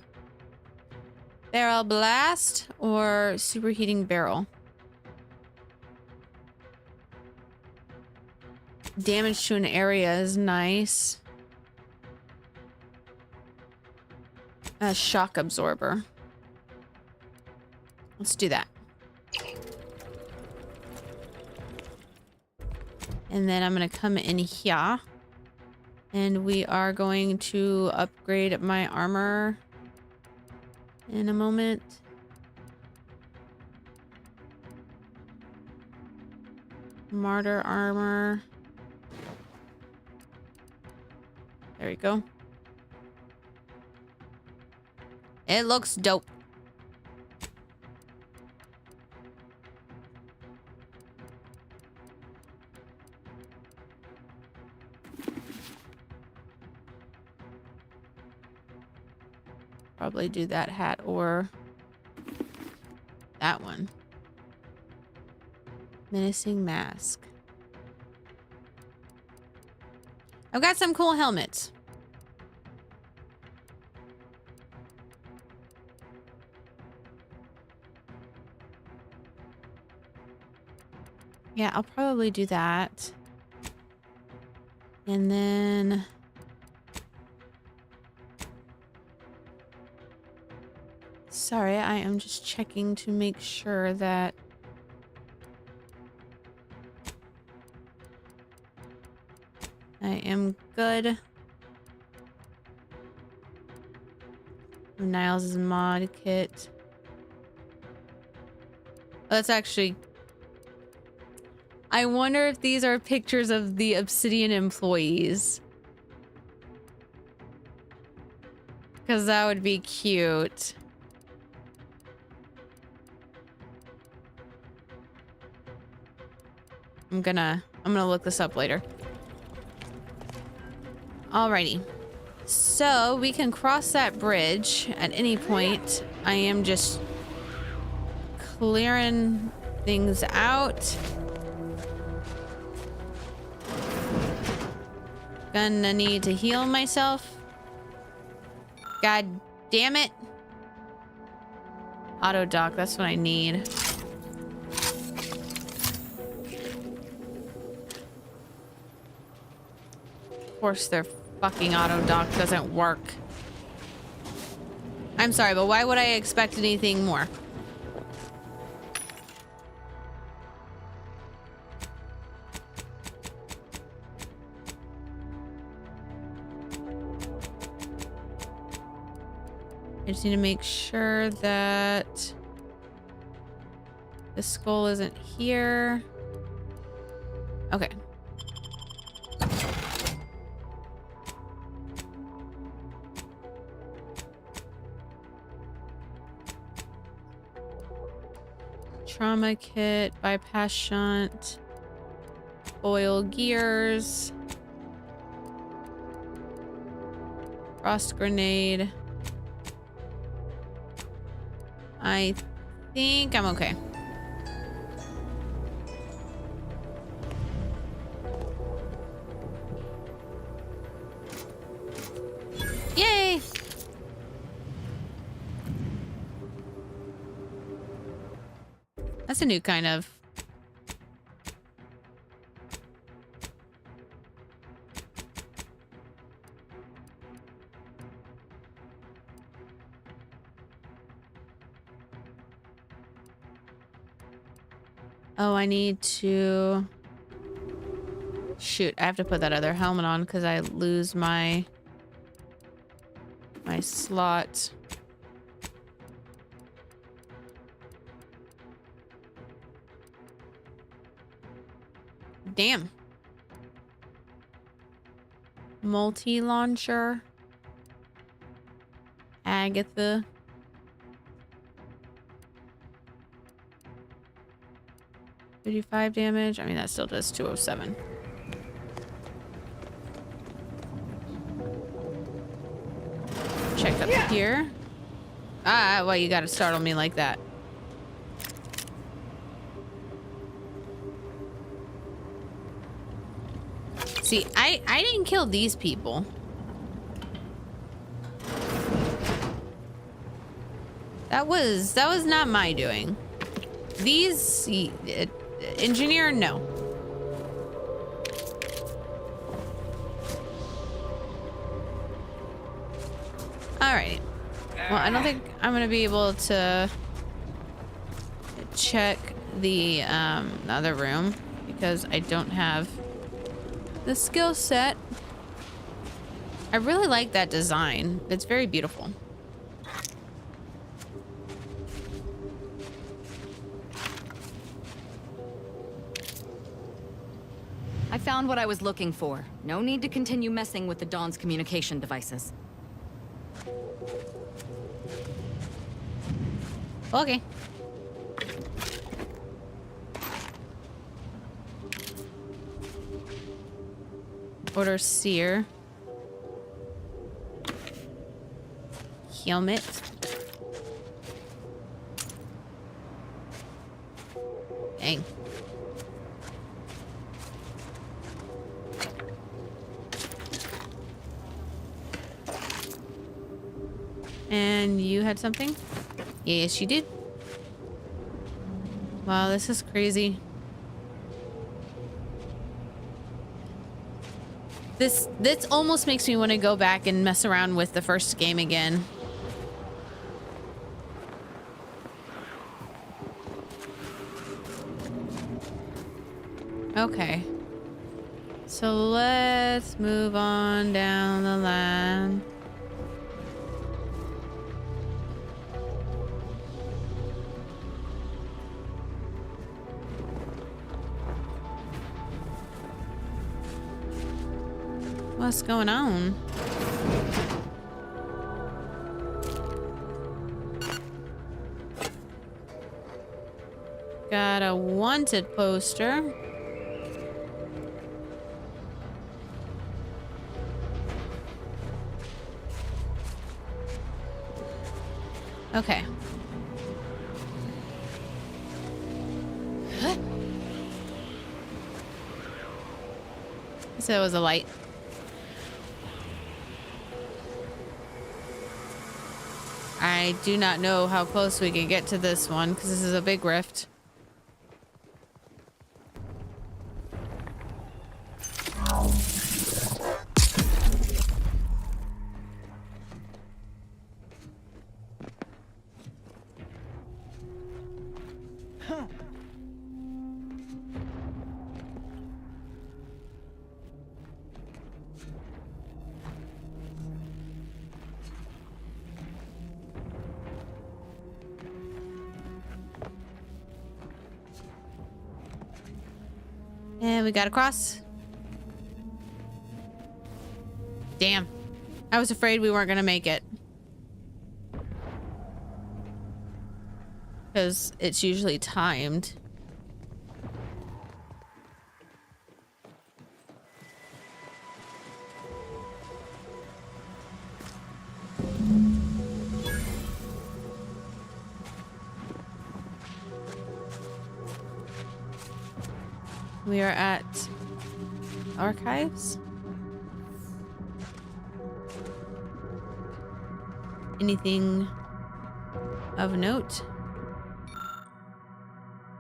Barrel blast or superheating barrel. Damage to an area is nice. A shock absorber. Let's do that. And then I'm going to come in here. And we are going to upgrade my armor in a moment. Martyr armor. There we go. It looks dope. Probably do that hat or that one. Menacing mask. I've got some cool helmets. Yeah, I'll probably do that. And then... Sorry, I am just checking to make sure that... I am good. Niles' mod kit. That's actually... I wonder if these are pictures of the Obsidian employees. Because that would be cute. I'm gonna look this up later. Alrighty. So we can cross that bridge at any point. I am just clearing things out. Gonna need to heal myself. God damn it. Auto dock, that's what I need. Of course their fucking auto dock doesn't work. I'm sorry, but why would I expect anything more? I just need to make sure that the skull isn't here. Okay. Trauma kit, bypass shunt, oil gears, frost grenade. I think I'm okay. Yay! That's a new kind of... Oh, I need to... Shoot, I have to put that other helmet on because I lose my slot. Damn. Multi-launcher. Agatha. $55 damage. I mean, that still does 207. Check up here. Ah, well, you gotta startle me like that. See, I didn't kill these people. That was not my doing. These engineer, no. Alrighty. Well, I don't think I'm gonna be able to check the other room because I don't have the skill set. I really like that design. It's very beautiful. I found what I was looking for. No need to continue messing with the Dawn's communication devices. Okay. Order seer. Helmet. Dang. And you had something? Yes, you did. Wow, this is crazy. This almost makes me want to go back and mess around with the first game again. Okay. So let's move on down the line. What's going on? Got a wanted poster. Okay. So it was a light. I do not know how close we can get to this one because this is a big rift. And we got across. Damn. I was afraid we weren't going to make it. Because it's usually timed. We are at Archives. Anything of note?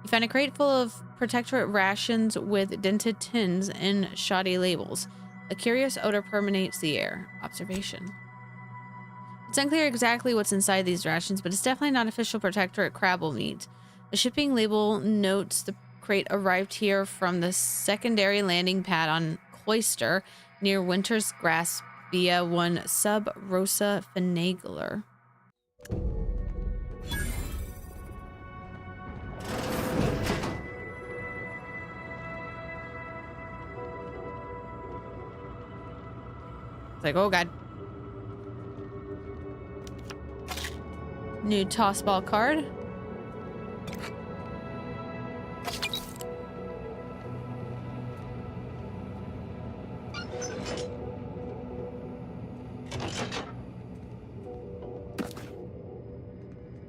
You find a crate full of protectorate rations with dented tins and shoddy labels. A curious odor permeates the air. Observation. It's unclear exactly what's inside these rations, but it's definitely not official protectorate crabble meat. The shipping label notes the crate arrived here from the secondary landing pad on Cloister near Winter's Grass via one Sub Rosa Finagler. It's like, oh god. New toss ball card.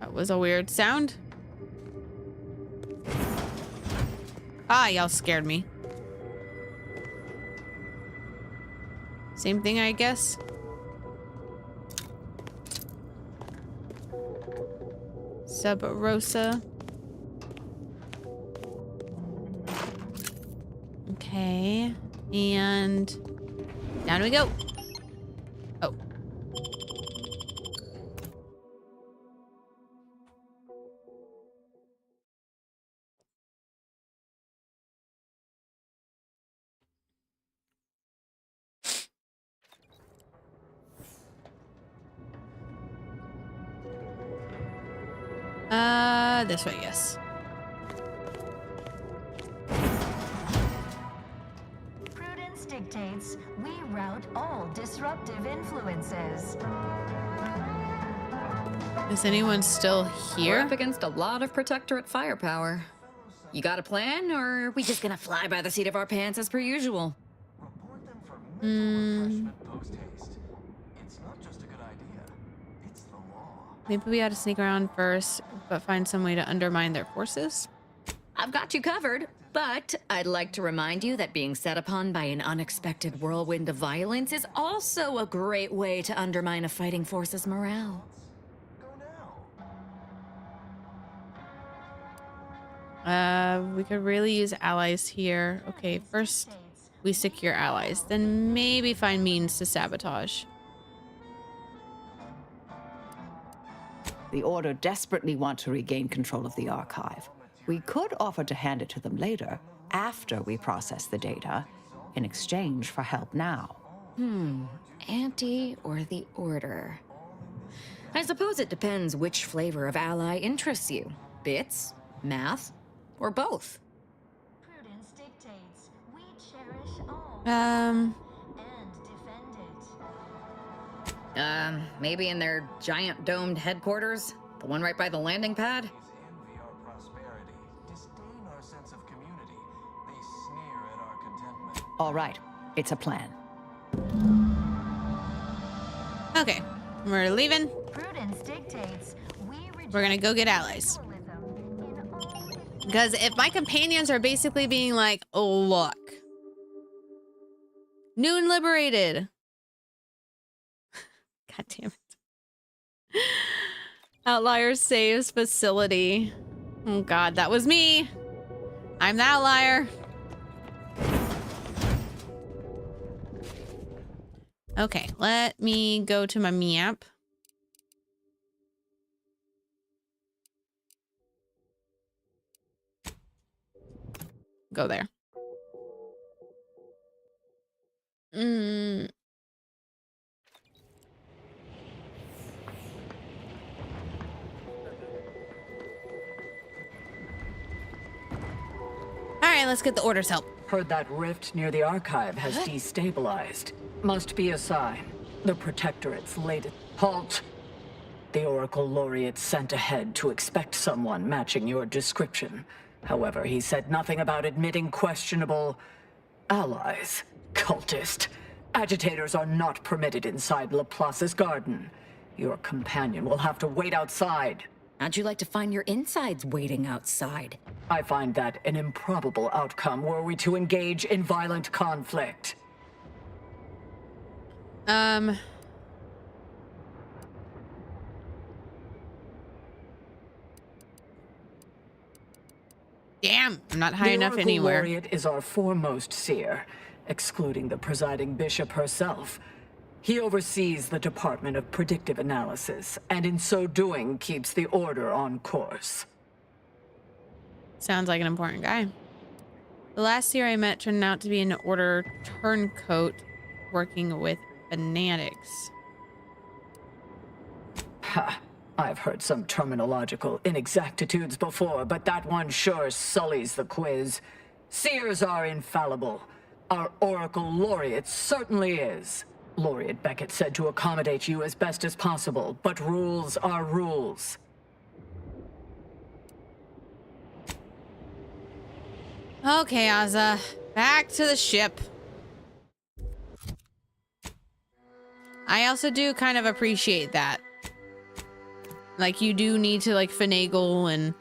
That was a weird sound. Ah, y'all scared me. Same thing, I guess. Sub Rosa. Okay. And down we go. Oh. This way, yes. Prudence dictates we rout all disruptive influences. Is anyone still We're here? up against a lot of Protectorate firepower. You got a plan, or are we just gonna fly by the seat of our pants as per usual? Maybe we ought to sneak around first, but find some way to undermine their forces? I've got you covered, but I'd like to remind you that being set upon by an unexpected whirlwind of violence is also a great way to undermine a fighting force's morale. We could really use allies here. Okay, first we secure allies, then maybe find means to sabotage. The Order desperately want to regain control of the archive. We could offer to hand it to them later, after we process the data, in exchange for help now. Anti or the Order? I suppose it depends which flavor of ally interests you. Bits, math, or both. Prudence dictates we cherish all Um, and defend it. Maybe in their giant domed headquarters? The one right by the landing pad? All right, it's a plan. okay, we're leaving. Prudence dictates We're gonna go get allies. Because if my companions are basically being like, oh, look. New and liberated. God damn it. Outlier saves facility. Oh god, that was me. I'm the outlier. Okay, let me go to my map. Go there. Alright, let's get the Order's help. Heard that rift near the archive has destabilized. Must be a sign. The Protectorate's latest... Halt! The Oracle Laureate sent ahead to expect someone matching your description. However, he said nothing about admitting questionable... allies. Cultist. Agitators are not permitted inside Laplace's garden. Your companion will have to wait outside. How'd you like to find your insides waiting outside? I find that an improbable outcome were we to engage in violent conflict. Damn, I'm not high enough The anywhere. Oracle Laureate is our foremost seer, excluding the presiding bishop herself. He oversees the Department of Predictive Analysis, and in so doing keeps the Order on course. Sounds like an important guy. The last seer I met turned out to be an Order turncoat working with fanatics. Ha! I've heard some terminological inexactitudes before, but that one sure sullies the quiz. Seers are infallible. Our Oracle Laureate certainly is. Laureate Beckett said to accommodate you as best as possible, but rules are rules. Okay, Azza. Back to the ship. I also do kind of appreciate that. Like, you do need to, like, finagle and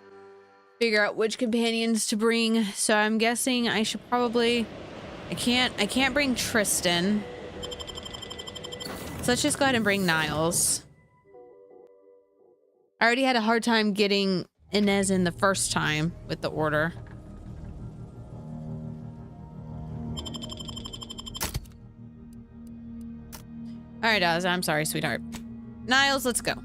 figure out which companions to bring. So I'm guessing I should probably... I can't bring Tristan. So let's just go ahead and bring Niles. I already had a hard time getting Inez in the first time with the Order. All right, Oz, I'm sorry, sweetheart. Niles, let's go.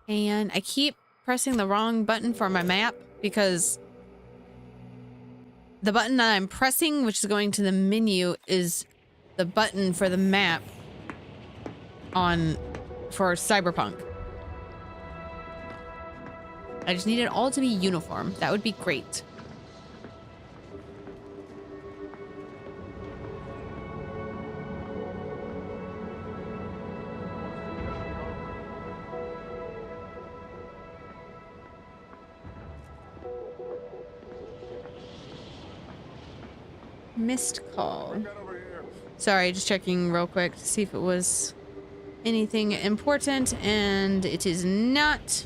And I keep pressing the wrong button for my map because the button that I'm pressing, which is going to the menu, is the button for the map for Cyberpunk. I just need it all to be uniform. That would be great. Missed call. Sorry, just checking real quick to see if it was anything important, and it is not.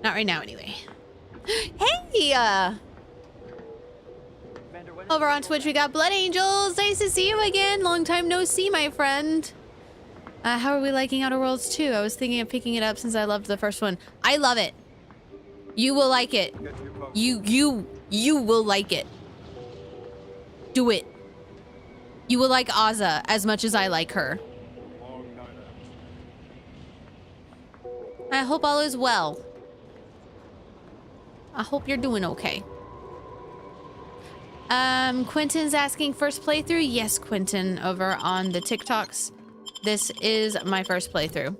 Not right now, anyway. Hey! Over on Twitch, we got Blood Angels. Nice to see you again. Long time no see, my friend. How are we liking Outer Worlds 2? I was thinking of picking it up since I loved the first one. I love it. You will like it. You will like it. Do it. You will like Azza as much as I like her. I hope all is well. I hope you're doing okay. Quentin's asking first playthrough. Yes, Quentin, over on the TikToks. This is my first playthrough.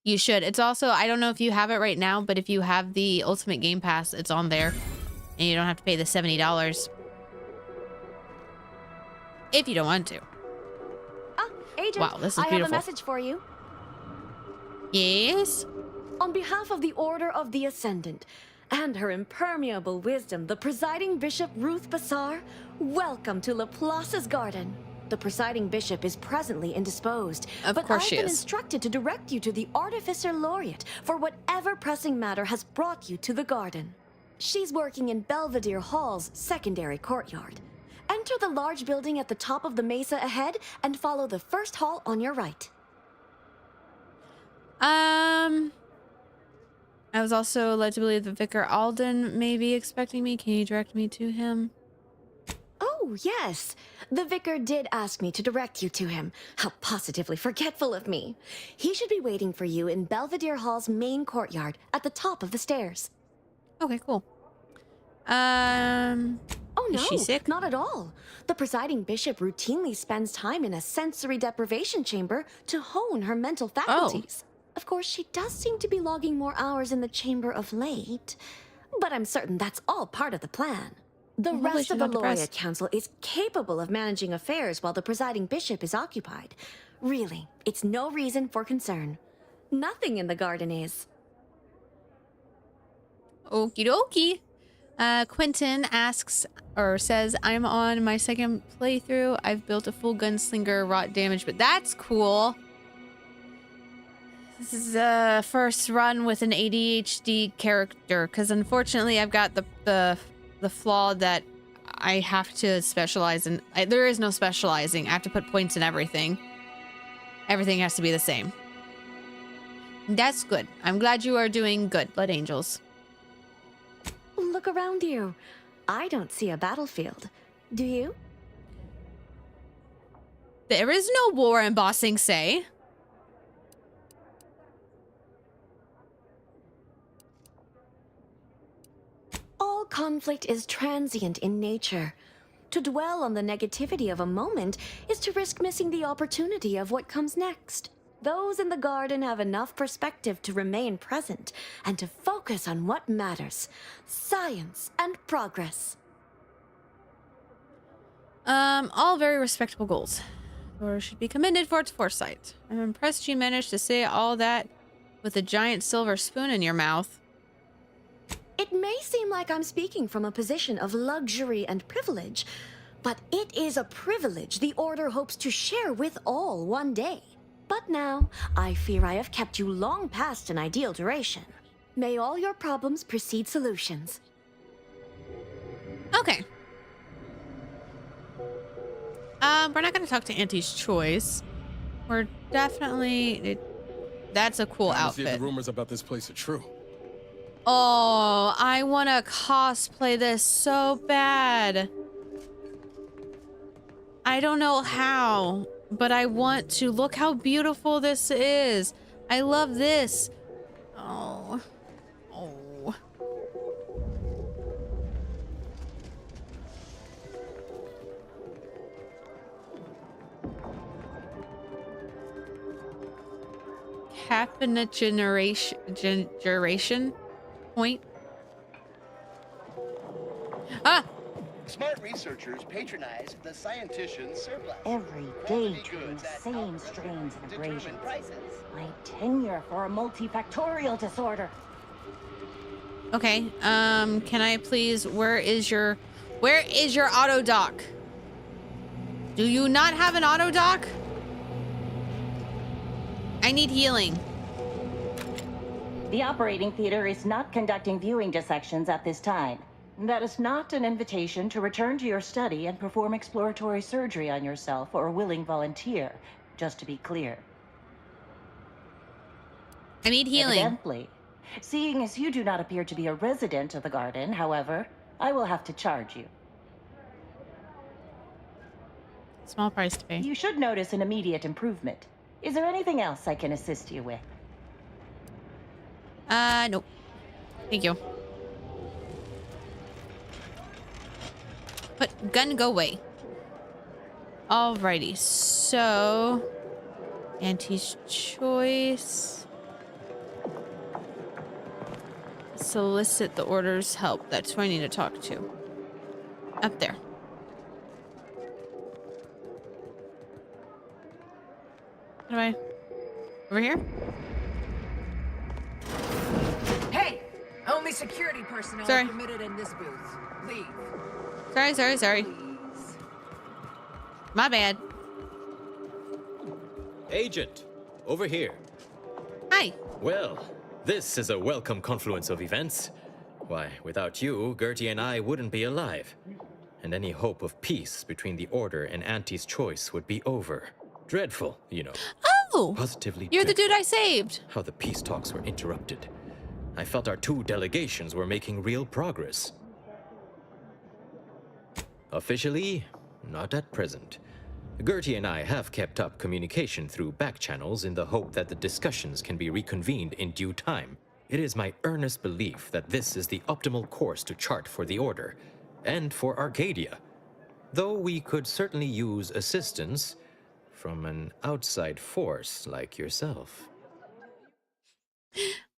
You should. It's also, I don't know if you have it right now, but if you have the Ultimate Game Pass, it's on there. And you don't have to pay the $70. If you don't want to. Ah, Agent, wow, this is I beautiful. have a message for you. Yes? On behalf of the Order of the Ascendant and her impermeable wisdom, the presiding bishop Ruth Bassar, welcome to Laplace's garden. The presiding bishop is presently indisposed, but I've been instructed to direct you to the Artificer Laureate for whatever pressing matter has brought you to the garden. She's working in Belvedere Hall's secondary courtyard. Enter the large building at the top of the mesa ahead and follow the first hall on your right. I was also led to believe that Vicar Alden may be expecting me. Can you direct me to him? Oh, yes. The vicar did ask me to direct you to him. How positively forgetful of me. He should be waiting for you in Belvedere Hall's main courtyard at the top of the stairs. Okay, cool. Oh, no, is she sick? Not at all. The presiding bishop routinely spends time in a sensory deprivation chamber to hone her mental faculties. Of course, she does seem to be logging more hours in the chamber of late, but I'm certain that's all part of the plan. The rest of the Laureate Council is capable of managing affairs while the presiding bishop is occupied. Really, it's no reason for concern. Nothing in the garden is. Okie dokie. Quentin asks, or says, I'm on my second playthrough. I've built a full gunslinger, wrought damage, but that's cool. This is the first run with an ADHD character, because unfortunately I've got the flaw that I have to specialize in. There is no specializing. I have to put points in everything. Everything has to be the same. That's good. I'm glad you are doing good, Blood Angels. Look around you. I don't see a battlefield. Do you? There is no war in Ba Sing Se. All conflict is transient in nature. To dwell on the negativity of a moment is to risk missing the opportunity of what comes next. Those in the garden have enough perspective to remain present and to focus on what matters: science and progress. All very respectable goals. Or should be commended for its foresight. I'm impressed you managed to say all that with a giant silver spoon in your mouth. It may seem like I'm speaking from a position of luxury and privilege, but it is a privilege the Order hopes to share with all one day. But now, I fear I have kept you long past an ideal duration. May all your problems precede solutions. Okay. We're not going to talk to Auntie's Choice. We're definitely... That's a cool Honestly, outfit. the rumors about this place are true. Oh, I want to cosplay this so bad. I don't know how. But I want to. Look how beautiful this is. I love this. Oh. Oh. Cabinet generation point. Ah! Smart researchers patronize the scientician's surplus. Every day treating the same strains and abrasions. My tenure for a multifactorial disorder. Okay, can I please, where is your auto dock? Do you not have an auto dock? I need healing. The operating theater is not conducting viewing dissections at this time. That is not an invitation to return to your study and perform exploratory surgery on yourself or a willing volunteer, just to be clear. I need healing. Evidently. Seeing as you do not appear to be a resident of the garden, however, I will have to charge you. Small price to pay. You should notice an immediate improvement. Is there anything else I can assist you with? Nope. Thank you. But gun, go away. Alrighty, so Auntie's choice. Solicit the order's help. That's who I need to talk to. Up there. How do I? Over here? Hey! Only security personnel Sorry. are permitted in this booth. Leave. Sorry. My bad. Agent, over here. Hi. Well, this is a welcome confluence of events. Why, without you, Gertie and I wouldn't be alive. And any hope of peace between the Order and Auntie's choice would be over. Dreadful, you know. Oh! Positively You're the dreadful. dude I saved. How the peace talks were interrupted. I felt our two delegations were making real progress. Officially, not at present. Gertie and I have kept up communication through back channels in the hope that the discussions can be reconvened in due time. It is my earnest belief that this is the optimal course to chart for the Order, and for Arcadia. Though we could certainly use assistance from an outside force like yourself.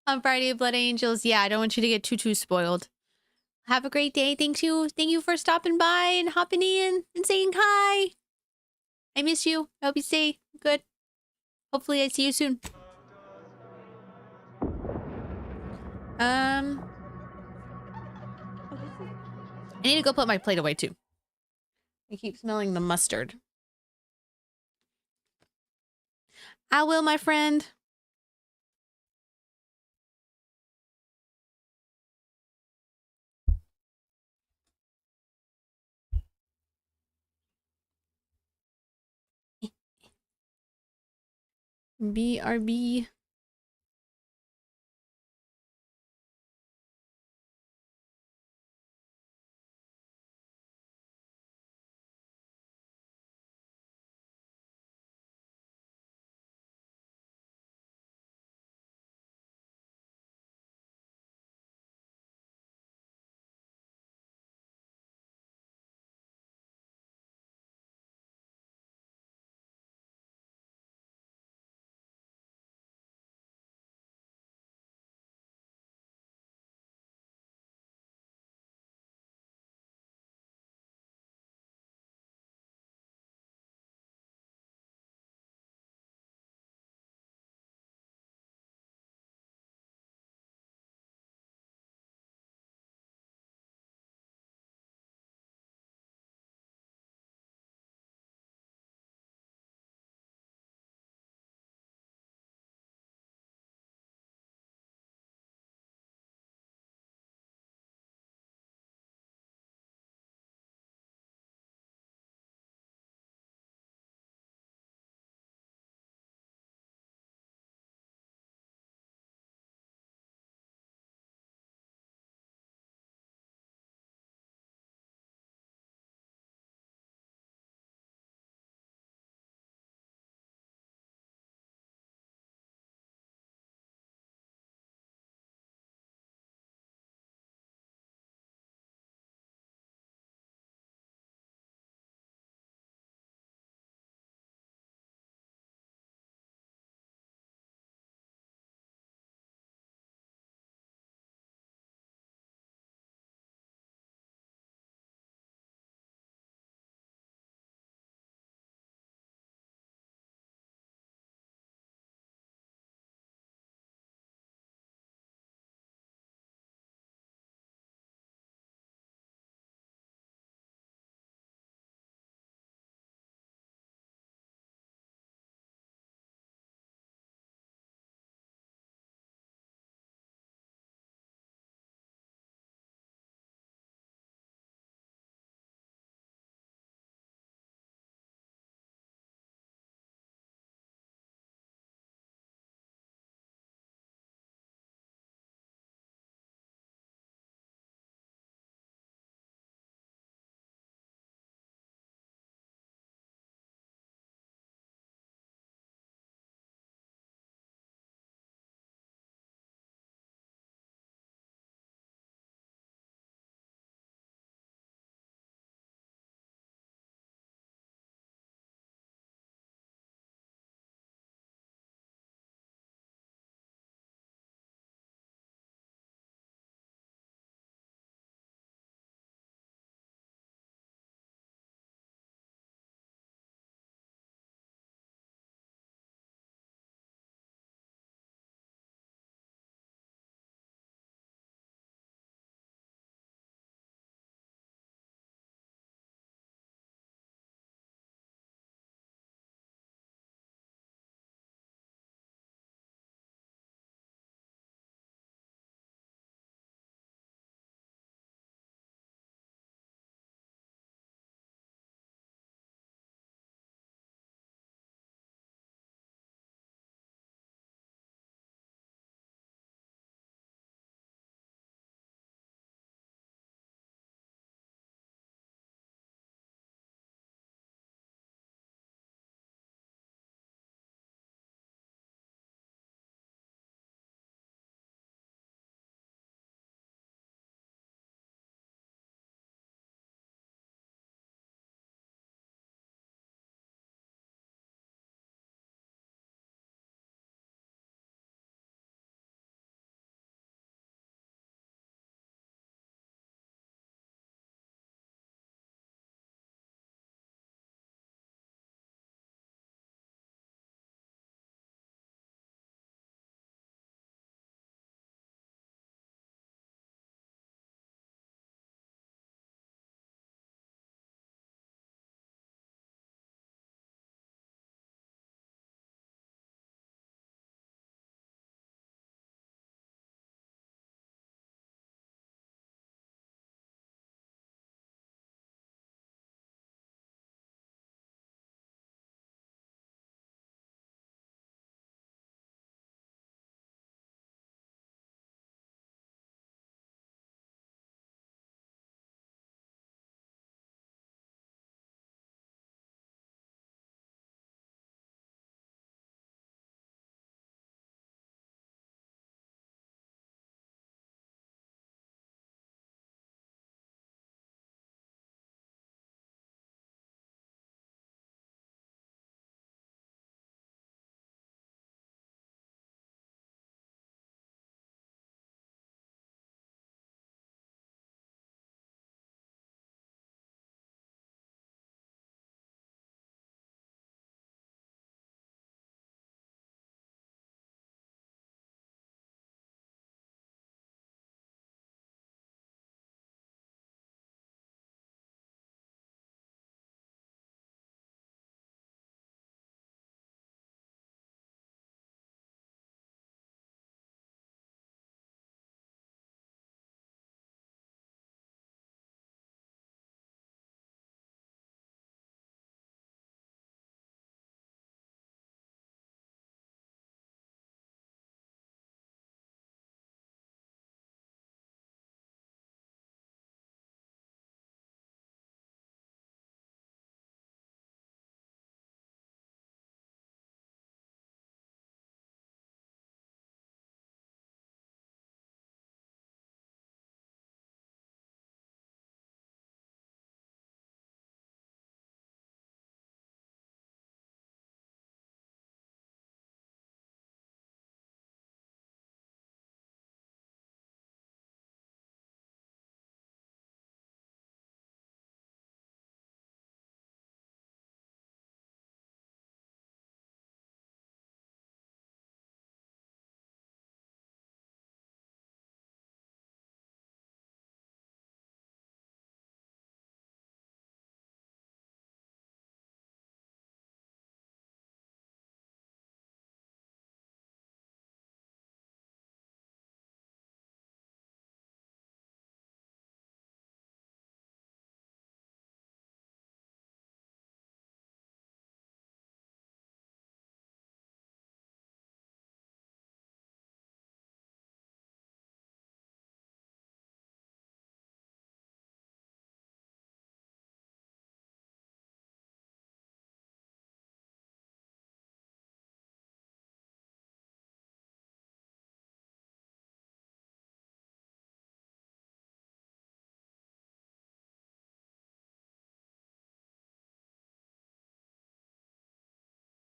On Friday, Blood Angels. Yeah, I don't want you to get too spoiled. Have a great day. Thank you for stopping by and hopping in and saying hi. I miss you. I hope you stay good. Hopefully I see you soon. I need to go put my plate away too. I keep smelling the mustard. I will, my friend. BRB.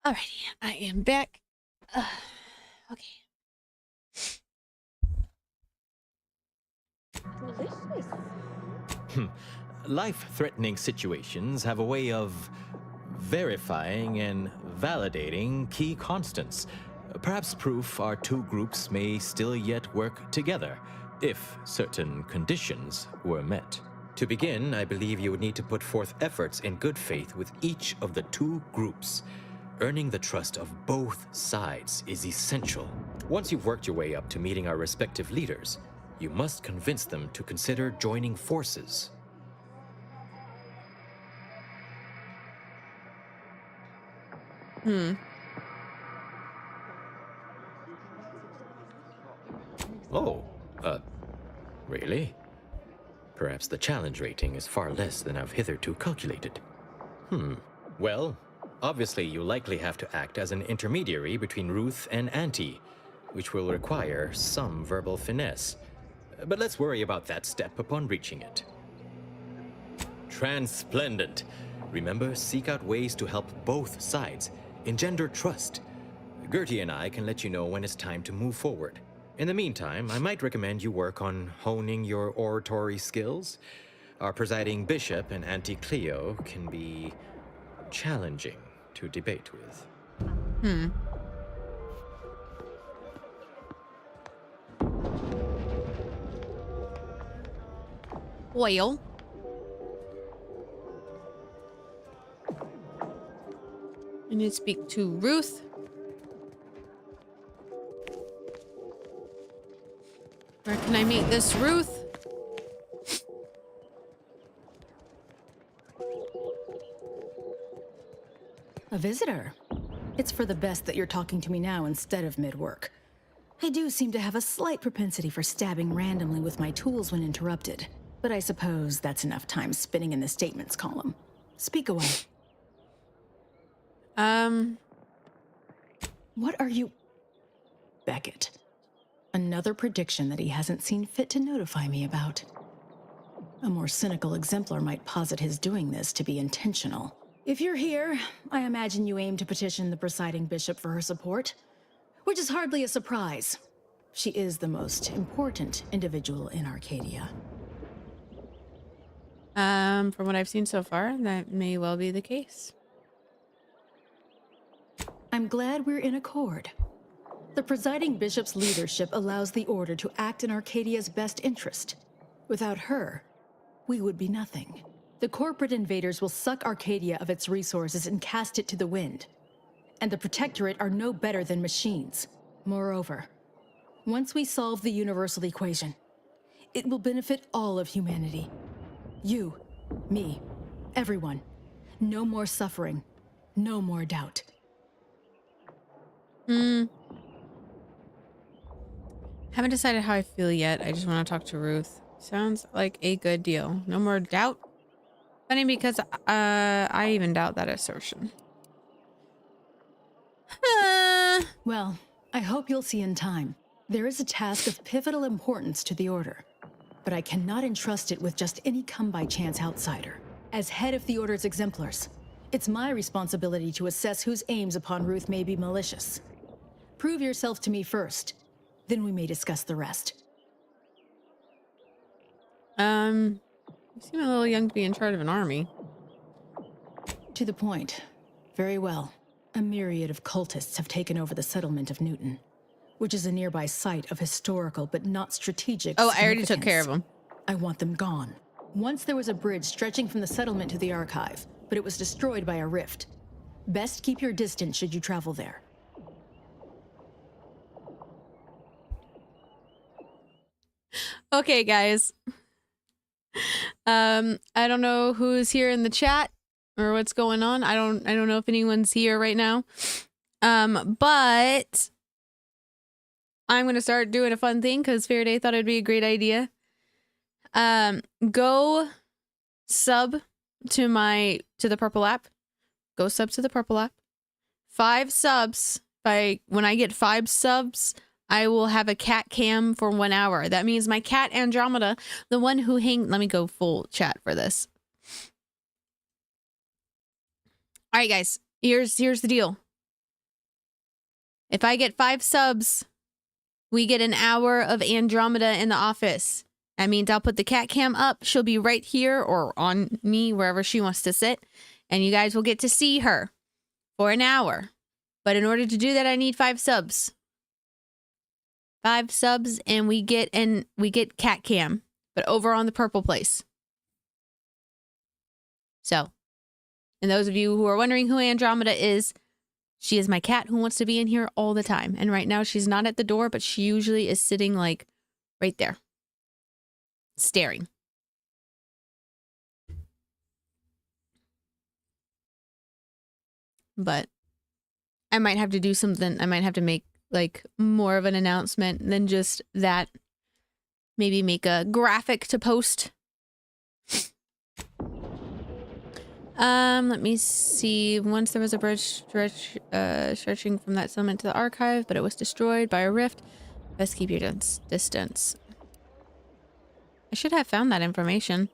Alrighty, I am back. Okay. Life-threatening situations have a way of verifying and validating key constants. Perhaps proof our two groups may still yet work together, if certain conditions were met. To begin, I believe you would need to put forth efforts in good faith with each of the two groups. Earning the trust of both sides is essential. Once you've worked your way up to meeting our respective leaders, you must convince them to consider joining forces. Oh, really? Perhaps the challenge rating is far less than I've hitherto calculated. Well, obviously you'll likely have to act as an intermediary between Ruth and Auntie, which will require some verbal finesse. But let's worry about that step upon reaching it. Transplendent. Remember, seek out ways to help both sides, engender trust. Gertie and I can let you know when it's time to move forward. In the meantime, I might recommend you work on honing your oratory skills. Our presiding bishop and Auntie Cleo can be challenging to debate with. Well. I need to speak to Ruth. Where can I meet this Ruth? A visitor. It's for the best that you're talking to me now instead of mid-work. I do seem to have a slight propensity for stabbing randomly with my tools when interrupted, but I suppose that's enough time spinning in the statements column. Speak away. What are you... Beckett. Another prediction that he hasn't seen fit to notify me about. A more cynical exemplar might posit his doing this to be intentional. If you're here, I imagine you aim to petition the presiding bishop for her support, which is hardly a surprise. She is the most important individual in Arcadia. From what I've seen so far, that may well be the case. I'm glad we're in accord. The presiding bishop's leadership allows the order to act in Arcadia's best interest. Without her, we would be nothing. The corporate invaders will suck Arcadia of its resources and cast it to the wind. And the Protectorate are no better than machines. Moreover, once we solve the universal equation, it will benefit all of humanity. You, me, everyone. No more suffering, no more doubt. Haven't decided how I feel yet. I just want to talk to Ruth. Sounds like a good deal. No more doubt. Funny because I even doubt that assertion. Well, I hope you'll see in time. There is a task of pivotal importance to the Order, but I cannot entrust it with just any come-by-chance outsider. As head of the Order's exemplars, it's my responsibility to assess whose aims upon Ruth may be malicious. Prove yourself to me first, then we may discuss the rest. You seem a little young to be in charge of an army. To the point. Very well. A myriad of cultists have taken over the settlement of Newton, which is a nearby site of historical but not strategic Oh, I already took significance. care of them. I want them gone. Once there was a bridge stretching from the settlement to the archive, but it was destroyed by a rift. Best keep your distance should you travel there. Okay, guys. I don't know who's here in the chat or what's going on. I don't know if anyone's here right now. But I'm gonna start doing a fun thing because Faraday thought it'd be a great idea. Go sub to the purple app. Go sub to the purple app. 5 subs. When I get 5 subs, I will have a cat cam for 1 hour. That means my cat Andromeda, the one who let me go full chat for this. All right, guys, here's the deal. If I get 5 subs, we get an hour of Andromeda in the office. That means I'll put the cat cam up. She'll be right here or on me, wherever she wants to sit. And you guys will get to see her for an hour. But in order to do that, I need 5 subs. 5 subs and we get cat cam, but over on the purple place. So, and those of you who are wondering who Andromeda is, she is my cat who wants to be in here all the time. And right now she's not at the door, but she usually is sitting like right there, staring. But I might have to do something. I might have to make like more of an announcement than just that. Maybe make a graphic to post. Let me see. Once there was a bridge stretching from that settlement to the archive, but it was destroyed by a rift. Best keep your distance. I should have found that information.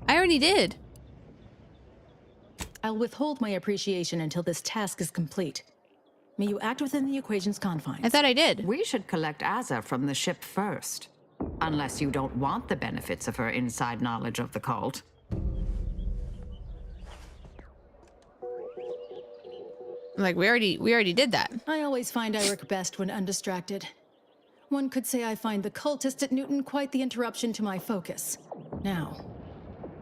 I already did. I'll withhold my appreciation until this task is complete. May you act within the equation's confines. I thought I did. We should collect Azza from the ship first. Unless you don't want the benefits of her inside knowledge of the cult. Like, we already did that. I always find I work best when undistracted. One could say I find the cultist at Newton quite the interruption to my focus. Now,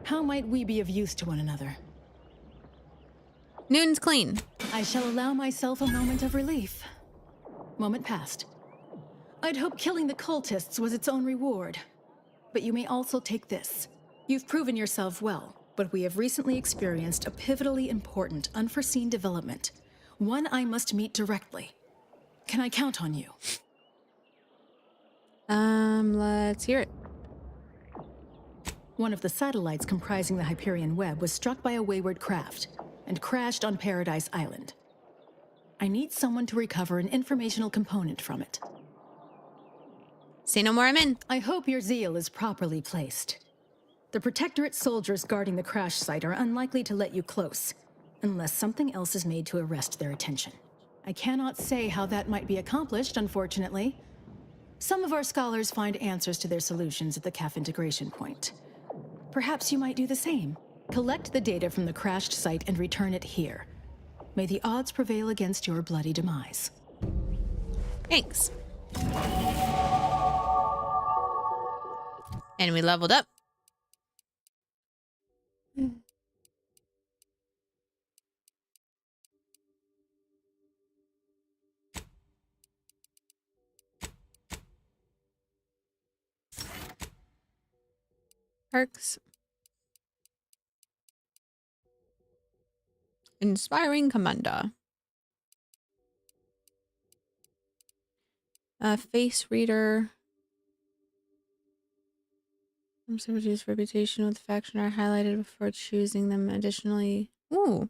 how might we be of use to one another? Newton's clean. I shall allow myself a moment of relief. Moment passed. I'd hoped killing the cultists was its own reward. But you may also take this. You've proven yourself well, but we have recently experienced a pivotally important, unforeseen development. One I must meet directly. Can I count on you? Let's hear it. One of the satellites comprising the Hyperion web was struck by a wayward craft and crashed on Paradise Island. I need someone to recover an informational component from it. Say no more, I'm in. I hope your zeal is properly placed. The Protectorate soldiers guarding the crash site are unlikely to let you close, unless something else is made to arrest their attention. I cannot say how that might be accomplished, unfortunately. Some of our scholars find answers to their solutions at the CAF integration point. Perhaps you might do the same. Collect the data from the crashed site and return it here. May the odds prevail against your bloody demise. Thanks. And we leveled up. Perks. Inspiring Commander. Face reader. Some reduce reputation with the faction are highlighted before choosing them. Additionally, ooh,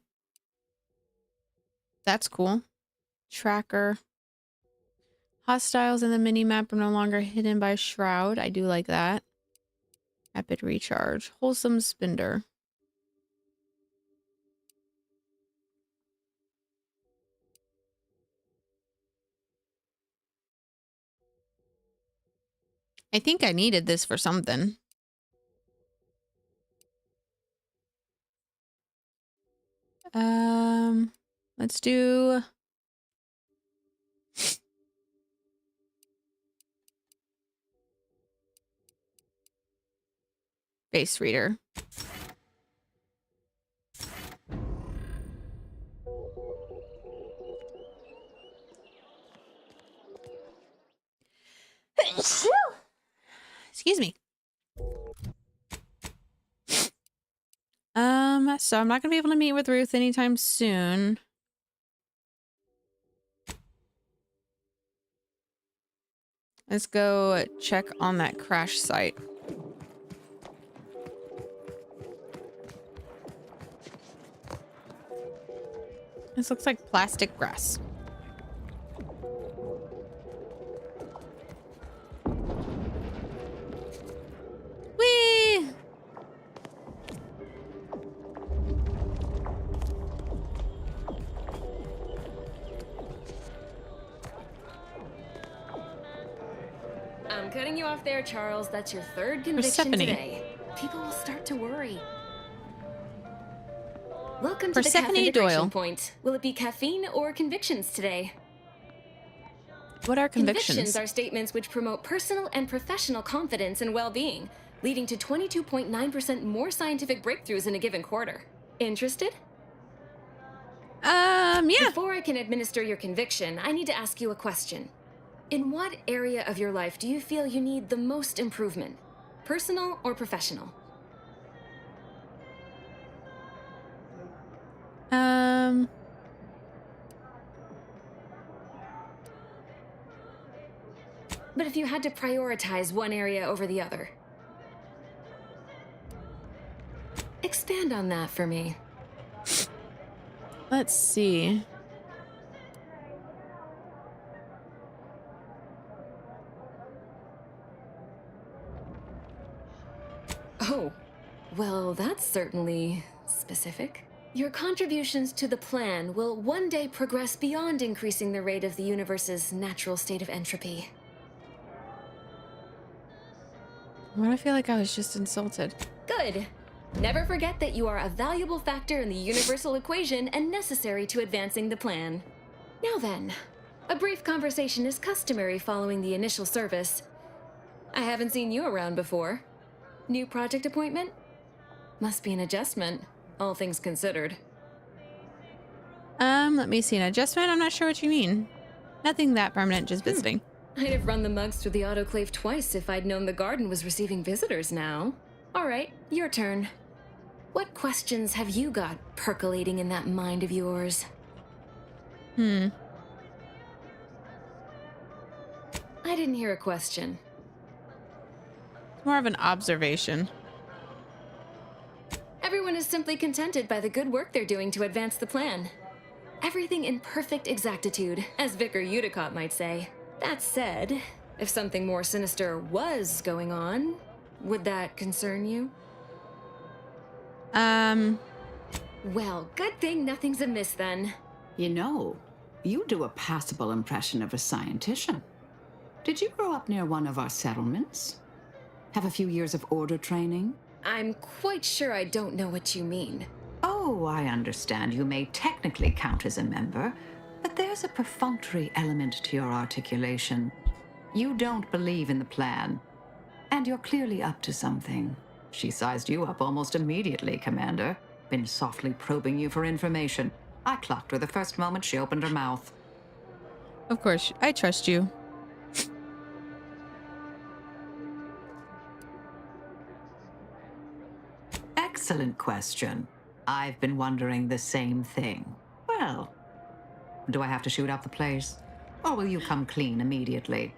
that's cool. Tracker. Hostiles in the mini-map are no longer hidden by shroud. I do like that. Rapid recharge. Wholesome spender. I think I needed this for something. Let's do face reader. Excuse me. So I'm not gonna be able to meet with Ruth anytime soon. Let's go check on that crash site. This looks like plastic grass. Whee! cutting you off there, Charles. That's your third conviction Persephone. today. People will start to worry. Welcome to Persephone the cafe integration Doyle. point. Will it be caffeine or convictions today? What are convictions? Are statements which promote personal and professional confidence and well-being, leading to 22.9% more scientific breakthroughs in a given quarter. Interested? Yeah. Before I can administer your conviction, I need to ask you a question. In what area of your life do you feel you need the most improvement? Personal or professional? But if you had to prioritize one area over the other. Expand on that for me. Let's see. Oh, well, that's certainly specific. Your contributions to the plan will one day progress beyond increasing the rate of the universe's natural state of entropy. Why do I feel like I was just insulted? Good. Never forget that you are a valuable factor in the universal equation and necessary to advancing the plan. Now then, a brief conversation is customary following the initial service. I haven't seen you around before. New project appointment? Must be an adjustment, all things considered. Let me see. An adjustment? I'm not sure what you mean. Nothing that permanent, just visiting. I'd have run the mugs through the autoclave twice if I'd known the garden was receiving visitors now. All right, your turn. What questions have you got percolating in that mind of yours? I didn't hear a question. It's more of an observation. Everyone is simply contented by the good work they're doing to advance the plan. Everything in perfect exactitude, as Vicar Udicott might say. That said, if something more sinister was going on, would that concern you? Well, good thing nothing's amiss then. You know, you do a passable impression of a scientician. Did you grow up near one of our settlements? Have a few years of order training? I'm quite sure I don't know what you mean. Oh, I understand you may technically count as a member, but there's a perfunctory element to your articulation. You don't believe in the plan, and you're clearly up to something. She sized you up almost immediately, Commander. Been softly probing you for information. I clocked her the first moment she opened her mouth. Of course, I trust you. Excellent question. I've been wondering the same thing. Well, do I have to shoot up the place? Or will you come clean immediately?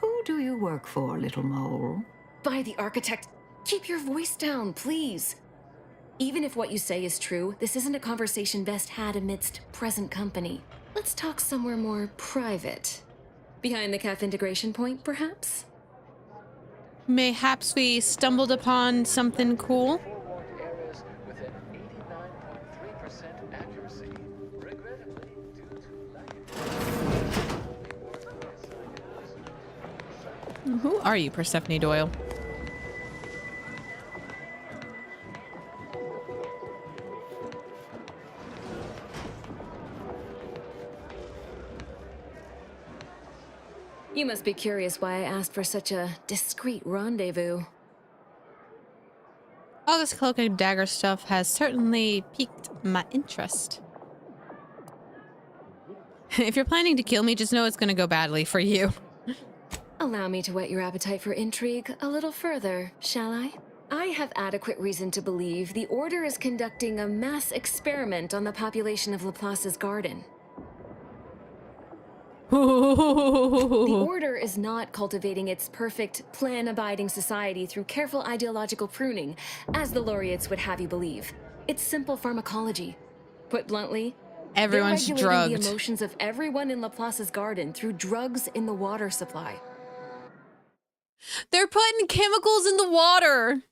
Who do you work for, little mole? By the architect, keep your voice down, please. Even if what you say is true, this isn't a conversation best had amidst present company. Let's talk somewhere more private. Behind the calf integration point, perhaps? Mayhaps we stumbled upon something cool. Who are you, Persephone Doyle? You must be curious why I asked for such a discreet rendezvous. All this cloak and dagger stuff has certainly piqued my interest. If you're planning to kill me, just know it's going to go badly for you. Allow me to whet your appetite for intrigue a little further, shall I? I have adequate reason to believe the Order is conducting a mass experiment on the population of Laplace's garden. The Order is not cultivating its perfect, plan-abiding society through careful ideological pruning, as the laureates would have you believe. It's simple pharmacology. Put bluntly, everyone's they're drugged. regulating the emotions of everyone in Laplace's garden through drugs in the water supply. They're putting chemicals in the water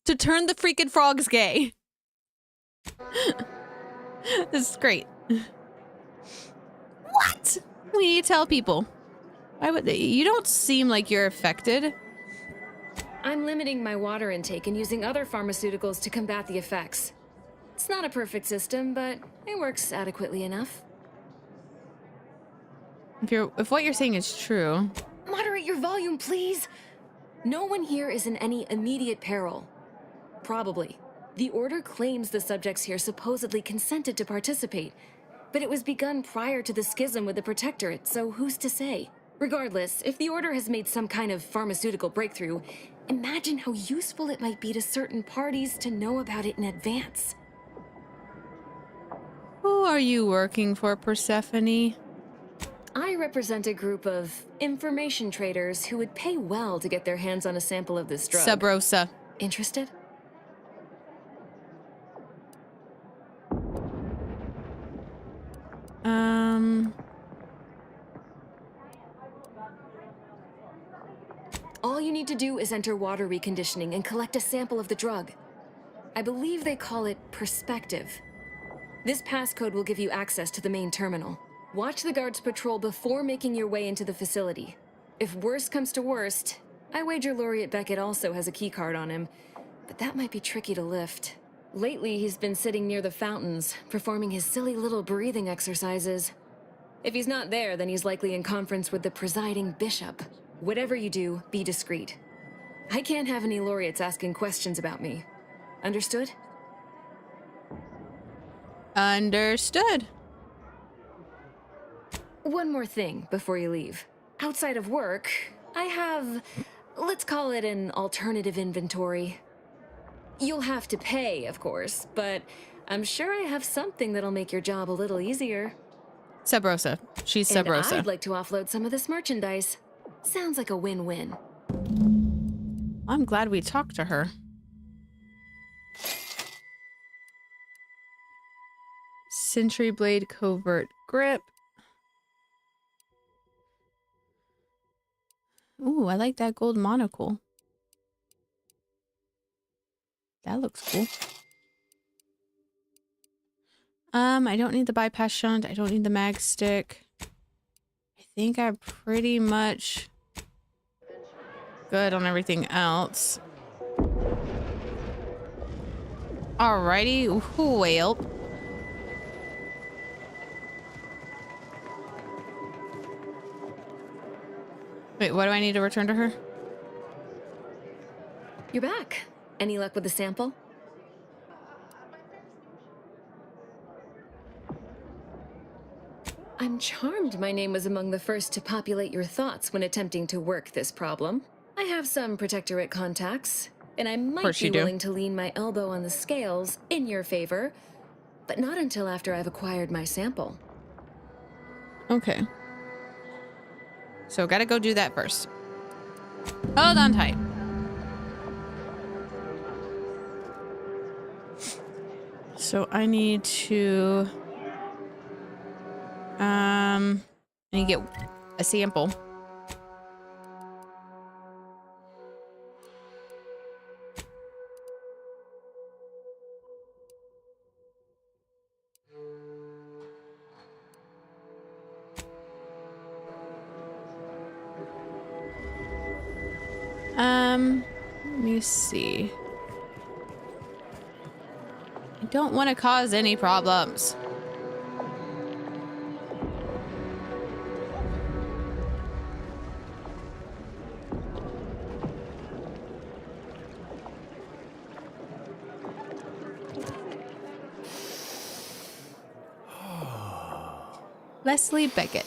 to turn the freaking frogs gay. This is great. What? We need to tell people. Why would they? You don't seem like you're affected. I'm limiting my water intake and using other pharmaceuticals to combat the effects. It's not a perfect system, but it works adequately enough. If what you're saying is true. Moderate your volume, please. No one here is in any immediate peril. Probably. The Order claims the subjects here supposedly consented to participate, but it was begun prior to the schism with the Protectorate, so who's to say? Regardless, if the Order has made some kind of pharmaceutical breakthrough, imagine how useful it might be to certain parties to know about it in advance. Who are you working for, Persephone? I represent a group of information traders who would pay well to get their hands on a sample of this drug. Sub Rosa. Interested? All you need to do is enter water reconditioning and collect a sample of the drug. I believe they call it Perspective. This passcode will give you access to the main terminal. Watch the guards patrol before making your way into the facility. If worst comes to worst, I wager Laureate Beckett also has a keycard on him, but that might be tricky to lift. Lately, he's been sitting near the fountains, performing his silly little breathing exercises. If he's not there, then he's likely in conference with the presiding bishop. Whatever you do, be discreet. I can't have any laureates asking questions about me. Understood? Understood. One more thing before you leave. Outside of work, I have, let's call it an alternative inventory. You'll have to pay, of course, but I'm sure I have something that'll make your job a little easier. Sub Rosa. She's Sub Rosa. I'd like to offload some of this merchandise. Sounds like a win-win. I'm glad we talked to her. Sentry Blade Covert Grip. Ooh, I like that gold monocle. That looks cool. I don't need the bypass shunt. I don't need the mag stick. I think I'm pretty much good on everything else. Alrighty. Ooh, well. Wait, what do I need to return to her? You're back. Any luck with the sample? I'm charmed my name was among the first to populate your thoughts when attempting to work this problem. I have some Protectorate contacts, and I might be willing to lean my elbow on the scales in your favor, but not until after I've acquired my sample. Okay. So gotta go do that first. Hold on tight. So I need to I need to get a sample. Let me see. I don't want to cause any problems. Leslie Beckett.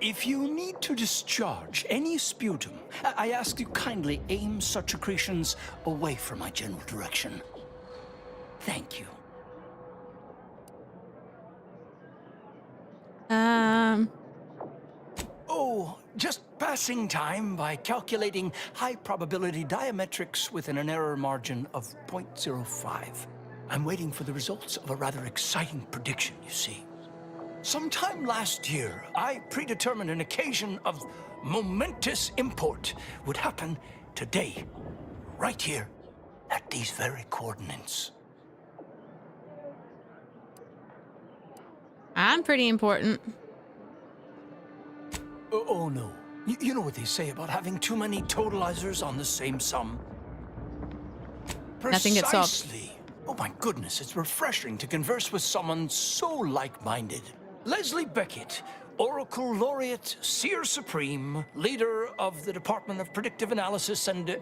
If you need to discharge any sputum, I ask you kindly aim such accretions away from my general direction. Thank you. Oh, just passing time by calculating high probability diametrics within an error margin of 0.05. I'm waiting for the results of a rather exciting prediction, you see. Sometime last year, I predetermined an occasion of momentous import would happen today, right here, at these very coordinates. I'm pretty important. Oh no. You know what they say about having too many totalizers on the same sum? Nothing gets solved. Precisely. Oh my goodness, it's refreshing to converse with someone so like-minded. Leslie Beckett, Oracle Laureate, Seer Supreme, leader of the Department of Predictive Analysis, and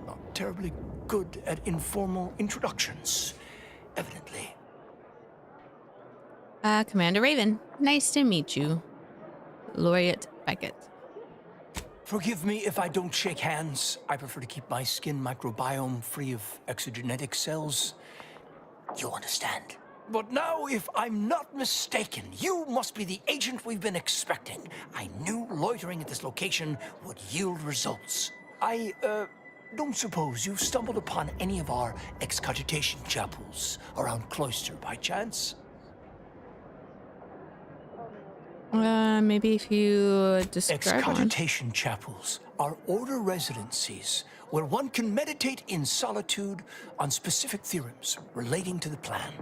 not terribly good at informal introductions, evidently. Commander Raven, nice to meet you. Laureate Beckett. Forgive me if I don't shake hands. I prefer to keep my skin microbiome free of exogenetic cells. You understand. But now, if I'm not mistaken, you must be the agent we've been expecting. I knew loitering at this location would yield results. I, don't suppose you've stumbled upon any of our excogitation chapels around Cloister by chance? Maybe if you describe one. Excogitation chapels are order residencies where one can meditate in solitude on specific theorems relating to the plan.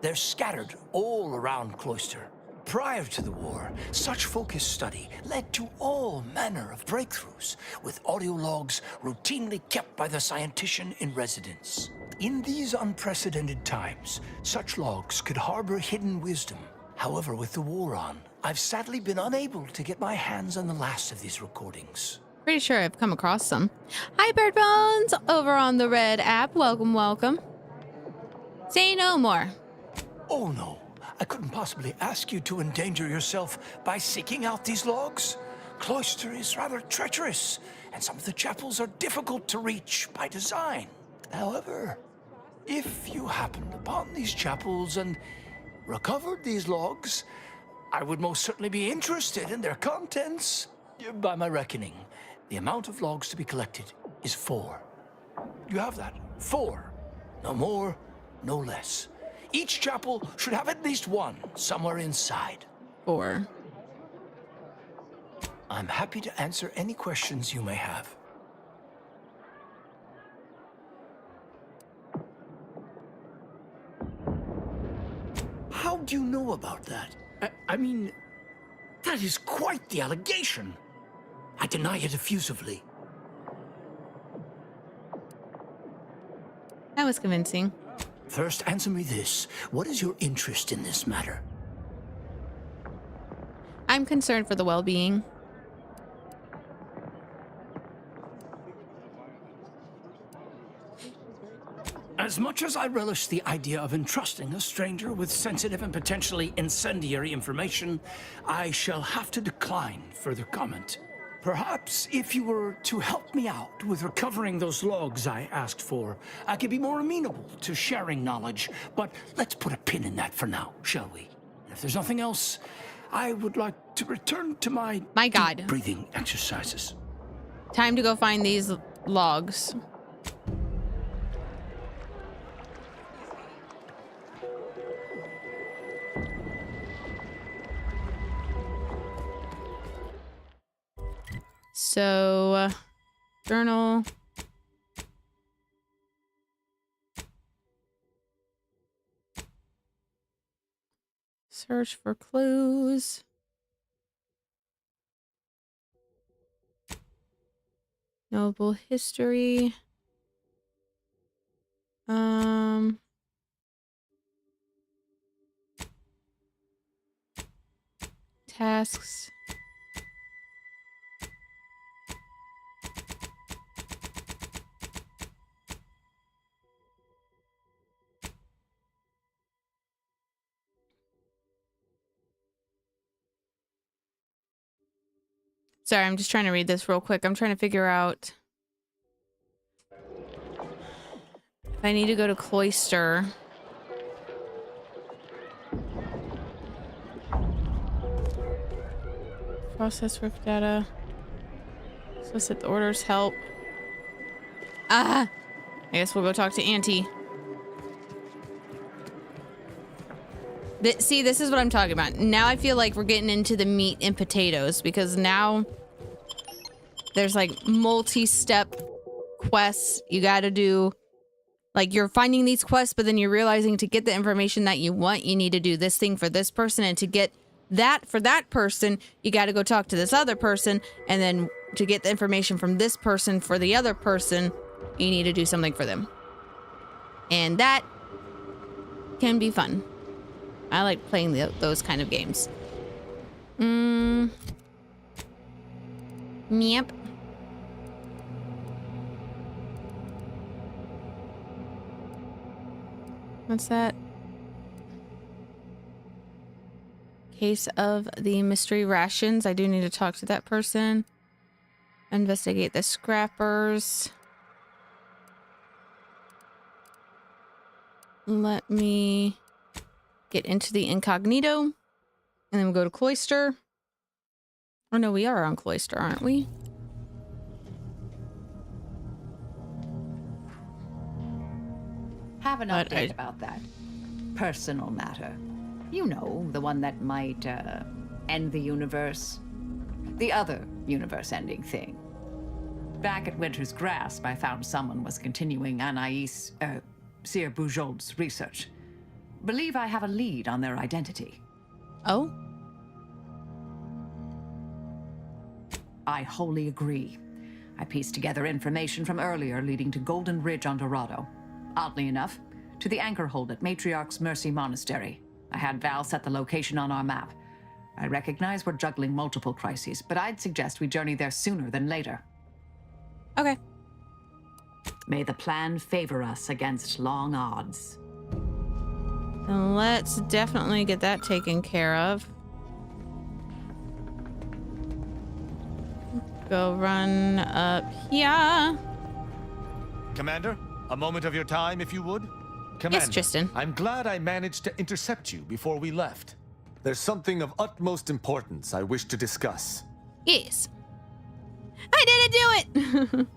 They're scattered all around Cloister. Prior to the war, such focused study led to all manner of breakthroughs, with audio logs routinely kept by the scientician in residence. In these unprecedented times, such logs could harbor hidden wisdom. However, with the war on, I've sadly been unable to get my hands on the last of these recordings. Pretty sure I've come across some. Hi, Bird Bones, over on the Red app. Welcome, welcome. Say no more. Oh no, I couldn't possibly ask you to endanger yourself by seeking out these logs. Cloister is rather treacherous, and some of the chapels are difficult to reach by design. However, if you happened upon these chapels and recovered these logs, I would most certainly be interested in their contents. By my reckoning, the amount of logs to be collected is 4. You have that? 4. No more, no less. Each chapel should have at least one somewhere inside. 4. I'm happy to answer any questions you may have. How do you know about that? I mean, that is quite the allegation. I deny it effusively. That was convincing. First, answer me this. What is your interest in this matter? I'm concerned for the well-being. As much as I relish the idea of entrusting a stranger with sensitive and potentially incendiary information, I shall have to decline further comment. Perhaps if you were to help me out with recovering those logs I asked for, I could be more amenable to sharing knowledge. But let's put a pin in that for now, shall we? If there's nothing else, I would like to return to my God, breathing exercises. Time to go find these logs. So, journal. Search for clues. Noble history. Tasks. Sorry, I'm just trying to read this real quick. I'm trying to figure out if I need to go to Cloister. Process work data. Solicit the orders, help. I guess we'll go talk to Auntie. See, this is what I'm talking about. Now I feel like we're getting into the meat and potatoes, because now there's like multi-step quests. You got to do, like, you're finding these quests, but then you're realizing to get the information that you want, you need to do this thing for this person. And to get that for that person, you got to go talk to this other person. And then to get the information from this person for the other person, you need to do something for them. And that can be fun. I like playing those kind of games. Yep. What's that? Case of the mystery rations. I do need to talk to that person. Investigate the scrappers. Let me get into the incognito. And then we'll go to Cloister. Oh no, we are on Cloister, aren't we? Have an But update about that. Personal matter. You know, the one that might end the universe. The other universe-ending thing. Back at Winter's Grasp, I found someone was continuing Anais, Sir Bujold's research. Believe I have a lead on their identity. Oh? I wholly agree. I pieced together information from earlier leading to Golden Ridge on Dorado. Oddly enough, to the anchor hold at Matriarch's Mercy Monastery. I had Val set the location on our map. I recognize we're juggling multiple crises, but I'd suggest we journey there sooner than later. Okay. May the plan favor us against long odds. Then let's definitely get that taken care of. Go run up here. Commander, a moment of your time, if you would. Commander, Yes, Tristan. I'm glad I managed to intercept you before we left. There's something of utmost importance I wish to discuss. Yes. I didn't do it!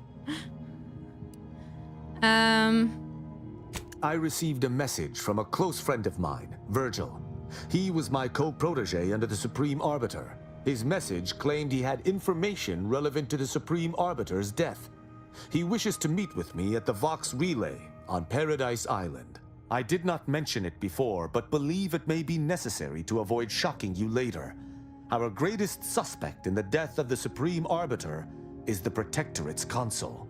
I received a message from a close friend of mine, Virgil. He was my co-protege under the Supreme Arbiter. His message claimed he had information relevant to the Supreme Arbiter's death. He wishes to meet with me at the Vox Relay on Paradise Island. I did not mention it before, but believe it may be necessary to avoid shocking you later. Our greatest suspect in the death of the Supreme Arbiter is the Protectorate's consul.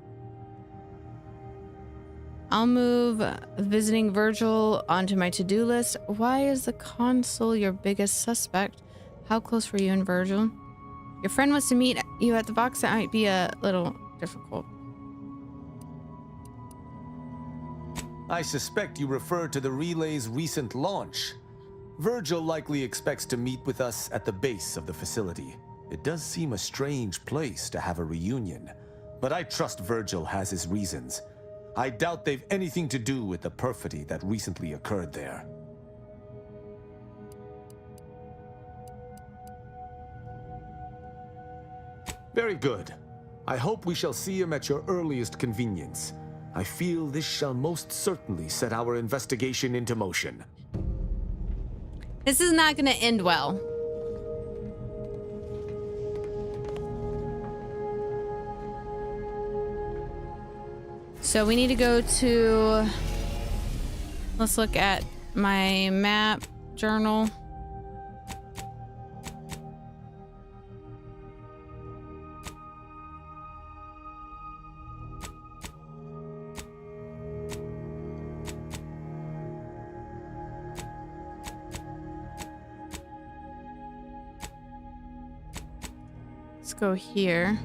I'll move visiting Virgil onto my to-do list. Why is the consul your biggest suspect? How close were you and Virgil? Your friend wants to meet you at the Vox. That might be a little difficult. I suspect you refer to the relay's recent launch. Virgil likely expects to meet with us at the base of the facility. It does seem a strange place to have a reunion, but I trust Virgil has his reasons. I doubt they've anything to do with the perfidy that recently occurred there. Very good. I hope we shall see him at your earliest convenience. I feel this shall most certainly set our investigation into motion. This is not going to end well. So we need to go to... Let's look at my map journal. Let's go here.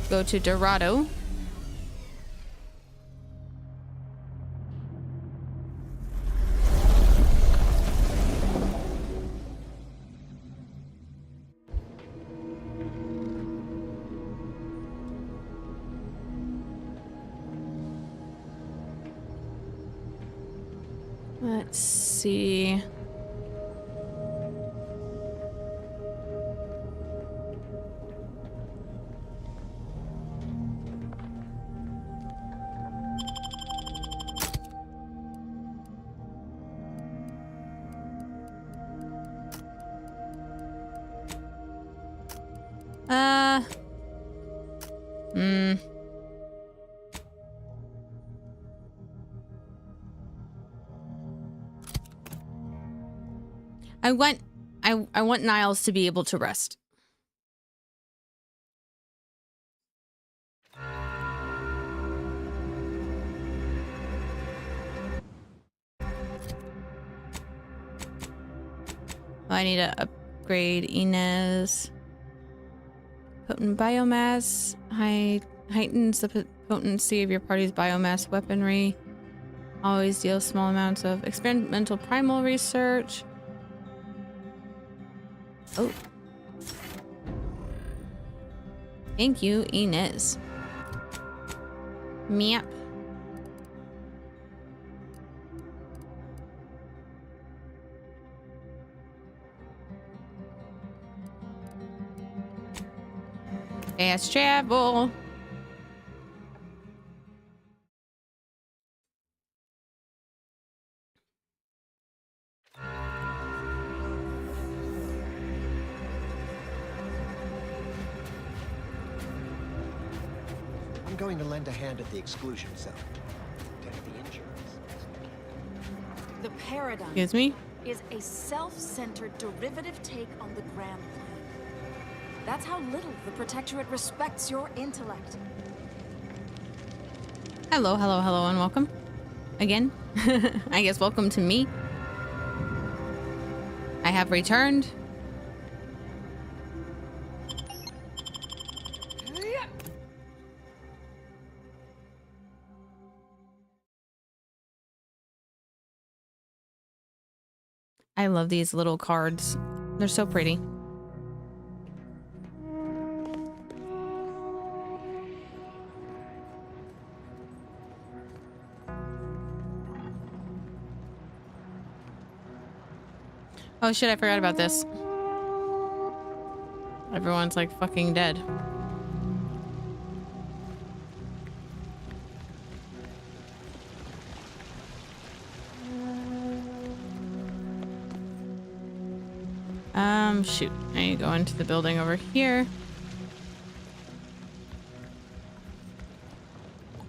Go to Dorado. Let's see. I want Niles to be able to rest. I need to upgrade Inez. Potent biomass heightens the potency of your party's biomass weaponry. Always deal small amounts of experimental primal research. Oh. Thank you, Inez. Meep. Fast travel. I'm going to lend a hand at the exclusion zone. Get the insurance. The paradigm Excuse me? is a self-centered derivative take on the grand plan. That's how little the Protectorate respects your intellect. Hello, hello, hello, and welcome. Again. I guess welcome to me. I have returned. I love these little cards. They're so pretty. Oh shit, I forgot about this. Everyone's like fucking dead. Shoot. I need to go into the building over here.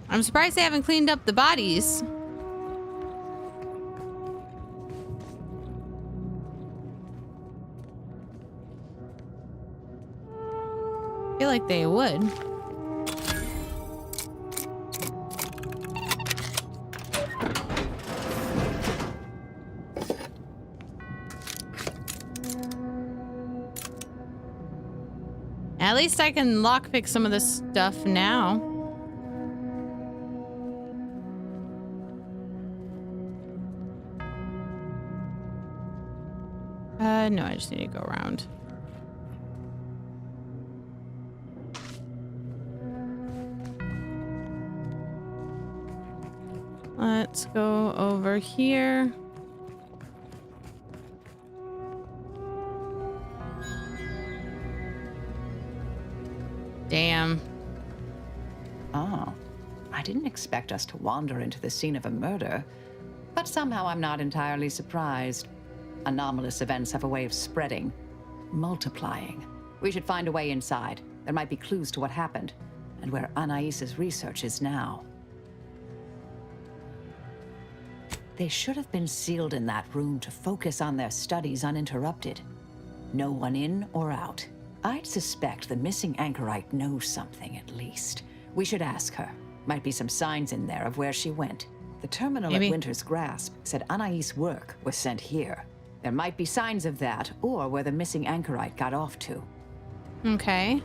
I'm surprised they haven't cleaned up the bodies. I feel like they would. At least I can lockpick some of this stuff now. No, I just need to go around. Let's go over here. Damn. Oh, I didn't expect us to wander into the scene of a murder, but somehow I'm not entirely surprised. Anomalous events have a way of spreading, multiplying. We should find a way inside. There might be clues to what happened, and where Anais's research is now. They should have been sealed in that room to focus on their studies uninterrupted. No one in or out. I'd suspect the missing anchorite knows something, at least. We should ask her. Might be some signs in there of where she went. The terminal at Winter's Grasp said Anais' work was sent here. There might be signs of that, or where the missing anchorite got off to. Okay.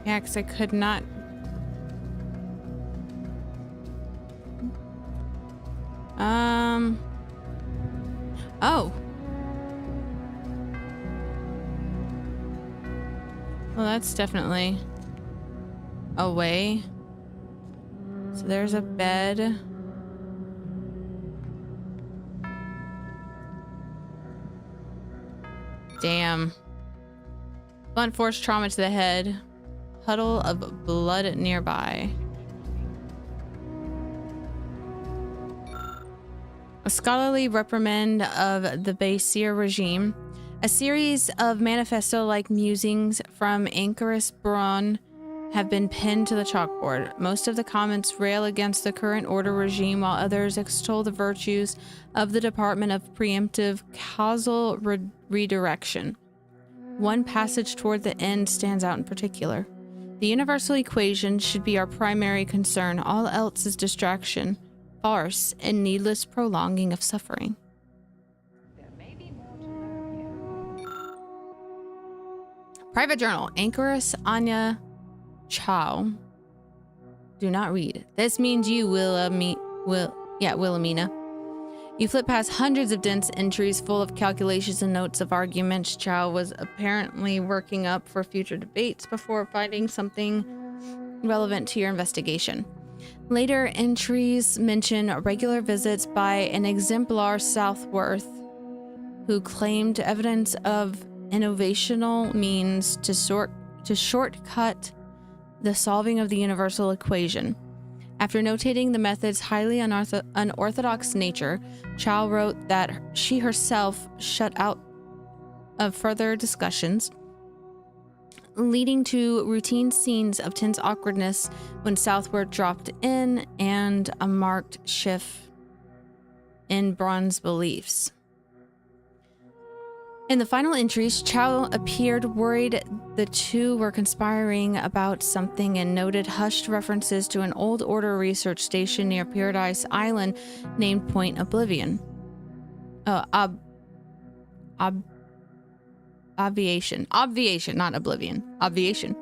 Yeah, because I could not... Oh. Well, that's definitely a way. So there's a bed. Damn. Blunt force trauma to the head. Puddle of blood nearby. a scholarly reprimand of the Basir regime, a series of manifesto-like musings from Anchorus Braun have been pinned to the chalkboard. Most of the comments rail against the current order regime, while others extol the virtues of the Department of Preemptive Causal Redirection. One passage toward the end stands out in particular. The universal equation should be our primary concern. All else is distraction, farce, and needless prolonging of suffering. Private journal, Anchorus Anya Chow. Do not read. This means you, Wilhelmina. You flip past hundreds of dense entries full of calculations and notes of arguments Chow was apparently working up for future debates before finding something relevant to your investigation. Later entries mention regular visits by an exemplar Southworth who claimed evidence of innovational means to shortcut the solving of the universal equation. After notating the method's highly unorthodox nature, Chow wrote that she herself shut out of further discussions, leading to routine scenes of tense awkwardness when Southward dropped in and a marked shift in Braun's beliefs. In the final entries, Chow appeared worried the two were conspiring about something and noted hushed references to an old order research station near Paradise Island named Point Oblivion. Obviation, not Oblivion. Obviation.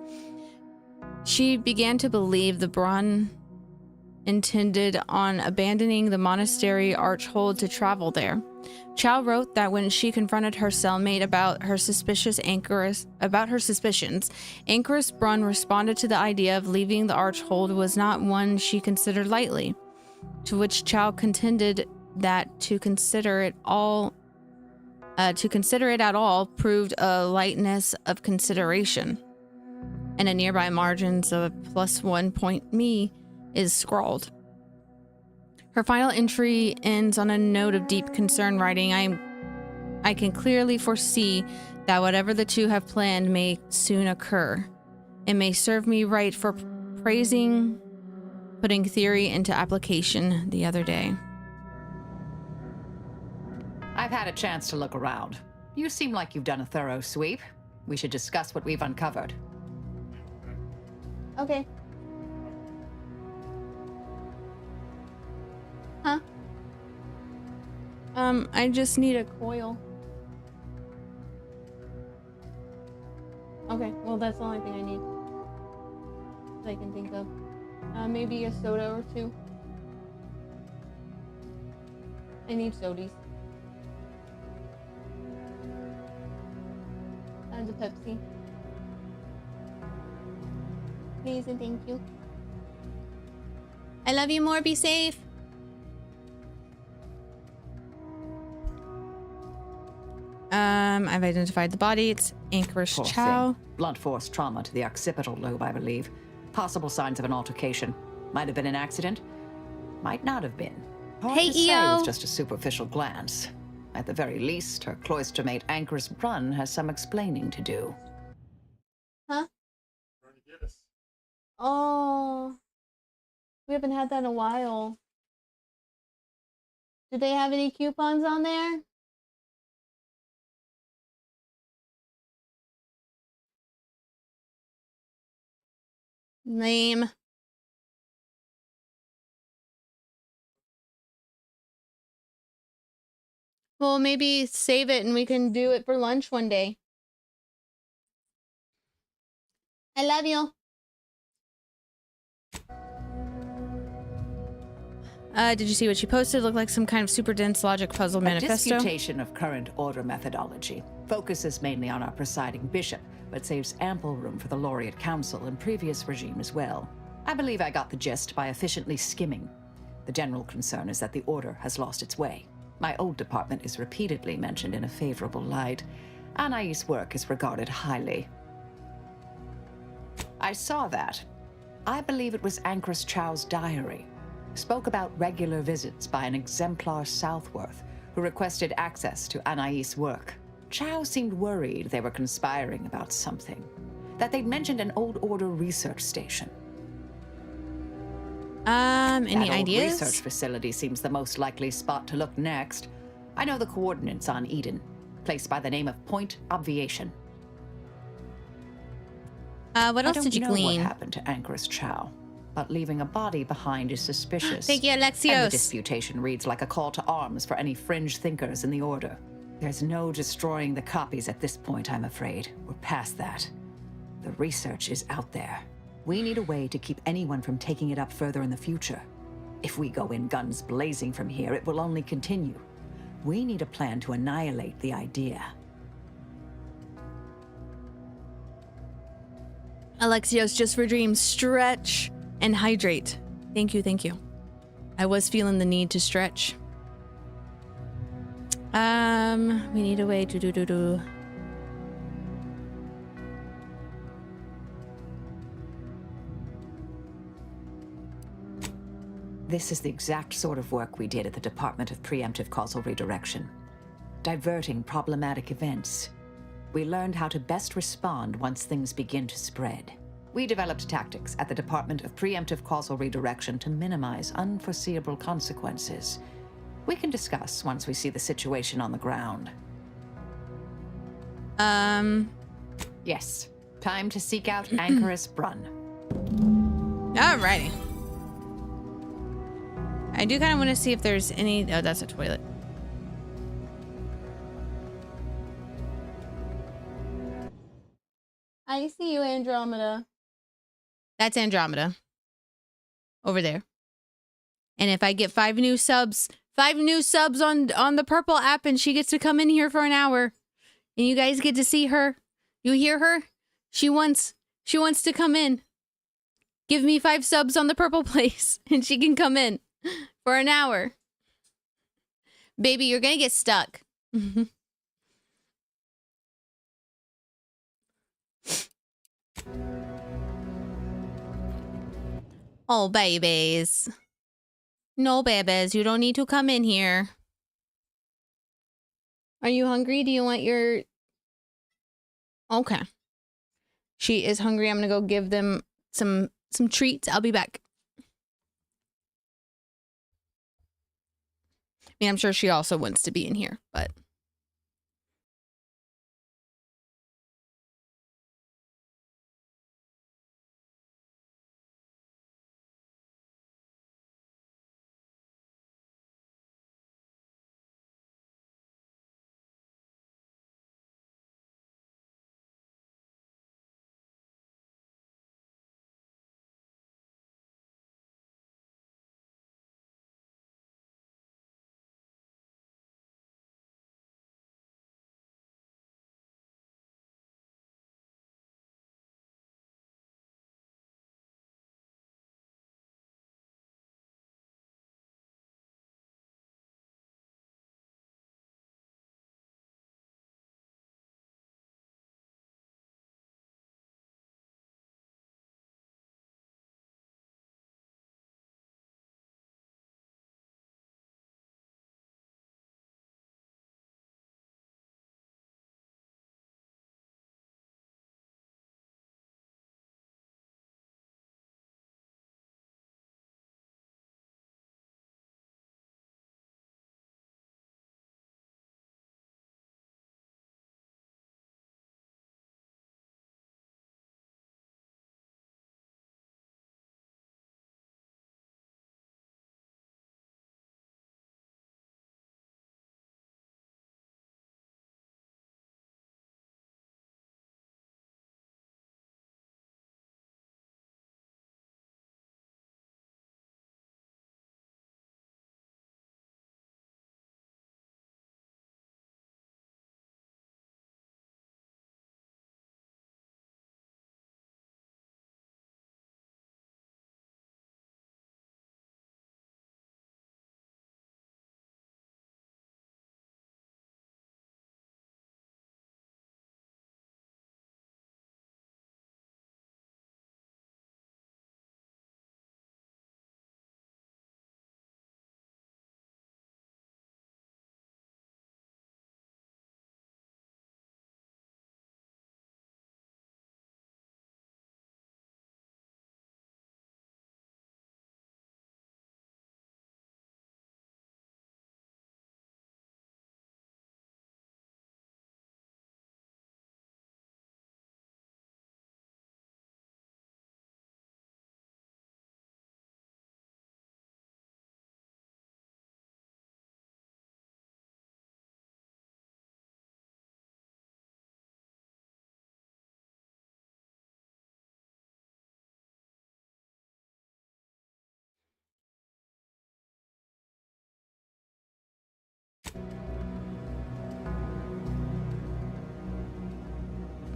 She began to believe the Braun intended on abandoning the monastery archhold to travel there. Chow wrote that when she confronted her cellmate about her suspicions, Anchorus Braun responded to the idea of leaving the archhold was not one she considered lightly, to which Chow contended that to consider it at all proved a lightness of consideration. And a nearby margins of +1 point me is scrawled. Her final entry ends on a note of deep concern, writing, I can clearly foresee that whatever the two have planned may soon occur. It may serve me right for putting theory into application the other day. I've had a chance to look around. You seem like you've done a thorough sweep. We should discuss what we've uncovered. Okay. Huh? I just need a coil. Okay, well that's the only thing I need that I can think of. Maybe a soda or two. I need sodies. And a Pepsi. Please and thank you. I love you more, be safe. I've identified the body. It's Anchorus Chow. Blunt force trauma to the occipital lobe, I believe. Possible signs of an altercation. Might have been an accident. Might not have been. Hard to say with just a superficial glance. At the very least, her cloister mate Anchorus Braun has some explaining to do. Huh? Oh. We haven't had that in a while. Do they have any coupons on there? Lame. Well, maybe save it and we can do it for lunch one day. I love you. Did you see what she posted? It looked like some kind of super dense logic puzzle manifesto. A disputation of current order methodology. Focuses mainly on our presiding bishop, but saves ample room for the laureate council and previous regime as well. I believe I got the gist by efficiently skimming. The general concern is that the order has lost its way. My old department is repeatedly mentioned in a favorable light. Anais' work is regarded highly. I saw that. I believe it was Anchorus Chow's diary. Spoke about regular visits by an exemplar Southworth who requested access to Anais' work. Chow seemed worried they were conspiring about something, that they'd mentioned an old order research station. Any that old ideas? research facility seems the most likely spot to look next. I know the coordinates on Eden, placed by the name of Point Obviation. What else did you I don't know glean? what happened to Anchoress Chow, but leaving a body behind is suspicious. Thank you, And the Alexios. disputation reads like a call to arms for any fringe thinkers in the Order. There's no destroying the copies at this point, I'm afraid. We're past that. The research is out there. We need a way to keep anyone from taking it up further in the future. If we go in guns blazing from here, it will only continue. We need a plan to annihilate the idea. Alexios, just for dreams, stretch and hydrate. Thank you, thank you. I was feeling the need to stretch. We need a way to do. This is the exact sort of work we did at the Department of Preemptive Causal Redirection. Diverting problematic events. We learned how to best respond once things begin to spread. We developed tactics at the Department of Preemptive Causal Redirection to minimize unforeseeable consequences. We can discuss once we see the situation on the ground. Yes. Time to seek out Anchoress Brunn. Alrighty. I do kind of want to see if there's any... Oh, that's a toilet. I see you, Andromeda. That's Andromeda. Over there. And if I get 5 new subs on the Purple app and she gets to come in here for an hour and you guys get to see her, you hear her? She wants to come in. Give me 5 subs on the Purple place and she can come in for an hour. Baby, you're gonna get stuck. Oh, babies. No, babies, you don't need to come in here. Are you hungry? Do you want your... Okay. She is hungry. I'm gonna go give them some treats. I'll be back. I mean, I'm sure she also wants to be in here, but...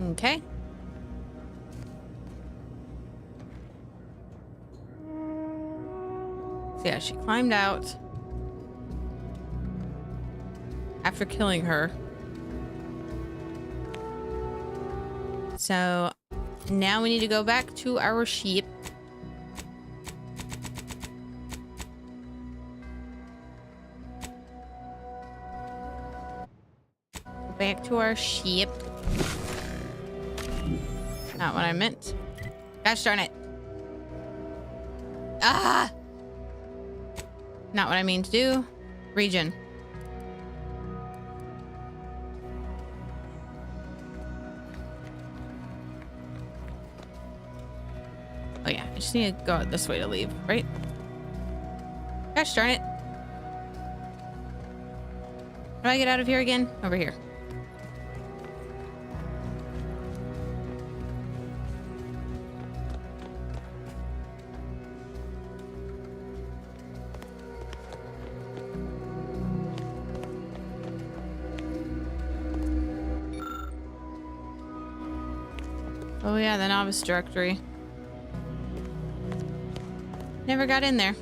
Okay. So yeah, she climbed out after killing her. So now we need to go back to our ship. Back to our ship. Not what I meant. Gosh darn it. Ah! Not what I mean to do. Region. Oh yeah, I just need to go out this way to leave, right? Gosh darn it. How do I get out of here again? Over here. Oh yeah, the novice directory. Never got in there.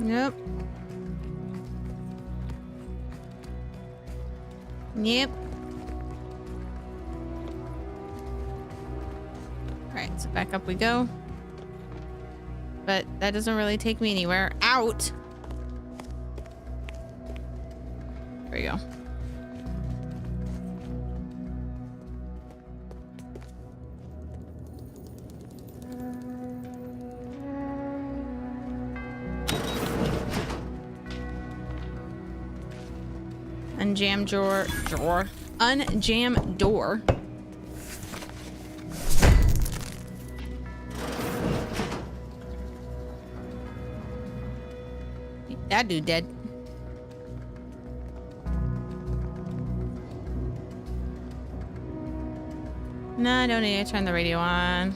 Yep. Yep. Alright, so back up we go. But that doesn't really take me anywhere. Out! There we go. Unjam drawer. Unjam door. That dude dead. No, I don't need to turn the radio on.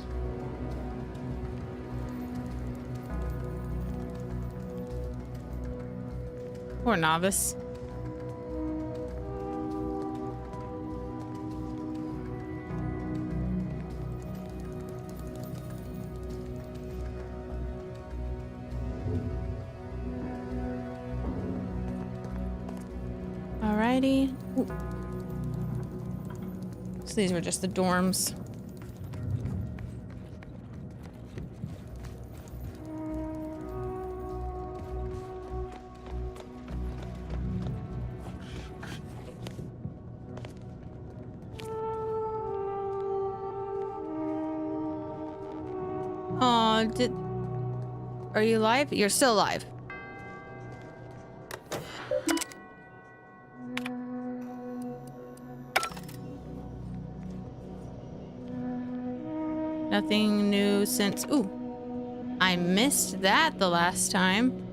Poor novice. Alrighty. Ooh. So these were just the dorms. Oh, are you alive? You're still alive. Nothing new since... Ooh. I missed that the last time.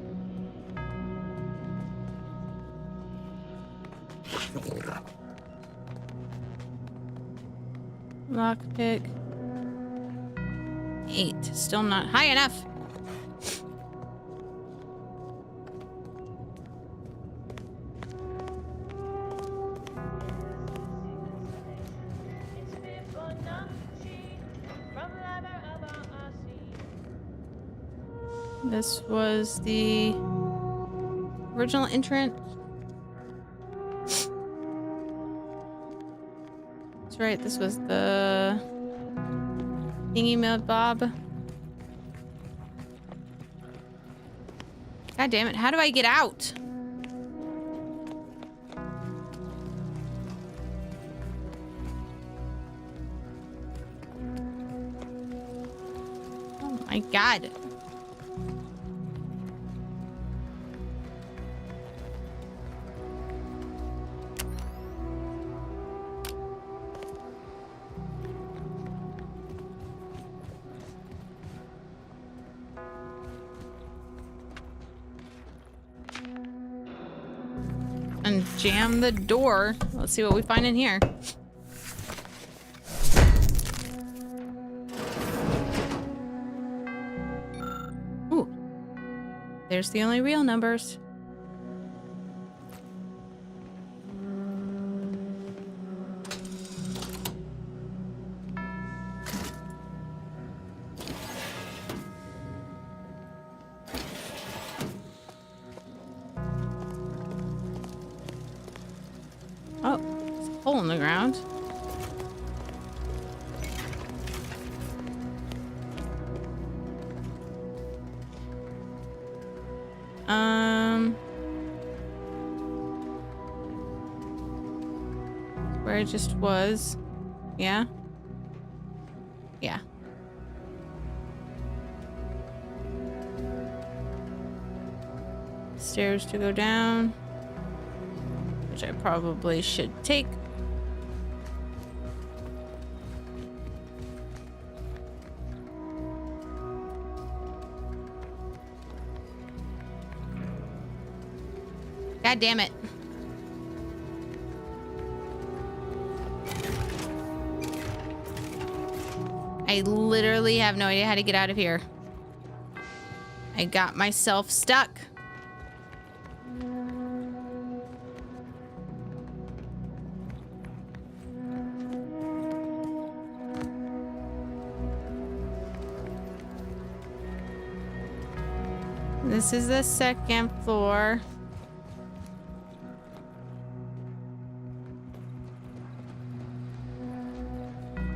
Lockpick. 8. Still not high enough. This was the original entrant. That's right, this was the thing emailed Bob. God damn it, how do I get out? Oh my god. And jam the door. Let's see what we find in here. There's the only real numbers. Oh, there's a hole in the ground. Where it just was. Yeah? Yeah. Stairs to go down. Which I probably should take. God damn it. I literally have no idea how to get out of here. I got myself stuck. This is the second floor.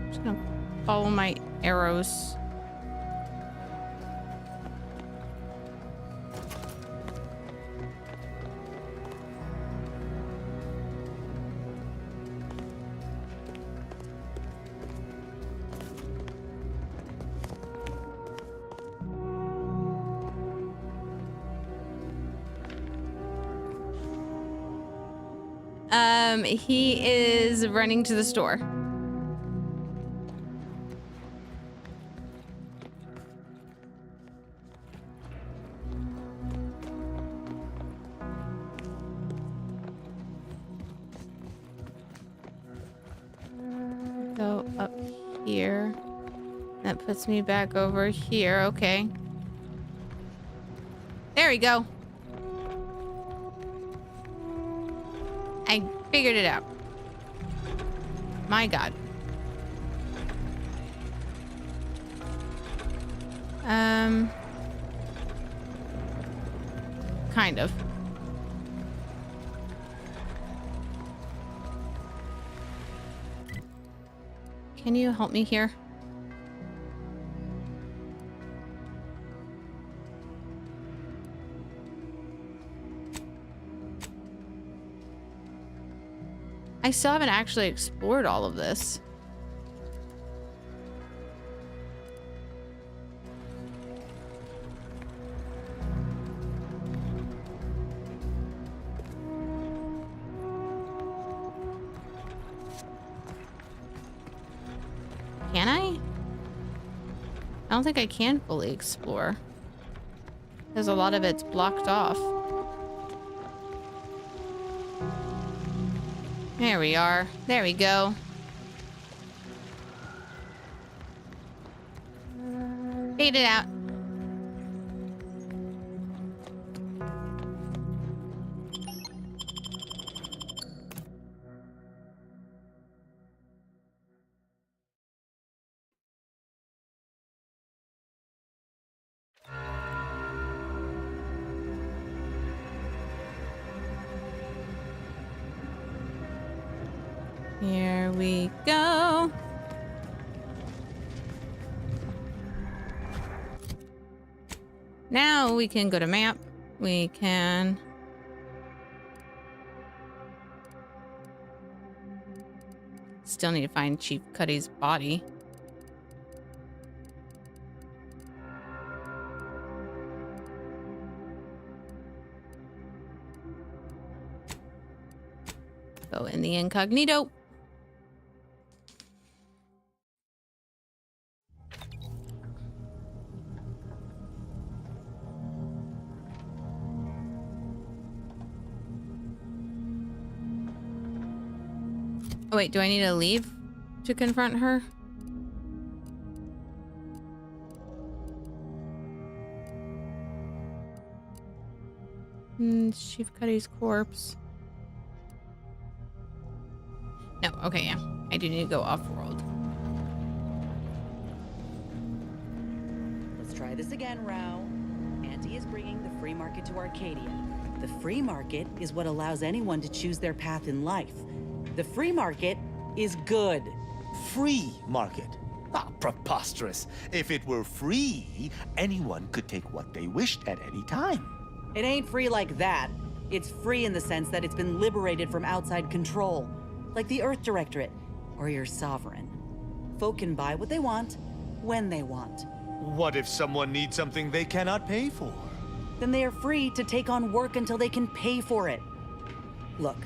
Just gonna follow my arrows. He is running to the store. Go up here. That puts me back over here. Okay. There we go. I figured it out. My God. Kind of. Can you help me here? I still haven't actually explored all of this. Can I? I don't think I can fully explore. Because a lot of it's blocked off. There we are. There we go. Fade it out. Here we go. Now we can go to map. We can... Still need to find Chief Cuddy's body. Go in the incognito. Oh, wait, do I need to leave to confront her? Chief Cuddy's corpse. No, okay, yeah. I do need to go off-world. Let's try this again, Rao. Auntie is bringing the free market to Arcadia. The free market is what allows anyone to choose their path in life. The free market is good. Free market? Ah, preposterous. If it were free, anyone could take what they wished at any time. It ain't free like that. It's free in the sense that it's been liberated from outside control. Like the Earth Directorate, or your sovereign. Folk can buy what they want, when they want. What if someone needs something they cannot pay for? Then they are free to take on work until they can pay for it. Look,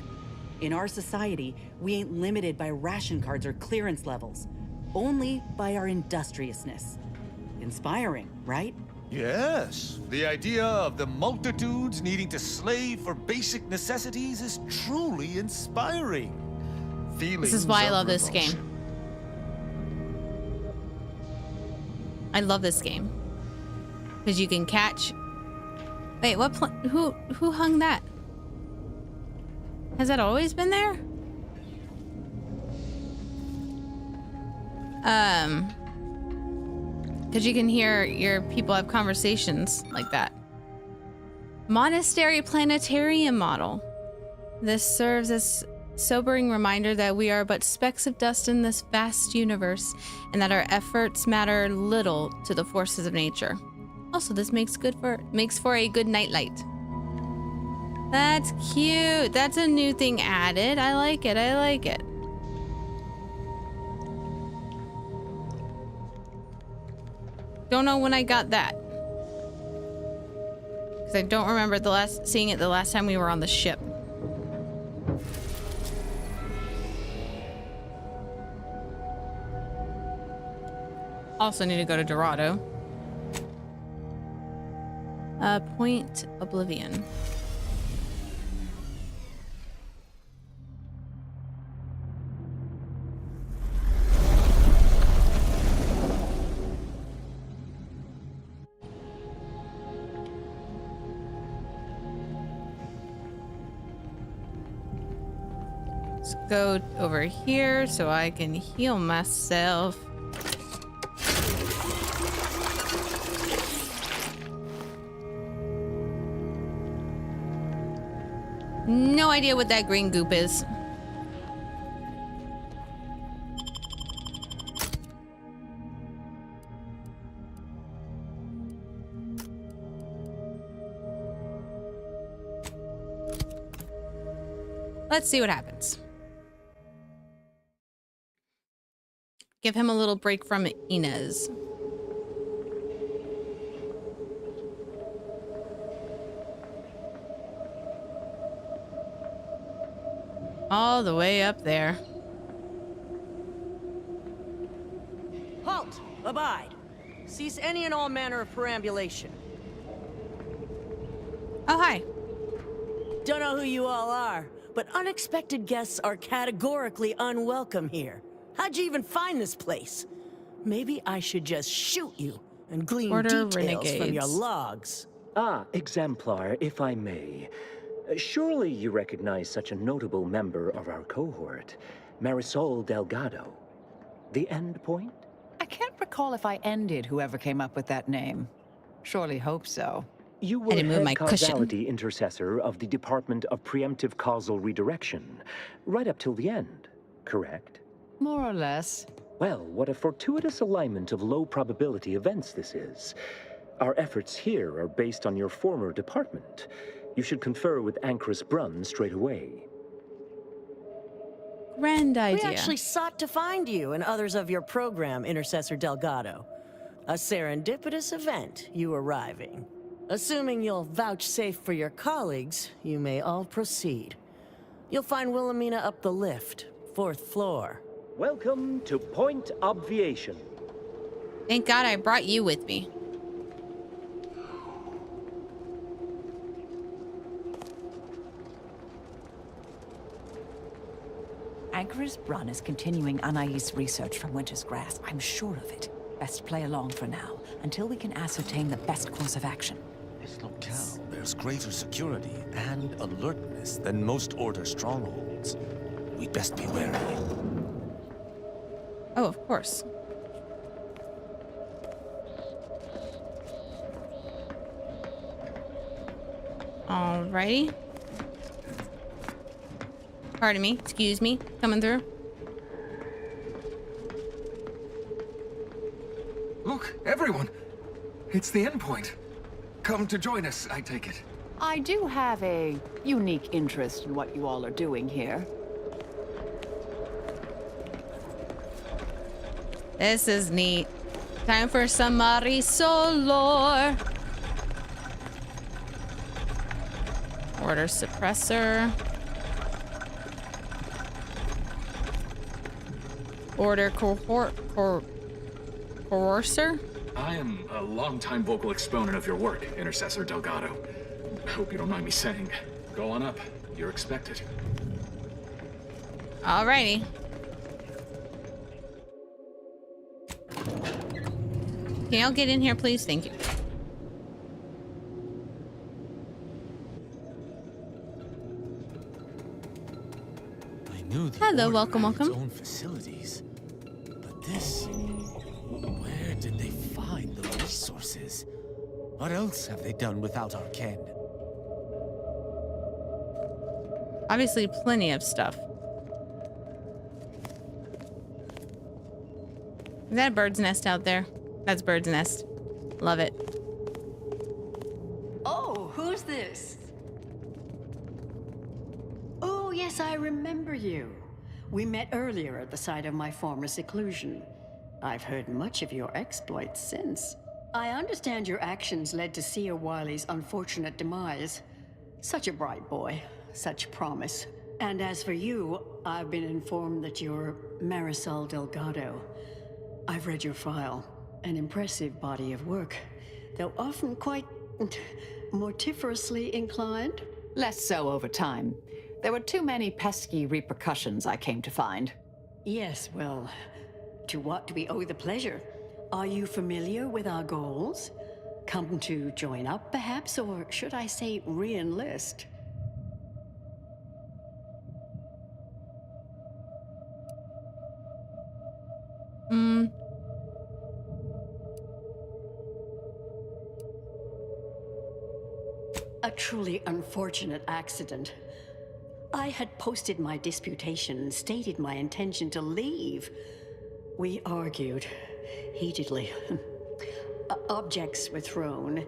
in our society, we ain't limited by ration cards or clearance levels, only by our industriousness. Inspiring, right? Yes. The idea of the multitudes needing to slave for basic necessities is truly inspiring. Feelings This is why I love this revulsion. game. I love this game. Because you can catch... Wait, what who hung that? Has that always been there? Because you can hear your people have conversations like that. Monastery Planetarium model. This serves as sobering reminder that we are but specks of dust in this vast universe, and that our efforts matter little to the forces of nature. Also, this makes for a good nightlight. That's cute. That's a new thing added. I like it. I like it. Don't know when I got that, because I don't remember seeing it the last time we were on the ship. Also need to go to Dorado. Point Oblivion. Let's go over here so I can heal myself. No idea what that green goop is. Let's see what happens. Give him a little break from Inez. All the way up there. Halt! Abide! Cease any and all manner of perambulation. Oh, hi. Don't know who you all are, but unexpected guests are categorically unwelcome here. How'd you even find this place? Maybe I should just shoot you and glean details from your logs. Ah, exemplar, if I may. Surely you recognize such a notable member of our cohort, Marisol Delgado. The end point? I can't recall if I ended whoever came up with that name. Surely hope so. You were head causality intercessor of the Department of Preemptive Causal Redirection, right up till the end, correct? More or less. Well, what a fortuitous alignment of low probability events this is. Our efforts here are based on your former department. You should confer with Ancrus Brunn straight away. Grand idea. We actually sought to find you and others of your program, Intercessor Delgado. A serendipitous event, you arriving. Assuming you'll vouchsafe for your colleagues, you may all proceed. You'll find Wilhelmina up the lift, 4th floor. Welcome to Point Obviation. Thank God I brought you with me. Ancrus Brunn is continuing Anais' research from Winter's Grass. I'm sure of it. Best play along for now, until we can ascertain the best course of action. This locale bears offers greater security and alertness than most Order strongholds. We'd best be wary. Oh, of course. Alrighty. Pardon me. Excuse me. Coming through. Look, everyone! It's the endpoint. Come to join us, I take it. I do have a unique interest in what you all are doing here. This is neat. Time for some Marisol lore. Order suppressor. Order coercer? I am a longtime vocal exponent of your work, Intercessor Delgado. Hope you don't mind me saying. Go on up. You're expected. Alrighty. Can y'all get in here, please? Thank you. I knew the Hello, Order welcome, had its welcome. own facilities, but this, where did they find the resources? What else have they done without our ken? Obviously, plenty of stuff. Is that a bird's nest out there? That's bird's nest. Love it. Oh, who's this? Oh, yes, I remember you. We met earlier at the site of my former seclusion. I've heard much of your exploits since. I understand your actions led to Seer Wiley's unfortunate demise. Such a bright boy, such promise. And as for you, I've been informed that you're Marisol Delgado. I've read your file. An impressive body of work, though often quite mortiferously inclined. Less so over time. There were too many pesky repercussions, I came to find. Yes, well, to what do we owe the pleasure? Are you familiar with our goals? Come to join up, perhaps, or should I say re-enlist? A truly unfortunate accident. I had posted my disputation and stated my intention to leave. We argued heatedly. Objects were thrown.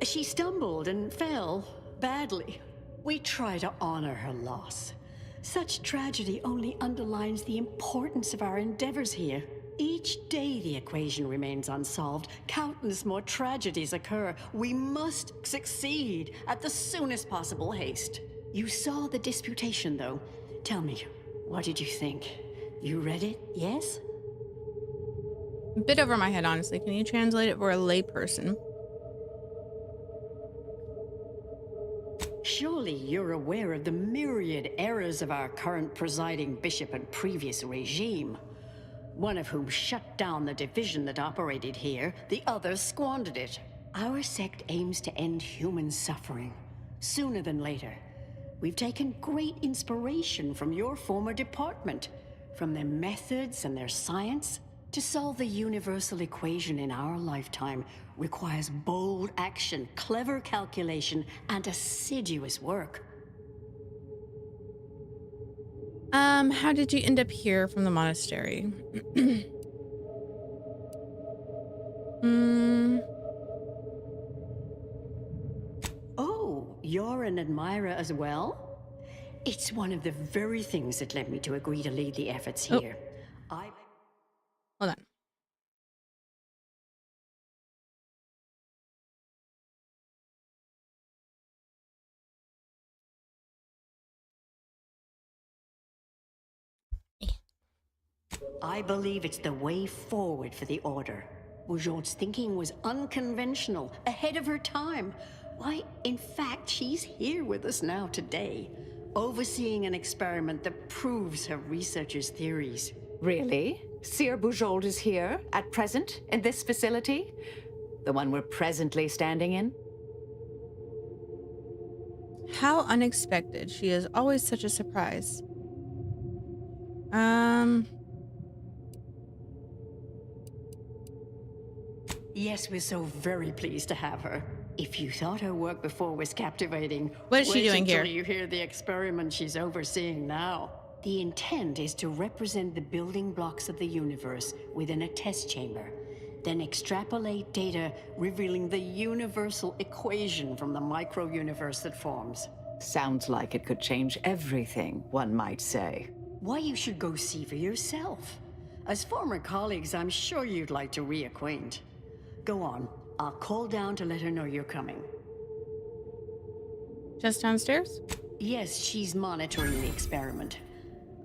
She stumbled and fell badly. We try to honor her loss. Such tragedy only underlines the importance of our endeavors here. Each day the equation remains unsolved, countless more tragedies occur. We must succeed at the soonest possible haste. You saw the disputation, though. Tell me, what did you think? You read it, yes? A bit over my head, honestly. Can you translate it for a layperson? Surely you're aware of the myriad errors of our current presiding bishop and previous regime. One of whom shut down the division that operated here, the other squandered it. Our sect aims to end human suffering, sooner than later. We've taken great inspiration from your former department, from their methods and their science. To solve the universal equation in our lifetime requires bold action, clever calculation, and assiduous work. How did you end up here from the monastery? Oh, you're an admirer as well? It's one of the very things that led me to agree to lead the efforts here. Hold on. I believe it's the way forward for the Order. Bourgeois' thinking was unconventional, ahead of her time. Why, in fact, she's here with us now today, overseeing an experiment that proves her researchers' theories. Really? Seer Bujold is here, at present, in this facility? The one we're presently standing in? How unexpected. She is always such a surprise. Yes, we're so very pleased to have her. If you thought her work before was captivating, What is she doing wait here? until you hear the experiment she's overseeing now. The intent is to represent the building blocks of the universe within a test chamber, then extrapolate data revealing the universal equation from the micro-universe that forms. Sounds like it could change everything, one might say. Why, you should go see for yourself. As former colleagues, I'm sure you'd like to reacquaint. Go on. I'll call down to let her know you're coming. Just downstairs? Yes, she's monitoring the experiment.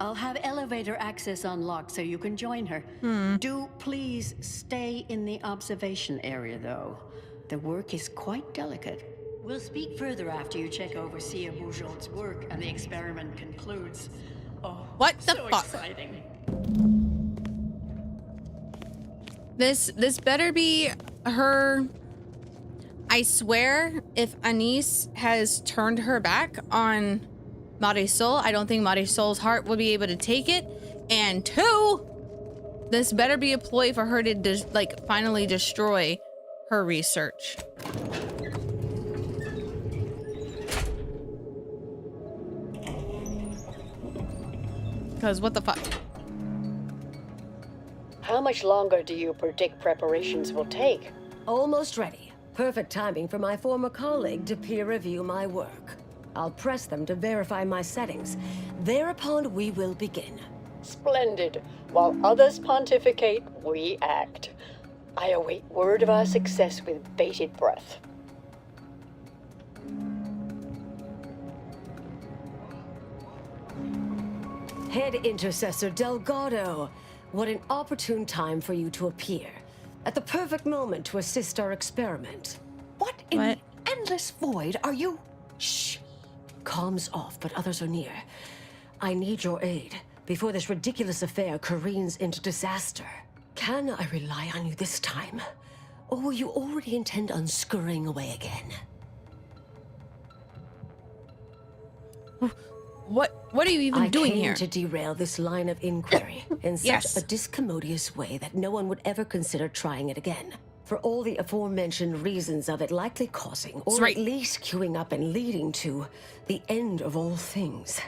I'll have elevator access unlocked so you can join her. Do please stay in the observation area, though. The work is quite delicate. We'll speak further after you check over Sia Bougeaud's work and the experiment concludes. Oh, what the so fuck? Exciting. This better be her. I swear, if Anise has turned her back on Marisol, I don't think Marisol's heart will be able to take it. And two, this better be a ploy for her to like finally destroy her research. Because what the fuck? How much longer do you predict preparations will take? Almost ready. Perfect timing for my former colleague to peer review my work. I'll press them to verify my settings. Thereupon, we will begin. Splendid. While others pontificate, we act. I await word of our success with bated breath. Head Intercessor Delgado. What an opportune time for you to appear. At the perfect moment to assist our experiment. What in the endless void are you? Shh. Comms off, but others are near. I need your aid before this ridiculous affair careens into disaster. Can I rely on you this time? Or will you already intend on scurrying away again? What are you even doing here? I came to derail this line of inquiry in such a discommodious way that no one would ever consider trying it again. For all the aforementioned reasons of it likely causing, or at least queuing up and leading to, the end of all things.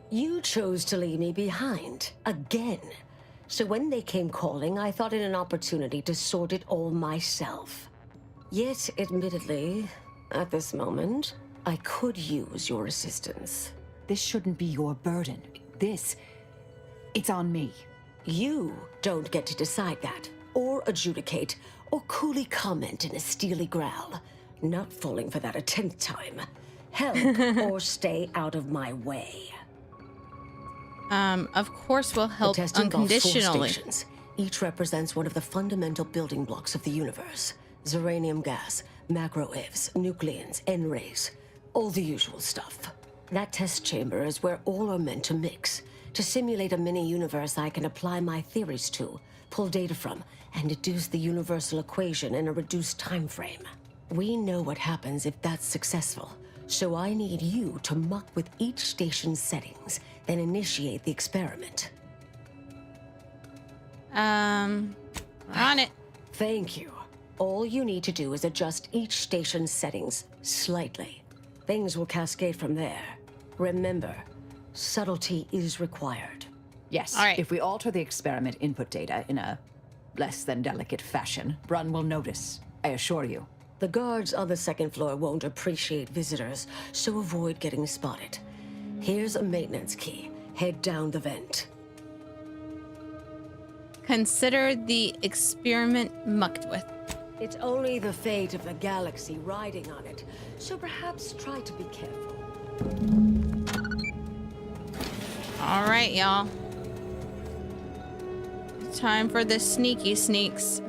You chose to leave me behind, again. So when they came calling, I thought it an opportunity to sort it all myself. Yet, admittedly, at this moment, I could use your assistance. This shouldn't be your burden. It's on me. You don't get to decide that, or adjudicate, or coolly comment in a steely growl. Not falling for that a 10th time. Help or stay out of my way. Of course we'll help the test involves unconditionally. 4 stations. Each represents one of the fundamental building blocks of the universe. Zeranium gas, macro-ivs, nucleons, N-rays. All the usual stuff. That test chamber is where all are meant to mix. To simulate a mini-universe I can apply my theories to, pull data from, and deduce the universal equation in a reduced time frame. We know what happens if that's successful, so I need you to muck with each station's settings, then initiate the experiment. We're on it. Thank you. All you need to do is adjust each station's settings slightly. Things will cascade from there. Remember, subtlety is required. Yes, if we alter the experiment input data in a less than delicate fashion, Brun will notice, I assure you. The guards on the 2nd floor won't appreciate visitors, so avoid getting spotted. Here's a maintenance key. Head down the vent. Consider the experiment mucked with. It's only the fate of the galaxy riding on it, so perhaps try to be careful. All right, y'all. Time for the sneaky sneaks.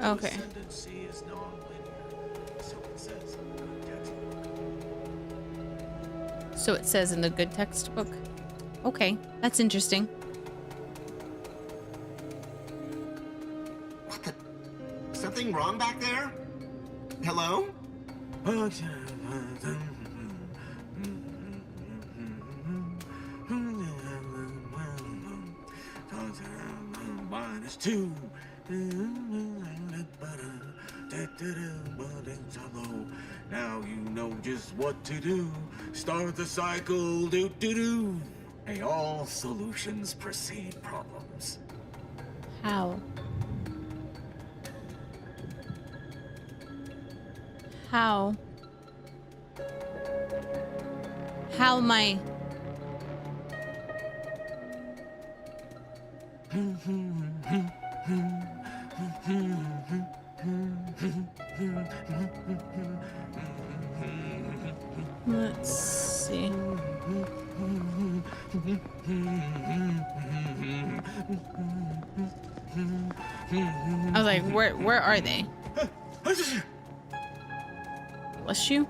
Okay. Ascendancy is non-linear, so it says in the textbook. So it says in the good textbook. Okay, that's interesting. Something wrong back there? Hello? -2. Now you know just what to do. Start the cycle, do. Hey, all solutions precede problems. How? How? How am I? Let's see. I was like, where are they? Bless you.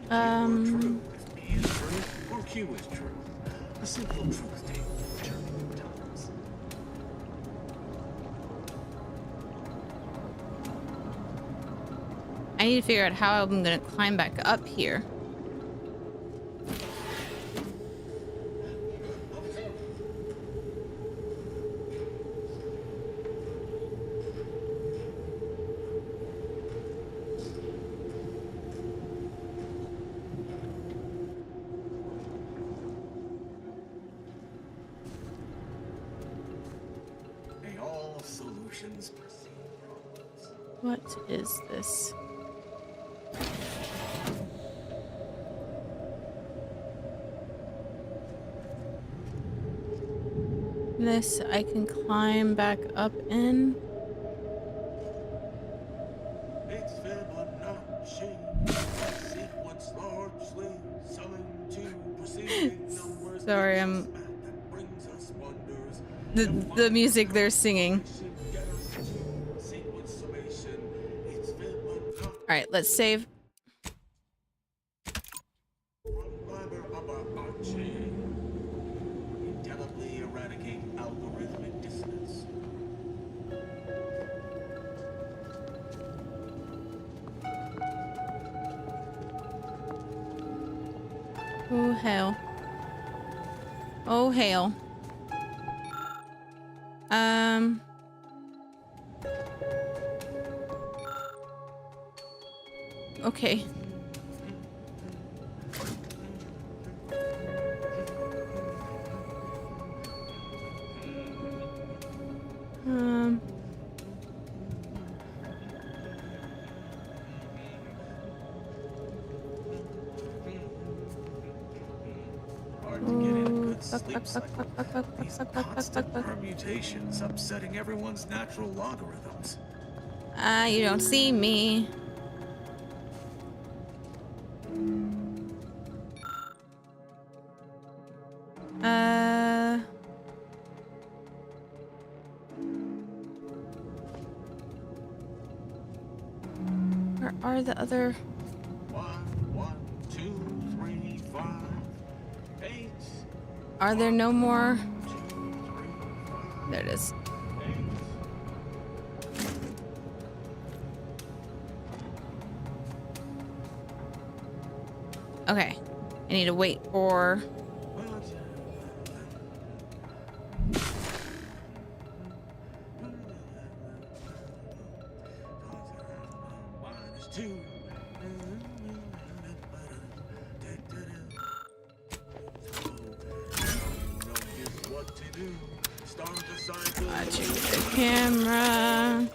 True. If P is true, or Q is true. A simple truth table for German times. I need to figure out how I'm gonna climb back up here. What is this? This I can climb back up in. It's Fibonacci. Sequence largely selling to preceding numbers. Sorry, I'm the music they're singing. All right, let's save. Indelibly eradicate algorithmic dissonance. Oh hell. Oh hell. Okay. Hard to get in a good sleep cycle. These constant permutations upsetting everyone's natural logarithms. You don't see me. Where are the other? 1, 2, 3, 5, 8. Are there no more? There it is. Okay. I need to wait for... Watching the camera.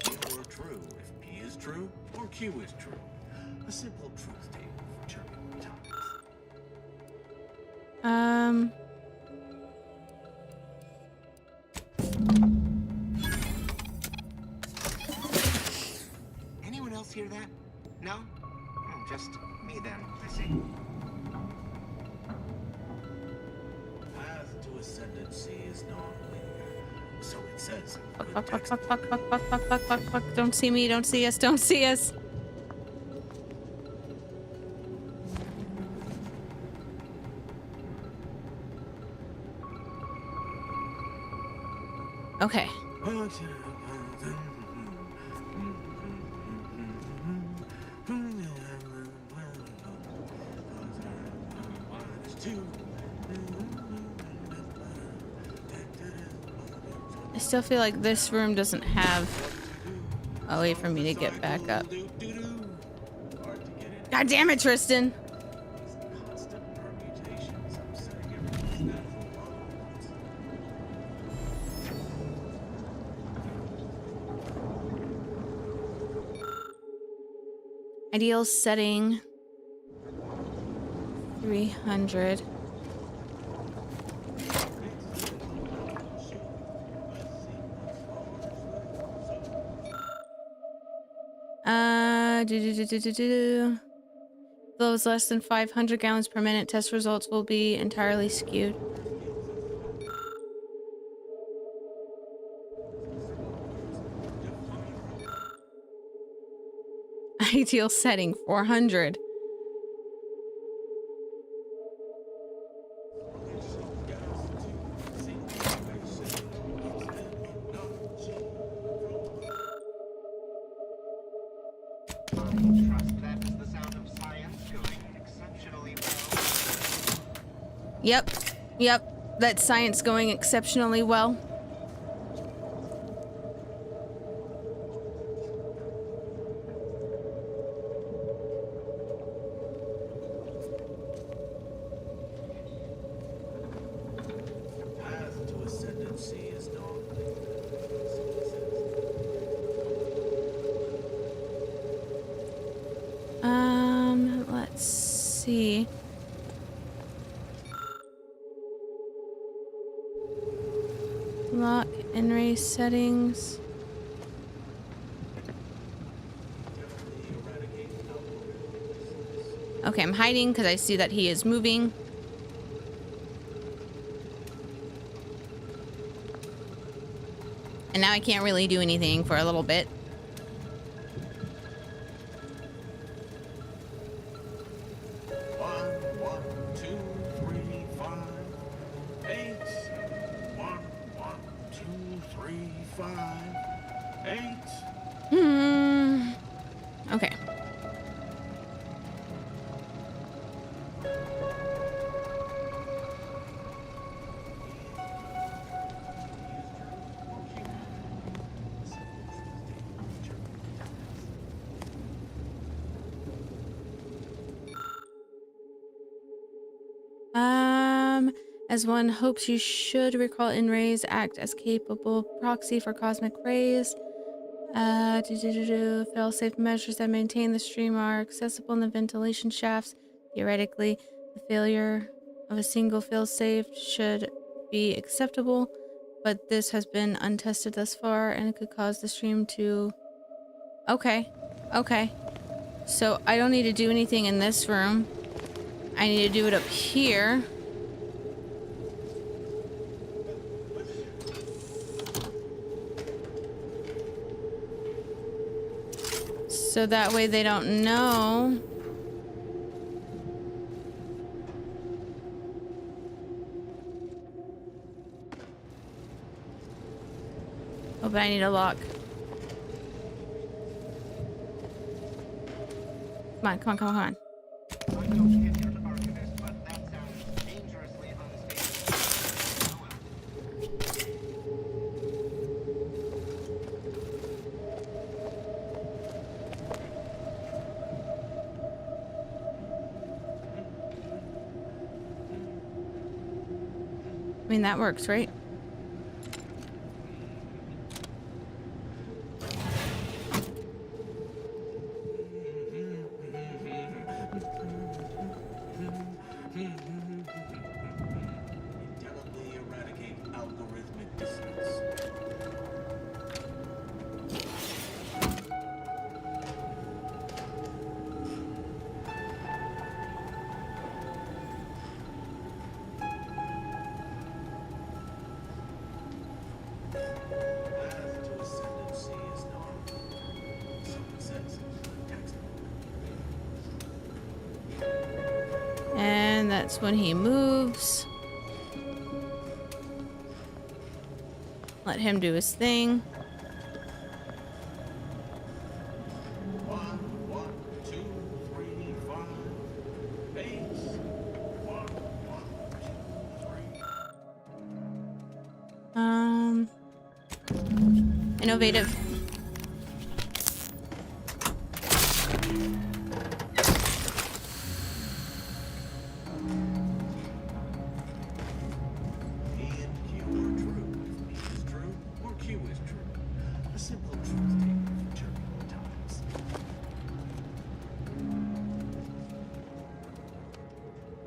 True. If P is true, or Q is true. A simple truth table for turbulent times. Anyone else hear that? No? Oh, just me then, I see. ascendancy is non-linear. So it says. Fuck. Don't see me, don't see us, don't see us. Okay. I still feel like this room doesn't have a way for me to get back up. God damn it, Tristan! Ideal setting 300. Flows less than 500 gallons per minute. Test results will be entirely skewed. Ideal setting 400. Yep, that's science going exceptionally well. Let's see. Lock and race settings. Okay, I'm hiding because I see that he is moving. And now I can't really do anything for a little bit. Okay. As one hopes, you should recall in-rays act as capable proxy for cosmic rays. Fail-safe measures that maintain the stream are accessible in the ventilation shafts. Theoretically, the failure of a single fail-safe should be acceptable, but this has been untested thus far, and it could cause the stream to... Okay. So I don't need to do anything in this room. I need to do it up here. So that way they don't know. Oh, but I need a lock. Come on. I mean, that works, right? that's when he moves. Let him do his thing. Innovative.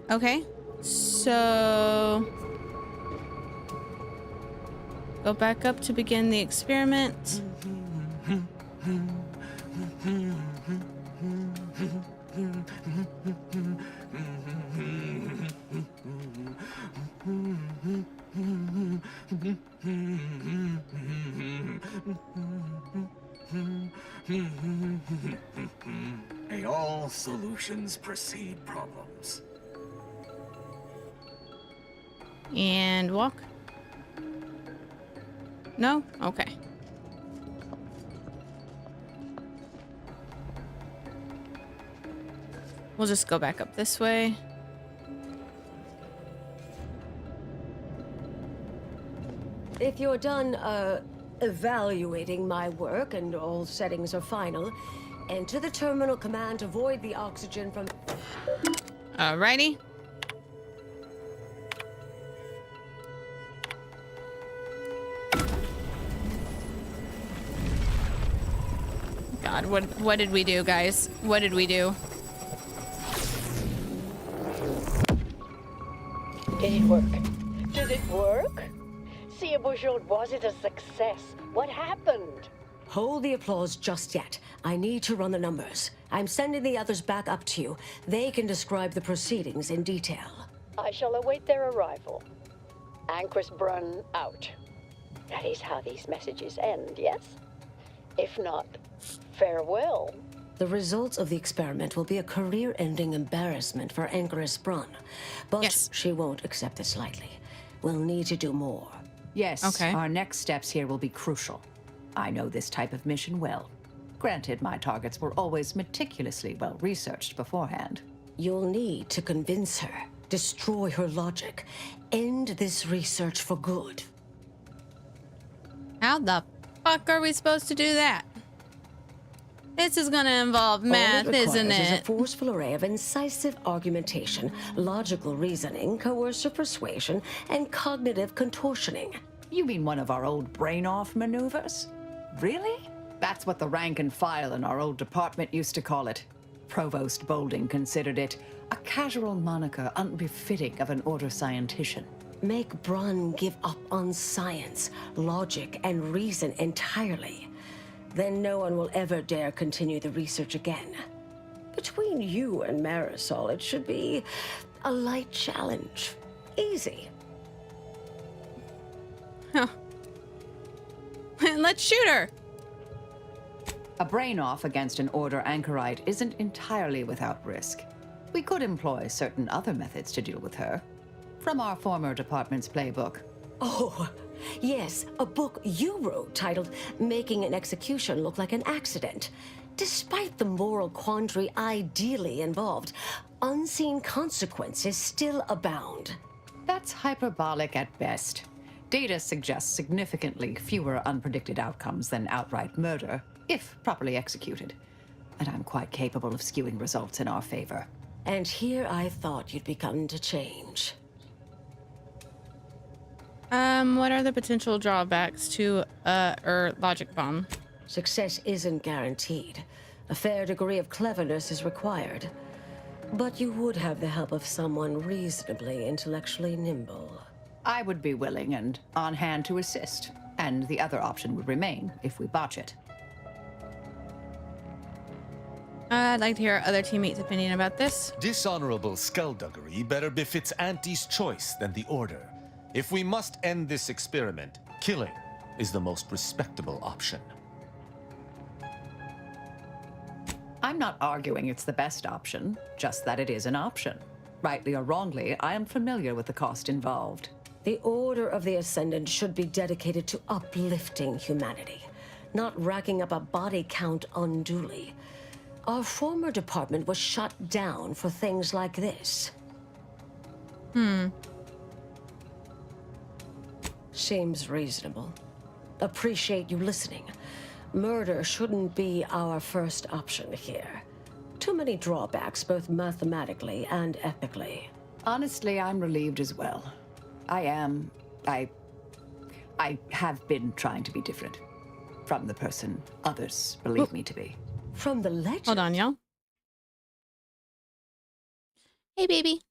Okay, so go back up to begin the experiment. May all solutions precede problems. And walk. No? Okay. We'll just go back up this way. If you're done, evaluating my work and all settings are final, enter the terminal command to void the oxygen from... Alrighty. God, what did we do, guys? What did we do? Did it work? Did it work? See, Bourgeois, was it a success? What happened? Hold the applause just yet. I need to run the numbers. I'm sending the others back up to you. They can describe the proceedings in detail. I shall await their arrival. Anchor's Brun out. That is how these messages end, yes? If not, farewell. The results of the experiment will be a career-ending embarrassment for Anchoress Brun. But she won't accept this lightly. We'll need to do more. Yes, okay. Our next steps here will be crucial. I know this type of mission well. Granted, my targets were always meticulously well-researched beforehand. You'll need to convince her, destroy her logic, end this research for good. How the fuck are we supposed to do that? This is gonna involve math, isn't it? All it requires is a forceful array of incisive argumentation, logical reasoning, coercive persuasion, and cognitive contortioning. You mean one of our old brain-off maneuvers? Really? That's what the rank and file in our old department used to call it. Provost Bolding considered it a casual moniker unbefitting of an order scientician. Make Brun give up on science, logic, and reason entirely. Then no one will ever dare continue the research again. Between you and Marisol, it should be a light challenge. Easy. Huh. Let's shoot her! A brain-off against an Order anchorite isn't entirely without risk. We could employ certain other methods to deal with her. From our former department's playbook. Oh, yes, a book you wrote titled Making an Execution Look Like an Accident. Despite the moral quandary ideally involved, unseen consequences still abound. That's hyperbolic at best. Data suggests significantly fewer unpredicted outcomes than outright murder, if properly executed. And I'm quite capable of skewing results in our favor. And here I thought you'd begun to change. What are the potential drawbacks to logic bomb? Success isn't guaranteed. A fair degree of cleverness is required. But you would have the help of someone reasonably intellectually nimble. I would be willing and on hand to assist. And the other option would remain if we botch it. I'd like to hear our other teammates' opinion about this. Dishonorable skullduggery better befits Auntie's choice than the Order. If we must end this experiment, killing is the most respectable option. I'm not arguing it's the best option, just that it is an option. Rightly or wrongly, I am familiar with the cost involved. The Order of the Ascendant should be dedicated to uplifting humanity, not racking up a body count unduly. Our former department was shut down for things like this. Seems reasonable. Appreciate you listening. Murder shouldn't be our first option here. Too many drawbacks, both mathematically and ethically. Honestly, I'm relieved as well. I have been trying to be different. From the person others believe me to be. From the legend? Hold on, y'all. Hey, baby.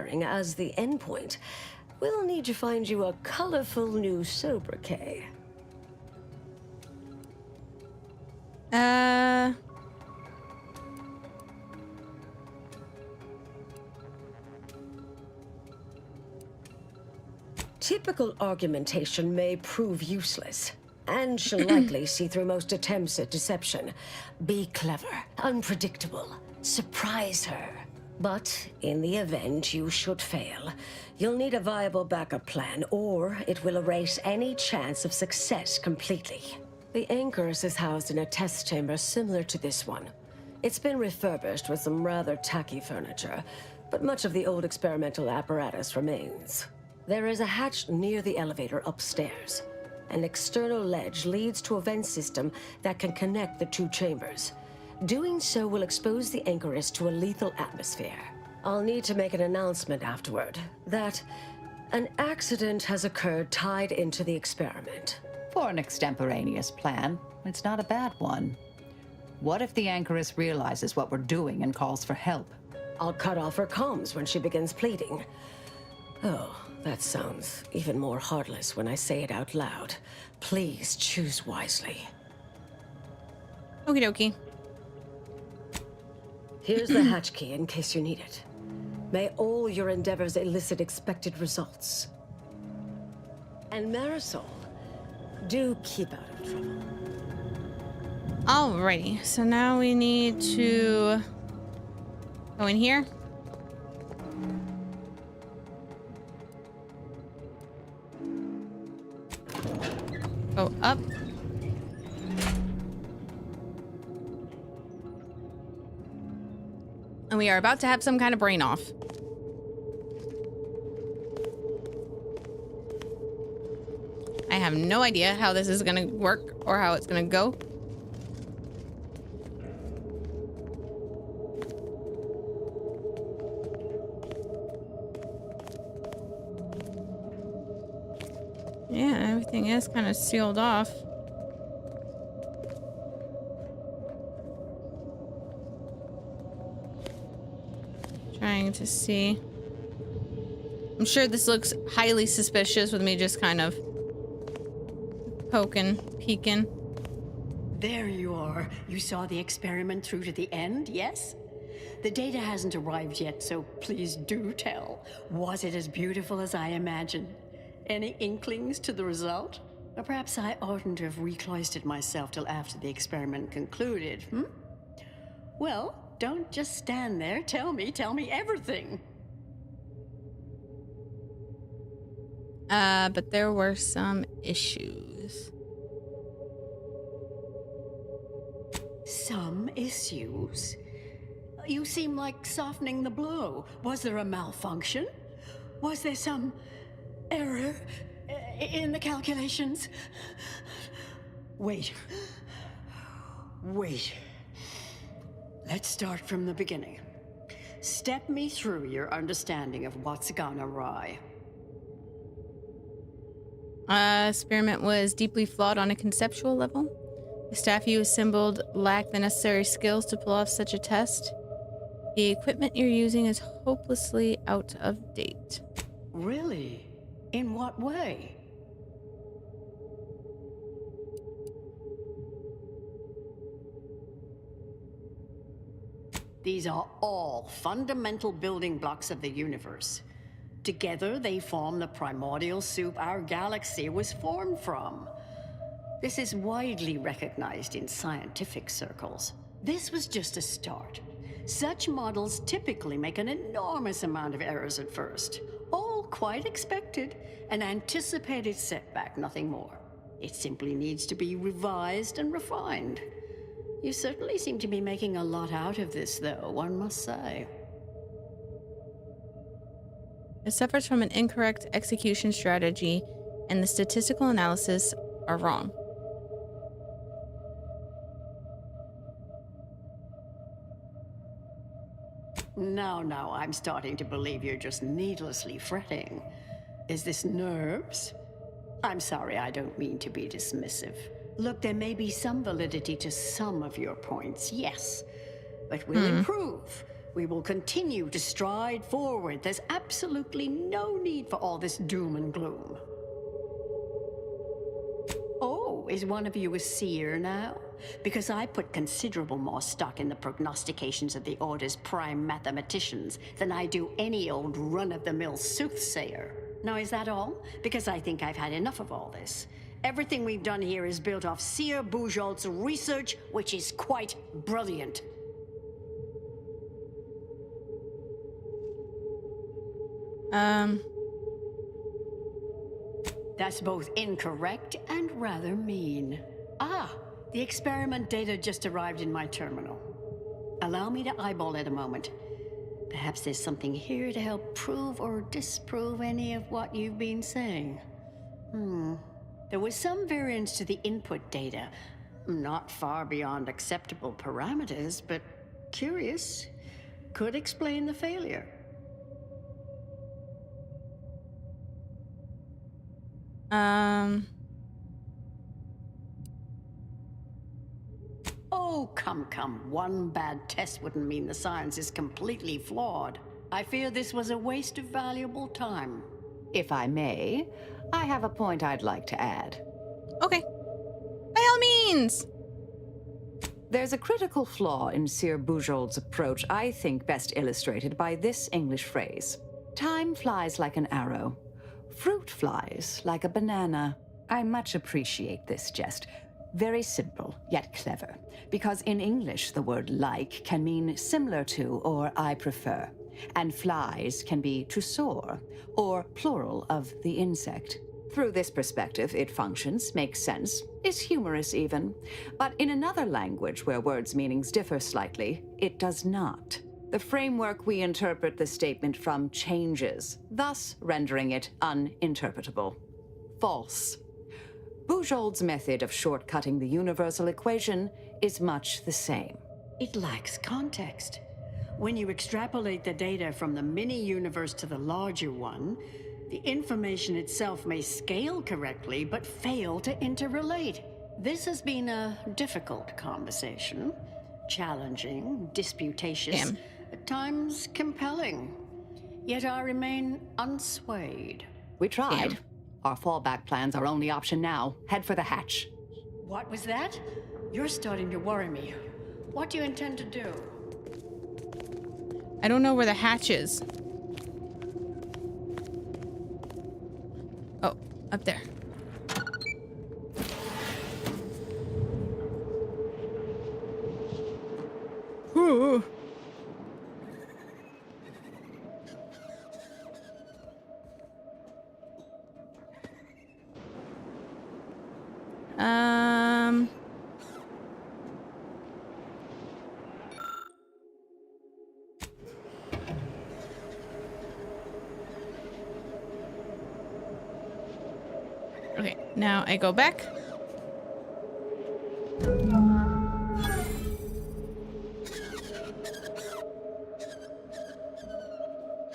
anchoring as the endpoint, we'll need to find you a colorful new sobriquet. Typical argumentation may prove useless, and she'll likely see through most attempts at deception. Be clever, unpredictable, surprise her. But in the event you should fail, you'll need a viable backup plan, or it will erase any chance of success completely. The Anchorus is housed in a test chamber similar to this one. It's been refurbished with some rather tacky furniture, but much of the old experimental apparatus remains. There is a hatch near the elevator upstairs. An external ledge leads to a vent system that can connect the two chambers. Doing so will expose the Anchorus to a lethal atmosphere. I'll need to make an announcement afterward that an accident has occurred tied into the experiment. For an extemporaneous plan, it's not a bad one. What if the Anchorus realizes what we're doing and calls for help? I'll cut off her comms when she begins pleading. Oh, that sounds even more heartless when I say it out loud. Please choose wisely. Okie dokie. Here's the hatch key in case you need it. May all your endeavors elicit expected results. And Marisol, do keep out of trouble. Alrighty, so now we need to go in here. Go up. And we are about to have some kind of brain off. I have no idea how this is gonna work or how it's gonna go. Yeah, everything is kind of sealed off. Trying to see. I'm sure this looks highly suspicious with me just kind of poking, peeking. There you are. You saw the experiment through to the end, yes? The data hasn't arrived yet, so please do tell. Was it as beautiful as I imagined? Any inklings to the result? Or perhaps I oughtn't to have recloistered myself till after the experiment concluded, Well, don't just stand there. Tell me everything. But there were some issues. Some issues? You seem like softening the blow. Was there a malfunction? Was there some error in the calculations? Wait. Let's start from the beginning. Step me through your understanding of what's gone awry. Experiment was deeply flawed on a conceptual level. The staff you assembled lacked the necessary skills to pull off such a test. The equipment you're using is hopelessly out of date. Really? In what way? These are all fundamental building blocks of the universe. Together, they form the primordial soup our galaxy was formed from. This is widely recognized in scientific circles. This was just a start. Such models typically make an enormous amount of errors at first. All quite expected. An anticipated setback, nothing more. It simply needs to be revised and refined. You certainly seem to be making a lot out of this, though, one must say. It suffers from an incorrect execution strategy, and the statistical analysis are wrong. Now, I'm starting to believe you're just needlessly fretting. Is this nerves? I'm sorry, I don't mean to be dismissive. Look, there may be some validity to some of your points, yes. But we'll improve. We will continue to stride forward. There's absolutely no need for all this doom and gloom. Oh, is one of you a seer now? Because I put considerable more stock in the prognostications of the Order's prime mathematicians than I do any old run-of-the-mill soothsayer. Now, is that all? Because I think I've had enough of all this. Everything we've done here is built off Seer Bujold's research, which is quite brilliant. That's both incorrect and rather mean. Ah, the experiment data just arrived in my terminal. Allow me to eyeball it a moment. Perhaps there's something here to help prove or disprove any of what you've been saying. There was some variance to the input data. Not far beyond acceptable parameters, but curious. Could explain the failure. Oh, come. One bad test wouldn't mean the science is completely flawed. I fear this was a waste of valuable time. If I may, I have a point I'd like to add. Okay. By all means! There's a critical flaw in Seer Bujold's approach I think best illustrated by this English phrase. Time flies like an arrow. Fruit flies like a banana. I much appreciate this jest. Very simple, yet clever. Because in English, the word like can mean similar to or I prefer. And flies can be to soar, or plural of the insect. Through this perspective, it functions, makes sense, is humorous even. But in another language where words' meanings differ slightly, it does not. The framework we interpret the statement from changes, thus rendering it uninterpretable. False. Bujold's method of shortcutting the universal equation is much the same. It lacks context. When you extrapolate the data from the mini-universe to the larger one, the information itself may scale correctly, but fail to interrelate. This has been a difficult conversation. Challenging, disputatious, at times compelling. Yet I remain unswayed. We tried. Our fallback plan's our only option now. Head for the hatch. What was that? You're starting to worry me. What do you intend to do? I don't know where the hatch is. Oh, up there. Ooh. Okay, now I go back.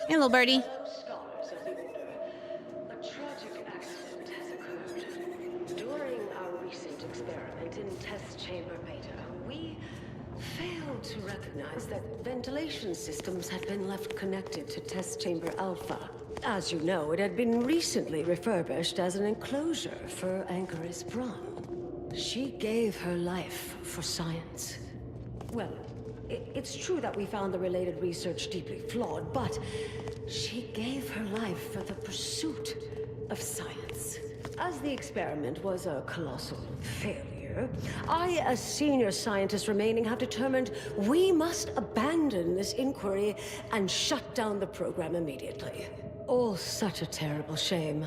Hello, birdie. During our recent experiment in test chamber beta, we failed to recognize that ventilation systems had been left connected to test chamber alpha. As you know, it had been recently refurbished as an enclosure for Ankaris Braun. She gave her life for science. Well, it's true that we found the related research deeply flawed, but she gave her life for the pursuit of science. As the experiment was a colossal failure, I, as senior scientist remaining, have determined we must abandon this inquiry and shut down the program immediately. Oh, such a terrible shame.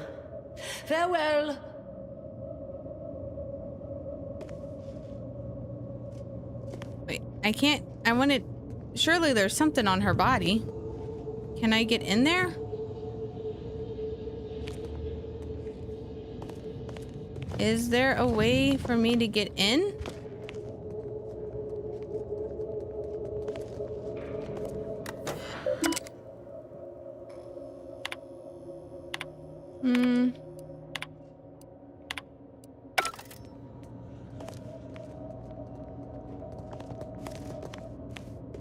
Farewell! Wait, I can't. I wanted. Surely there's something on her body. Can I get in there? Is there a way for me to get in?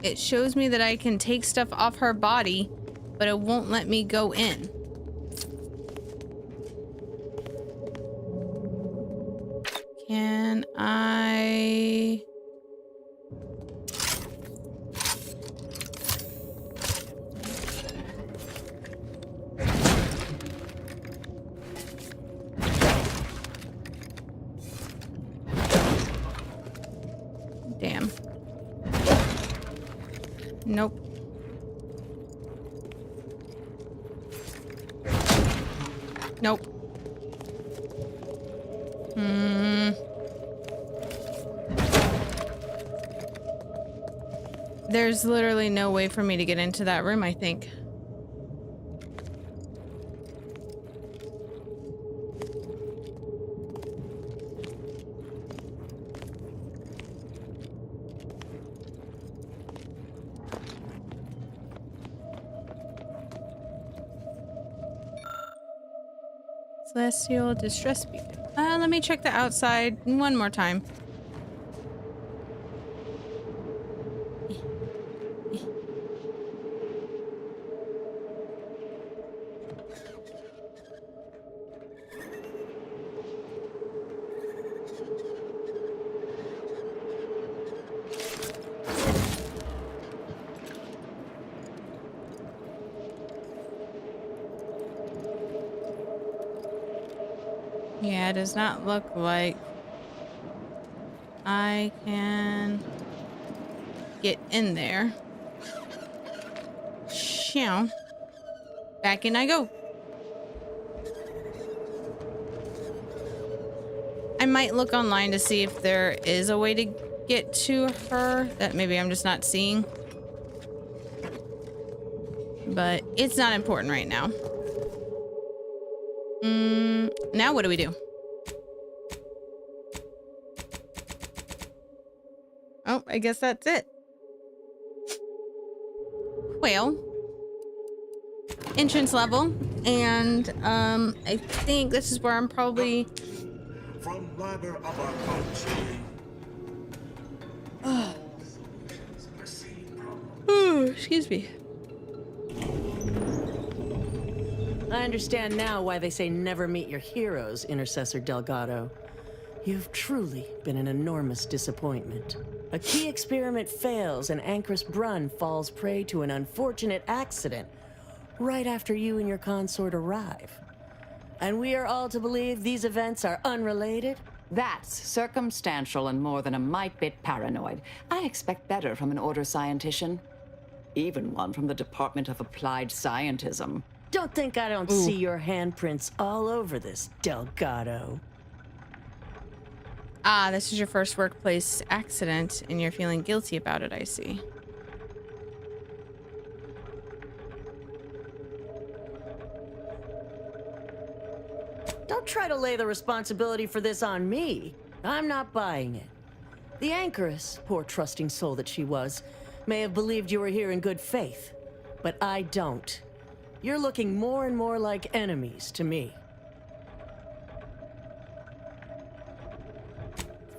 It shows me that I can take stuff off her body, but it won't let me go in. Can I... Damn. Nope. Nope. There's literally no way for me to get into that room, I think. Celestial distress beacon. Let me check the outside one more time. Yeah, it does not look like I can get in there. Shoo. Back in I go. I might look online to see if there is a way to get to her that maybe I'm just not seeing. But it's not important right now. Now what do we do? Oh, I guess that's it. Well, entrance level, and I think this is where I'm probably. From Liber of Arcadia. Oh, excuse me. I understand now why they say never meet your heroes, Intercessor Delgado. You've truly been an enormous disappointment. A key experiment fails and Ancrus Brunn falls prey to an unfortunate accident right after you and your consort arrive. And we are all to believe these events are unrelated? That's circumstantial and more than a mite bit paranoid. I expect better from an Order scientician. Even one from the Department of Applied Scientism. Don't think I don't see your handprints all over this, Delgado. Ah, this is your first workplace accident, and you're feeling guilty about it, I see. Don't try to lay the responsibility for this on me. I'm not buying it. The Anchoress, poor trusting soul that she was, may have believed you were here in good faith, but I don't. You're looking more and more like enemies to me.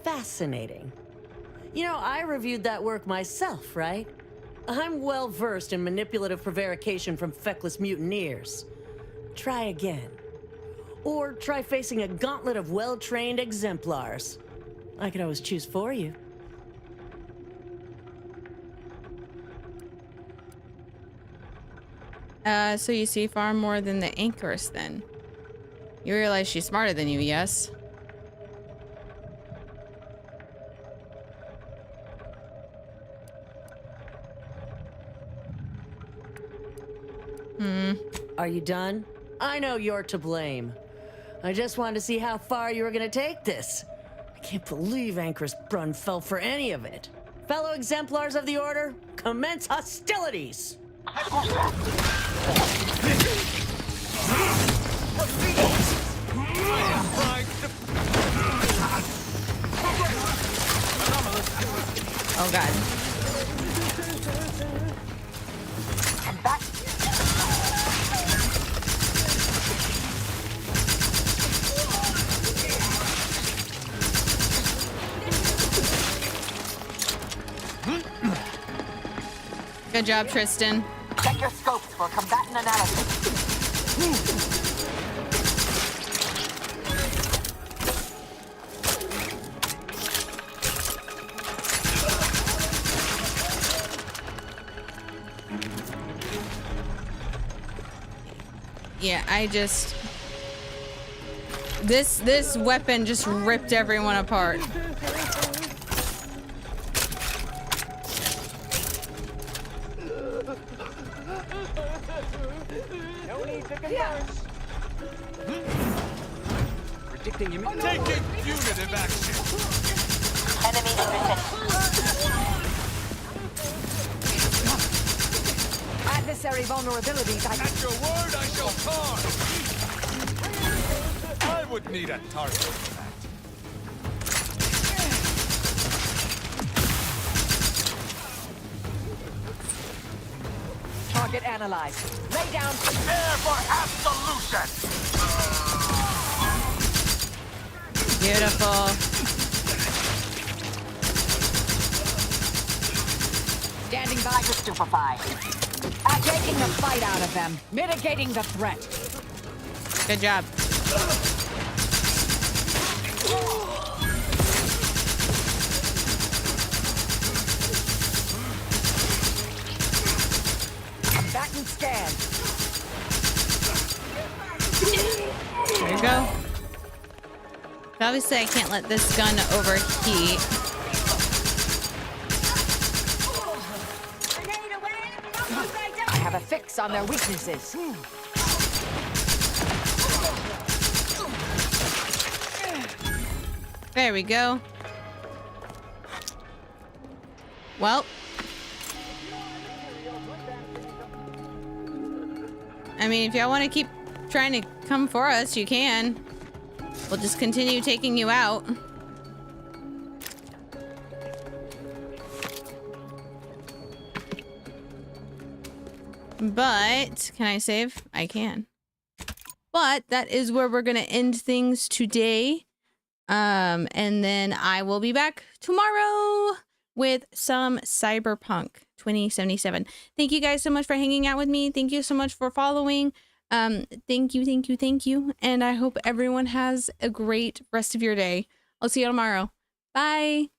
Fascinating. You know, I reviewed that work myself, right? I'm well versed in manipulative prevarication from feckless mutineers. Try again. Or try facing a gauntlet of well-trained exemplars. I could always choose for you. So you see far more than the Anchoress then. You realize she's smarter than you, yes? Are you done? I know you're to blame. I just wanted to see how far you were gonna take this. I can't believe Ancrus Brunn fell for any of it. Fellow exemplars of the Order, commence hostilities! Oh god. Good job, Tristan. Check your scopes for combatant analysis. Yeah, I just... This weapon just ripped everyone apart. No need to converse. Predicting him. Taking punitive action. Enemy adversary vulnerabilities. At your word, I shall charge. I would need a target for that. Target analyzed. Lay down. Prepare for absolution. Beautiful. Standing by to stupefy. Taking the fight out of them. Mitigating the threat. Good job. Combatant scan. There you go. Obviously, I can't let this gun overheat. I have a fix on their weaknesses. There we go. Well. I mean, if y'all want to keep trying to come for us, you can. We'll just continue taking you out. But, can I save? I can. But that is where we're going to end things today. And then I will be back tomorrow with some Cyberpunk 2077. Thank you guys so much for hanging out with me. Thank you so much for following. Thank you. And I hope everyone has a great rest of your day. I'll see you tomorrow. Bye.